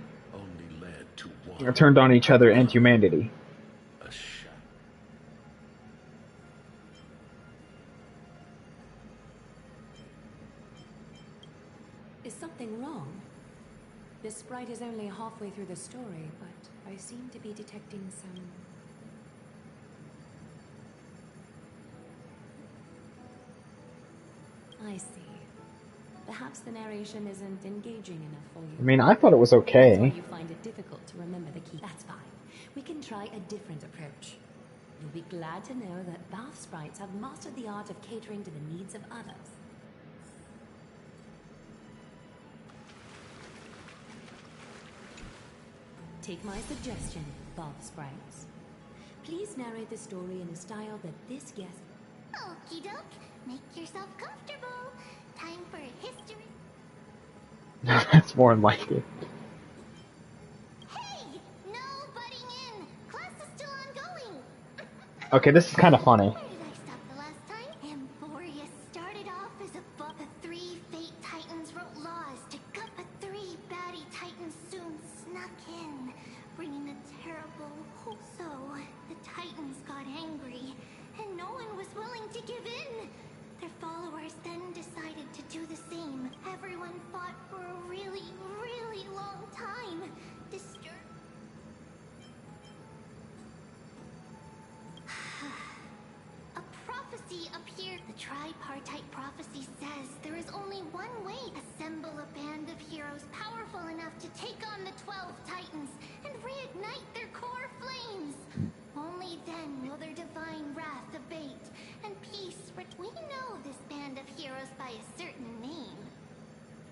Turned on each other and humanity. Is something wrong? This sprite is only halfway through the story, but I seem to be detecting some... I see. Perhaps the narration isn't engaging enough for you. I mean, I thought it was That's why okay. you find it difficult to remember the key. That's fine. We can try a different approach. You'll be glad to know that bath sprites have mastered the art of catering to the needs of others. Take my suggestion, bath sprites. Please narrate the story in a style that this guest... Okie doke. Make yourself comfortable. Time for history. That's more like it. Hey! No butting in! Class is still ongoing! Okay, this is kind of funny. Where did I stop the last time? Amphorius started off as a book. The 3 Fate Titans wrote laws to gut, but 3 baddie Titans soon snuck in, bringing a terrible hope. So, the Titans got angry, and no one was willing to give in. Their followers then decided to do the same. Everyone fought for a really, really long time. A prophecy appeared. The tripartite prophecy says there is only one way. Assemble a band of heroes powerful enough to take on the 12 Titans and reignite their core flames. Only then will their divine wrath abate and peace. We know this band of heroes by a certain name.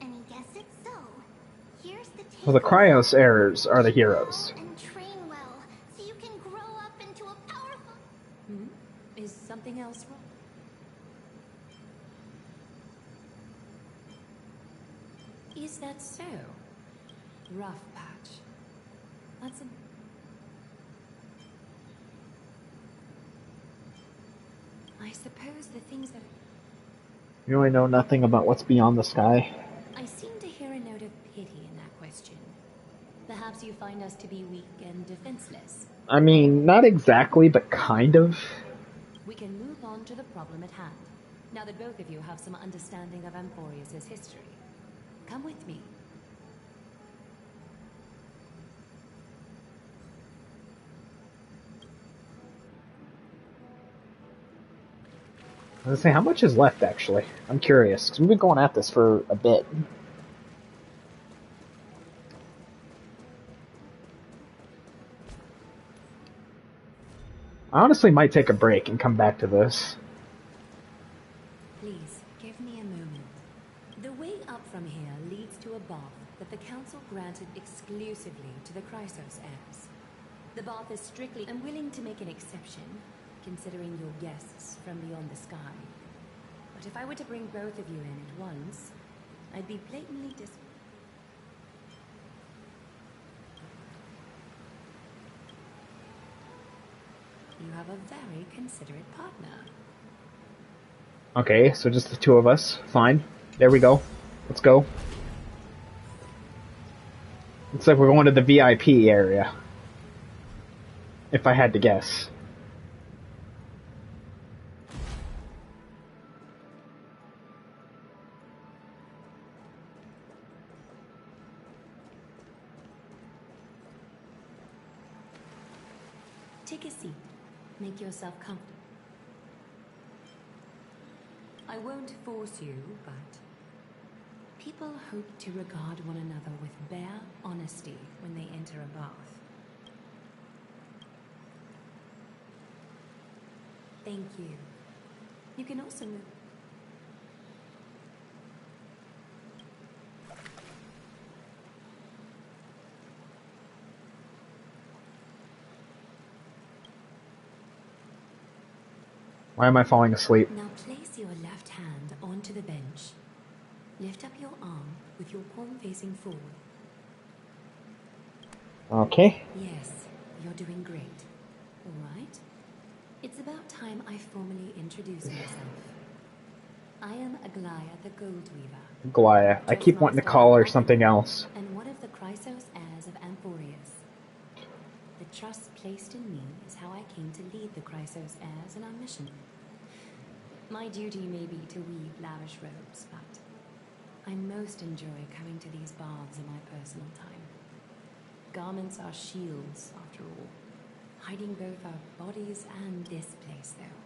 Any guesses? So, here's the Well, the Cryos heirs are the heroes. and train well, so you can grow up into a powerful... Is something else wrong? Is that so? Rough patch. That's a... I suppose the things that... You really know nothing about what's beyond the sky. I seem to hear a note of pity in that question. Perhaps you find us to be weak and defenseless. I mean, not exactly, but kind of. We can move on to the problem at hand, now that both of you have some understanding of Amphorius' history. Come with me. I was gonna say, how much is left, actually? I'm curious, because we've been going at this for a bit. I honestly might take a break and come back to this. Please, give me a moment. The way up from here leads to a bath that the Council granted exclusively to the Chrysos heirs. The bath is strictly unwilling to make an exception, considering your guests from beyond the sky. But if I were to bring both of you in at once, I'd be blatantly You have a very considerate partner. Okay, so just the two of us. Fine. There we go. Let's go. Looks like we're going to the VIP area. If I had to guess. Take a seat. Make yourself comfortable. I won't force you, but People hope to regard one another with bare honesty when they enter a bath. Thank you. You can also move. Why am I falling asleep? Now place your left hand onto the bench. Lift up your arm with your palm facing forward. Okay. Yes, you're doing great. All right. It's about time I formally introduce myself. I am Aglaya the Gold Weaver. Glaya. I keep wanting to call her something else. And one of the Chrysos heirs of Amphorius. The trust placed in me is how I came to lead the Chrysos heirs in our mission. My duty may be to weave lavish robes, but I most enjoy coming to these baths in my personal time. Garments are shields, after all. Hiding both our bodies and this place, though,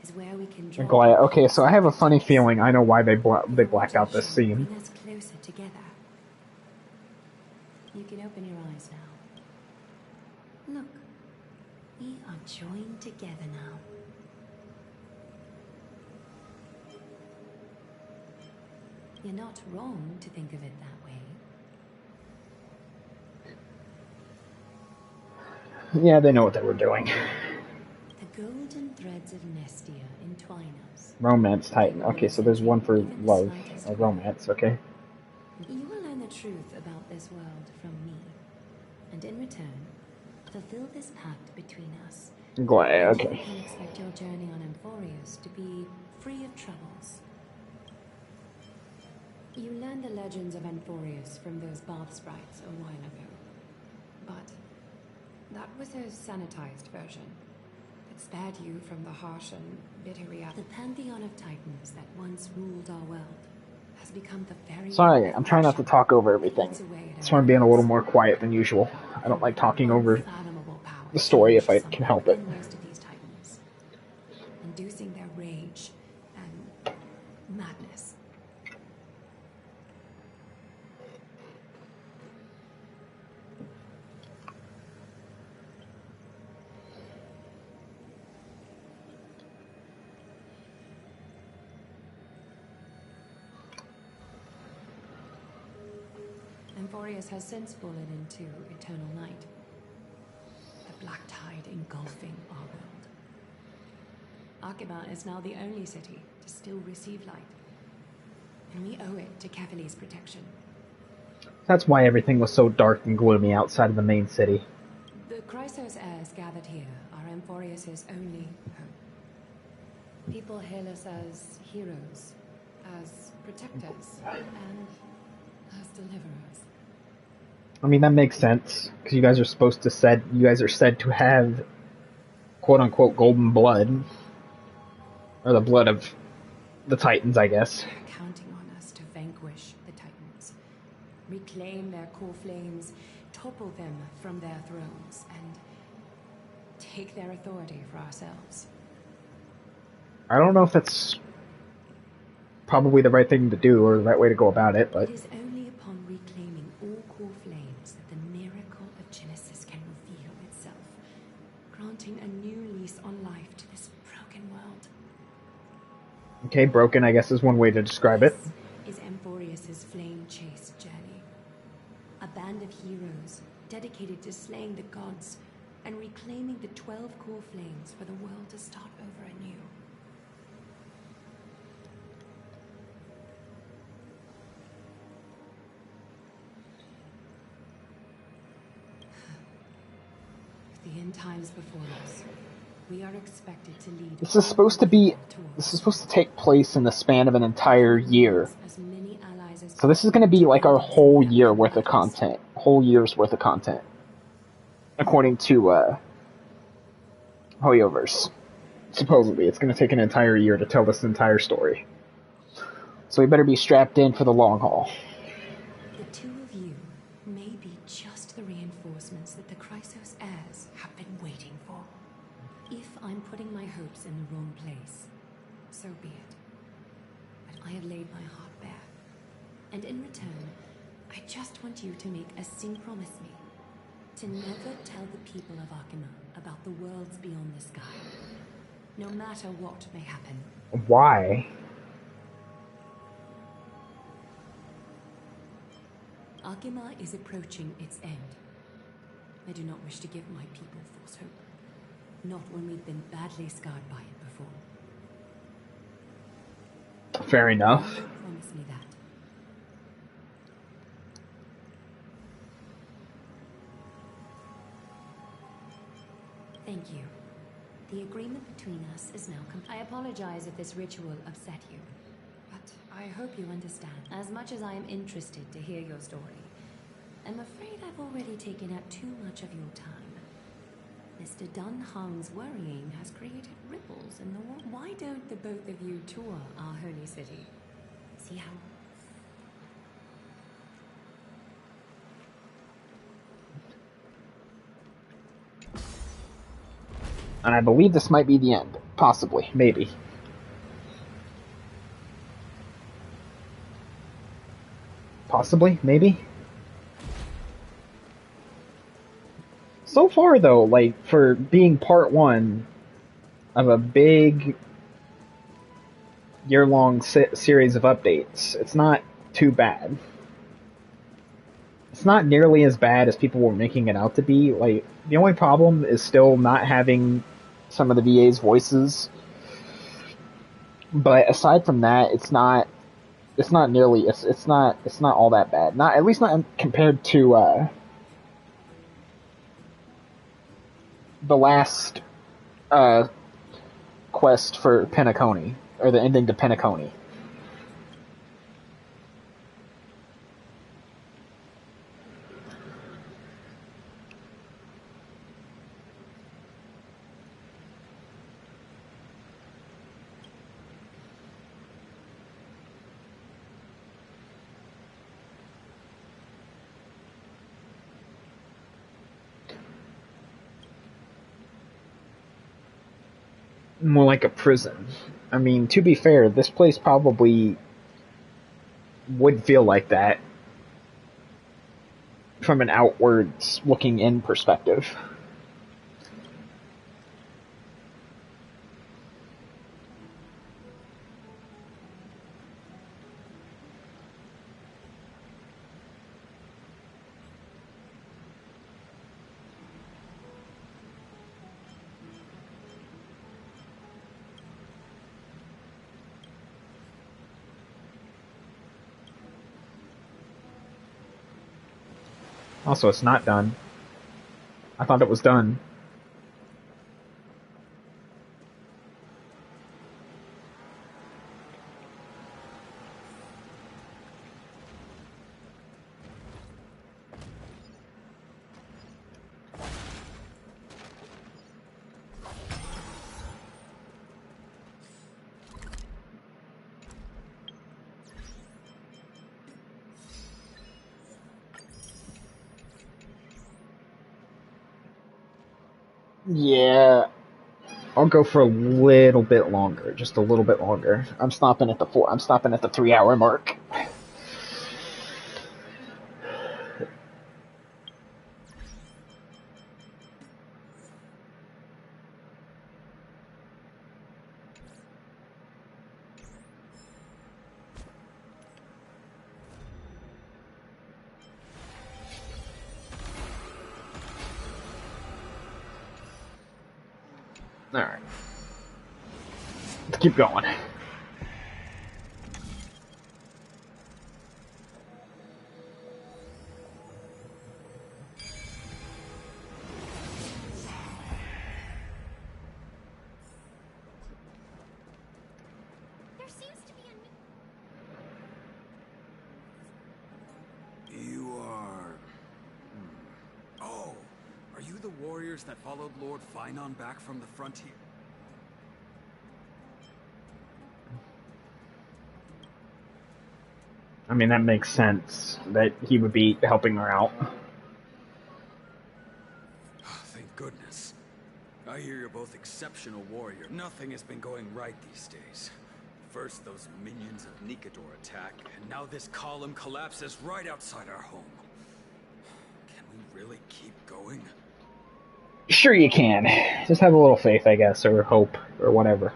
is where we can draw. Glaya. Okay, so I have a funny feeling I know why they blacked out this scene. Bring us closer together. You can open your eyes now. Look, we are joined together now. You're not wrong to think of it that way. Yeah, they know what they were doing. The golden threads of Nestia entwine us. Romance Titan. Okay, so there's one for love. Or romance, okay. You will learn the truth about this world from me. And in return, fulfill this pact between us. Glaya, And okay. you can expect your journey on Amphorius to be free of troubles. You learned the legends of Amphorius from those bath sprites a while ago. But that was a sanitized version that spared you from the harsh and bitter reality. The pantheon of titans that once ruled our world has become the very... Sorry, I'm trying not to talk over everything. That's why I'm being a little more quiet than usual. I don't like talking over the story if I can help it. Most of these titans, inducing their rage and madness. Amphorius has since fallen into eternal night. The black tide engulfing our world. Archiba is now the only city to still receive light. And we owe it to Kefali's protection. That's why everything was so dark and gloomy outside of the main city. The Chrysos heirs gathered here are Amphorius' only hope. People hail us as heroes, as protectors, and as deliverers. I mean, that makes sense, because you guys are said to have quote-unquote golden blood. Or the blood of the Titans, I guess. They're counting on us to vanquish the Titans, reclaim their core flames, topple them from their thrones, and take their authority for ourselves. I don't know if that's probably the right thing to do, or the right way to go about it, but... It is only upon reclaiming all core flames that the miracle of Genesis can reveal itself, granting a new lease on life to this broken world. Okay, broken, I guess, is one way to describe it. This is Amphorius' flame-chased journey. A band of heroes dedicated to slaying the gods and reclaiming the 12 core flames for the world to start over anew. With the end times before us, we are expected to lead. This is supposed to take place in the span of an entire year. So this is going to be like our whole year worth of content. Whole year's worth of content. According to, Hoyoverse. Supposedly, it's going to take an entire year to tell this entire story. So we better be strapped in for the long haul. The two of you may be just the reinforcements that the Chrysos heirs have been waiting for. If I'm putting my hopes in the wrong place, so be it. But I have laid my heart bare. And in return, I just want you to make a promise me. To never tell the people of Akima about the worlds beyond the sky. No matter what may happen. Why? Akima is approaching its end. I do not wish to give my people false hope. Not when we've been badly scarred by it before. Fair enough. Will you promise me that? Thank you. The agreement between us is now complete. I apologize if this ritual upset you, but I hope you understand. As much as I am interested to hear your story, I'm afraid I've already taken up too much of your time. Mr. Dunhung's worrying has created ripples in the world. Why don't the both of you tour our holy city? See how... And I believe this might be the end. Possibly. Maybe. Possibly. Maybe. So far, though, like, for being part one of a big year-long series of updates, it's not too bad. It's not nearly as bad as people were making it out to be. Like, the only problem is still not having some of the VA's voices. But aside from that, it's not nearly, it's not all that bad. Not, at least not compared to, the last, quest for Penacony, or the ending to Penacony. More like a prison. I mean, to be fair, this place probably would feel like that from an outwards looking in perspective. Also, it's not done. I thought it was done. Yeah, I'll go for a little bit longer, just a little bit longer. I'm stopping at the 3-hour mark. Alright. Let's keep going. There seems to be a... You are... Oh, are you the warriors that followed Lord Finon back from the frontier? I mean, that makes sense that he would be helping her out. Thank goodness. I hear you're both exceptional warriors. Nothing has been going right these days. First those minions of Nikador attack, and now this column collapses right outside our home. Can we really keep going? Sure you can. Just have a little faith, I guess, or hope, or whatever.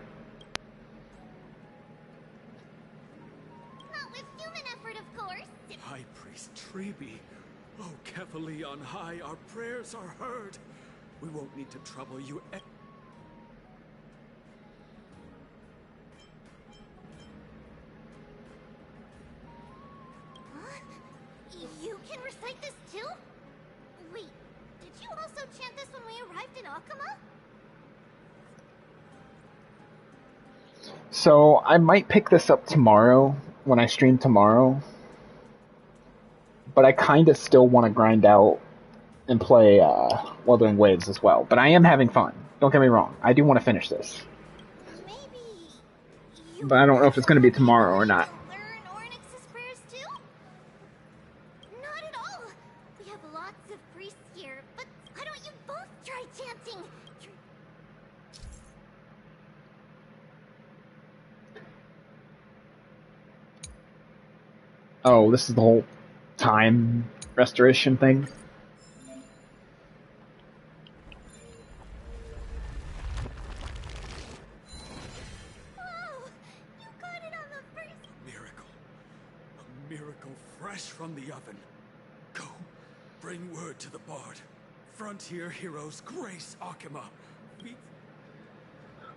Not with human effort, of course. High Priest Treeby. Oh, Kefali on high, our prayers are heard. We won't need to trouble you. You can recite this too? Wait, did you also chant this when we arrived in Akama? So, I might pick this up tomorrow, when I stream tomorrow. But I kind of still want to grind out and play Wuthering Waves as well. But I am having fun. Don't get me wrong. I do want to finish this. But I don't know if it's going to be tomorrow or not. Not at all. We have lots of priests here, but why don't you both try chanting? Oh, this is the whole time restoration thing? A miracle fresh from the oven. Go, bring word to the Bard. Frontier heroes grace Akama.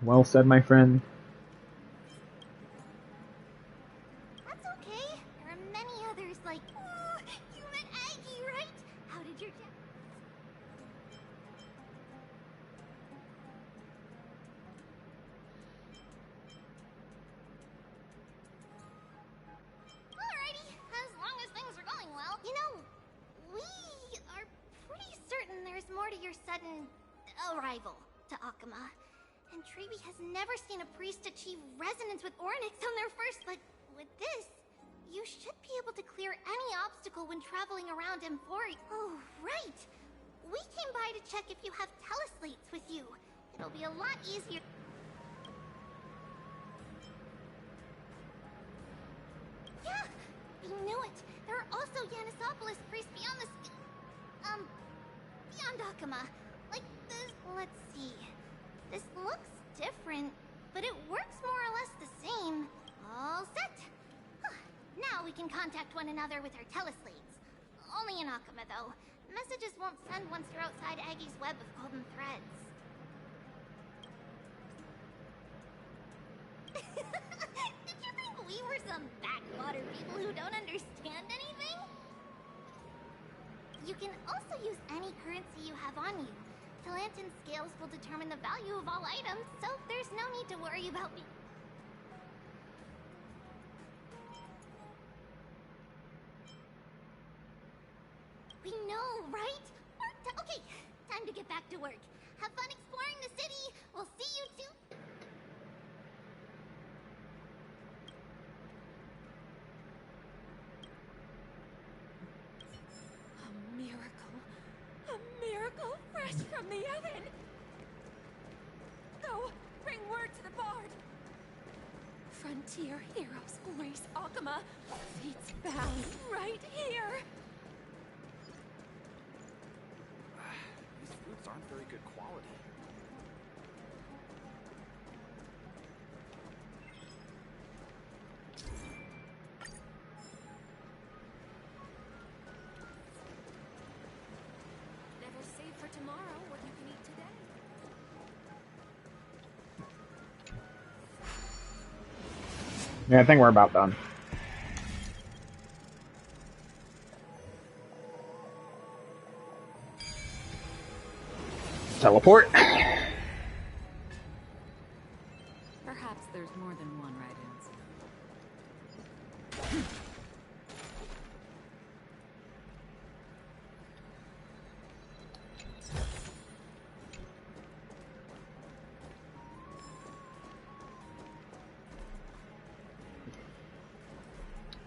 Well said, my friend. That's okay. There are many others like... you met Aggie, right? How did your dad... Alrighty, as long as things are going well. You know, we are pretty certain there's more to your sudden arrival to Akama. And Treeby has never seen a priest achieve resonance with Ornyx on their first, but with this, you should be able to clear any obstacle when traveling around Emphoria. Oh, right! We came by to check if you have teleslates with you. It'll be a lot easier. Yeah! We knew it! There are also Yanisopolis priests beyond the... beyond Akama. Like this... Let's see... This looks different, but it works more or less the same. All set! Now we can contact one another with our teleslates. Only in Akama, though. Messages won't send once you're outside Aggie's web of golden threads. Did you think we were some backwater people who don't understand anything? You can also use any currency you have on you. Talantan scales will determine the value of all items, so there's no need to worry about me. We know, right? Okay, time to get back to work. Have fun exploring the city. We'll see you soon. A miracle. A miracle fresh from the oven. Go, bring word to the Bard. Frontier heroes grace Akama. Fate's bound right here. These foods aren't very good quality. Never save for tomorrow what you can eat today. Yeah, I think we're about done. Teleport. Perhaps there's more than one right answer.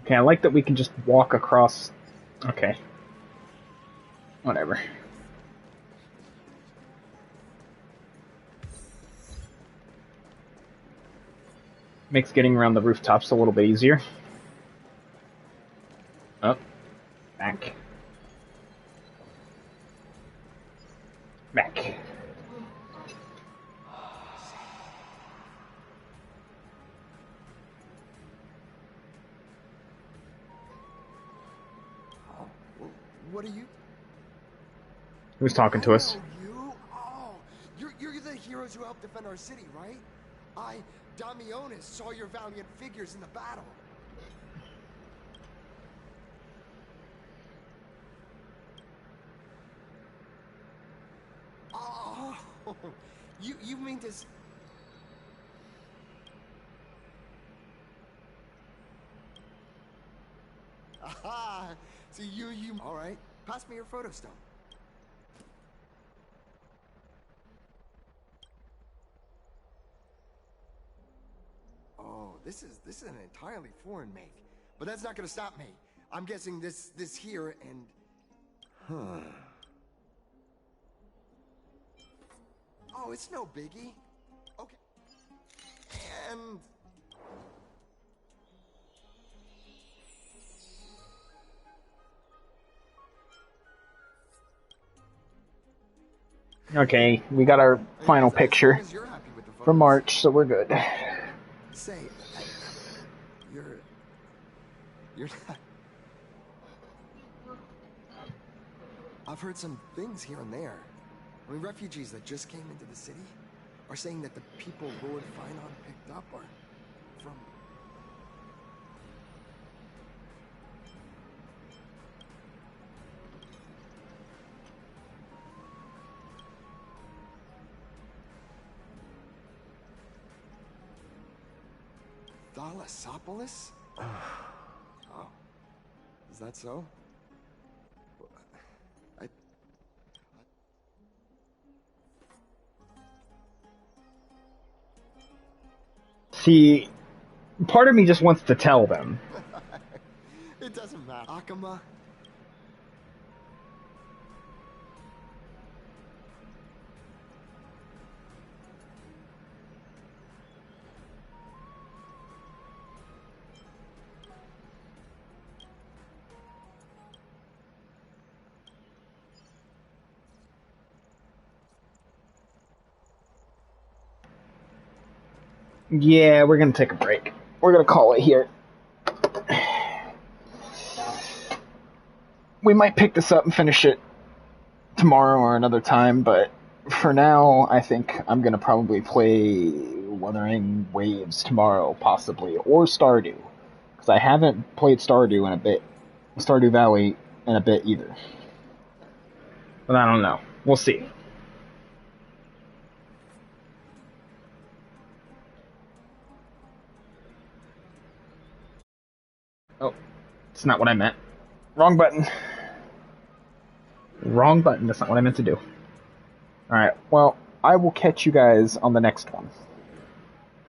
Okay, I like that we can just walk across... Okay. Whatever. Makes getting around the rooftops a little bit easier. Oh, back. Back. What are you? Who's talking to us? You? Oh, you're the heroes who helped defend our city, right? I, Damionis, saw your valiant figures in the battle. Oh, you mean to? Aha! So you. All right. Pass me your photo stone. Oh, this is an entirely foreign make, but that's not gonna stop me. I'm guessing this here and. Huh. Oh, it's no biggie. Okay. And. Okay, we got our final picture from March, so we're good. Say, you're not. I've heard some things here and there. I mean, refugees that just came into the city are saying that the people Lord Finon picked up are from. Thalassopolis? Oh. Is that so? See, part of me just wants to tell them. It doesn't matter. Akama? Yeah, we're gonna take a break. We're gonna call it here. We might pick this up and finish it tomorrow or another time, but for now, I think I'm gonna probably play Wuthering Waves tomorrow, possibly, or Stardew, because I haven't played Stardew Valley in a bit either. But I don't know. We'll see. Oh, it's not what I meant. Wrong button. Wrong button. That's not what I meant to do. Alright, well, I will catch you guys on the next one.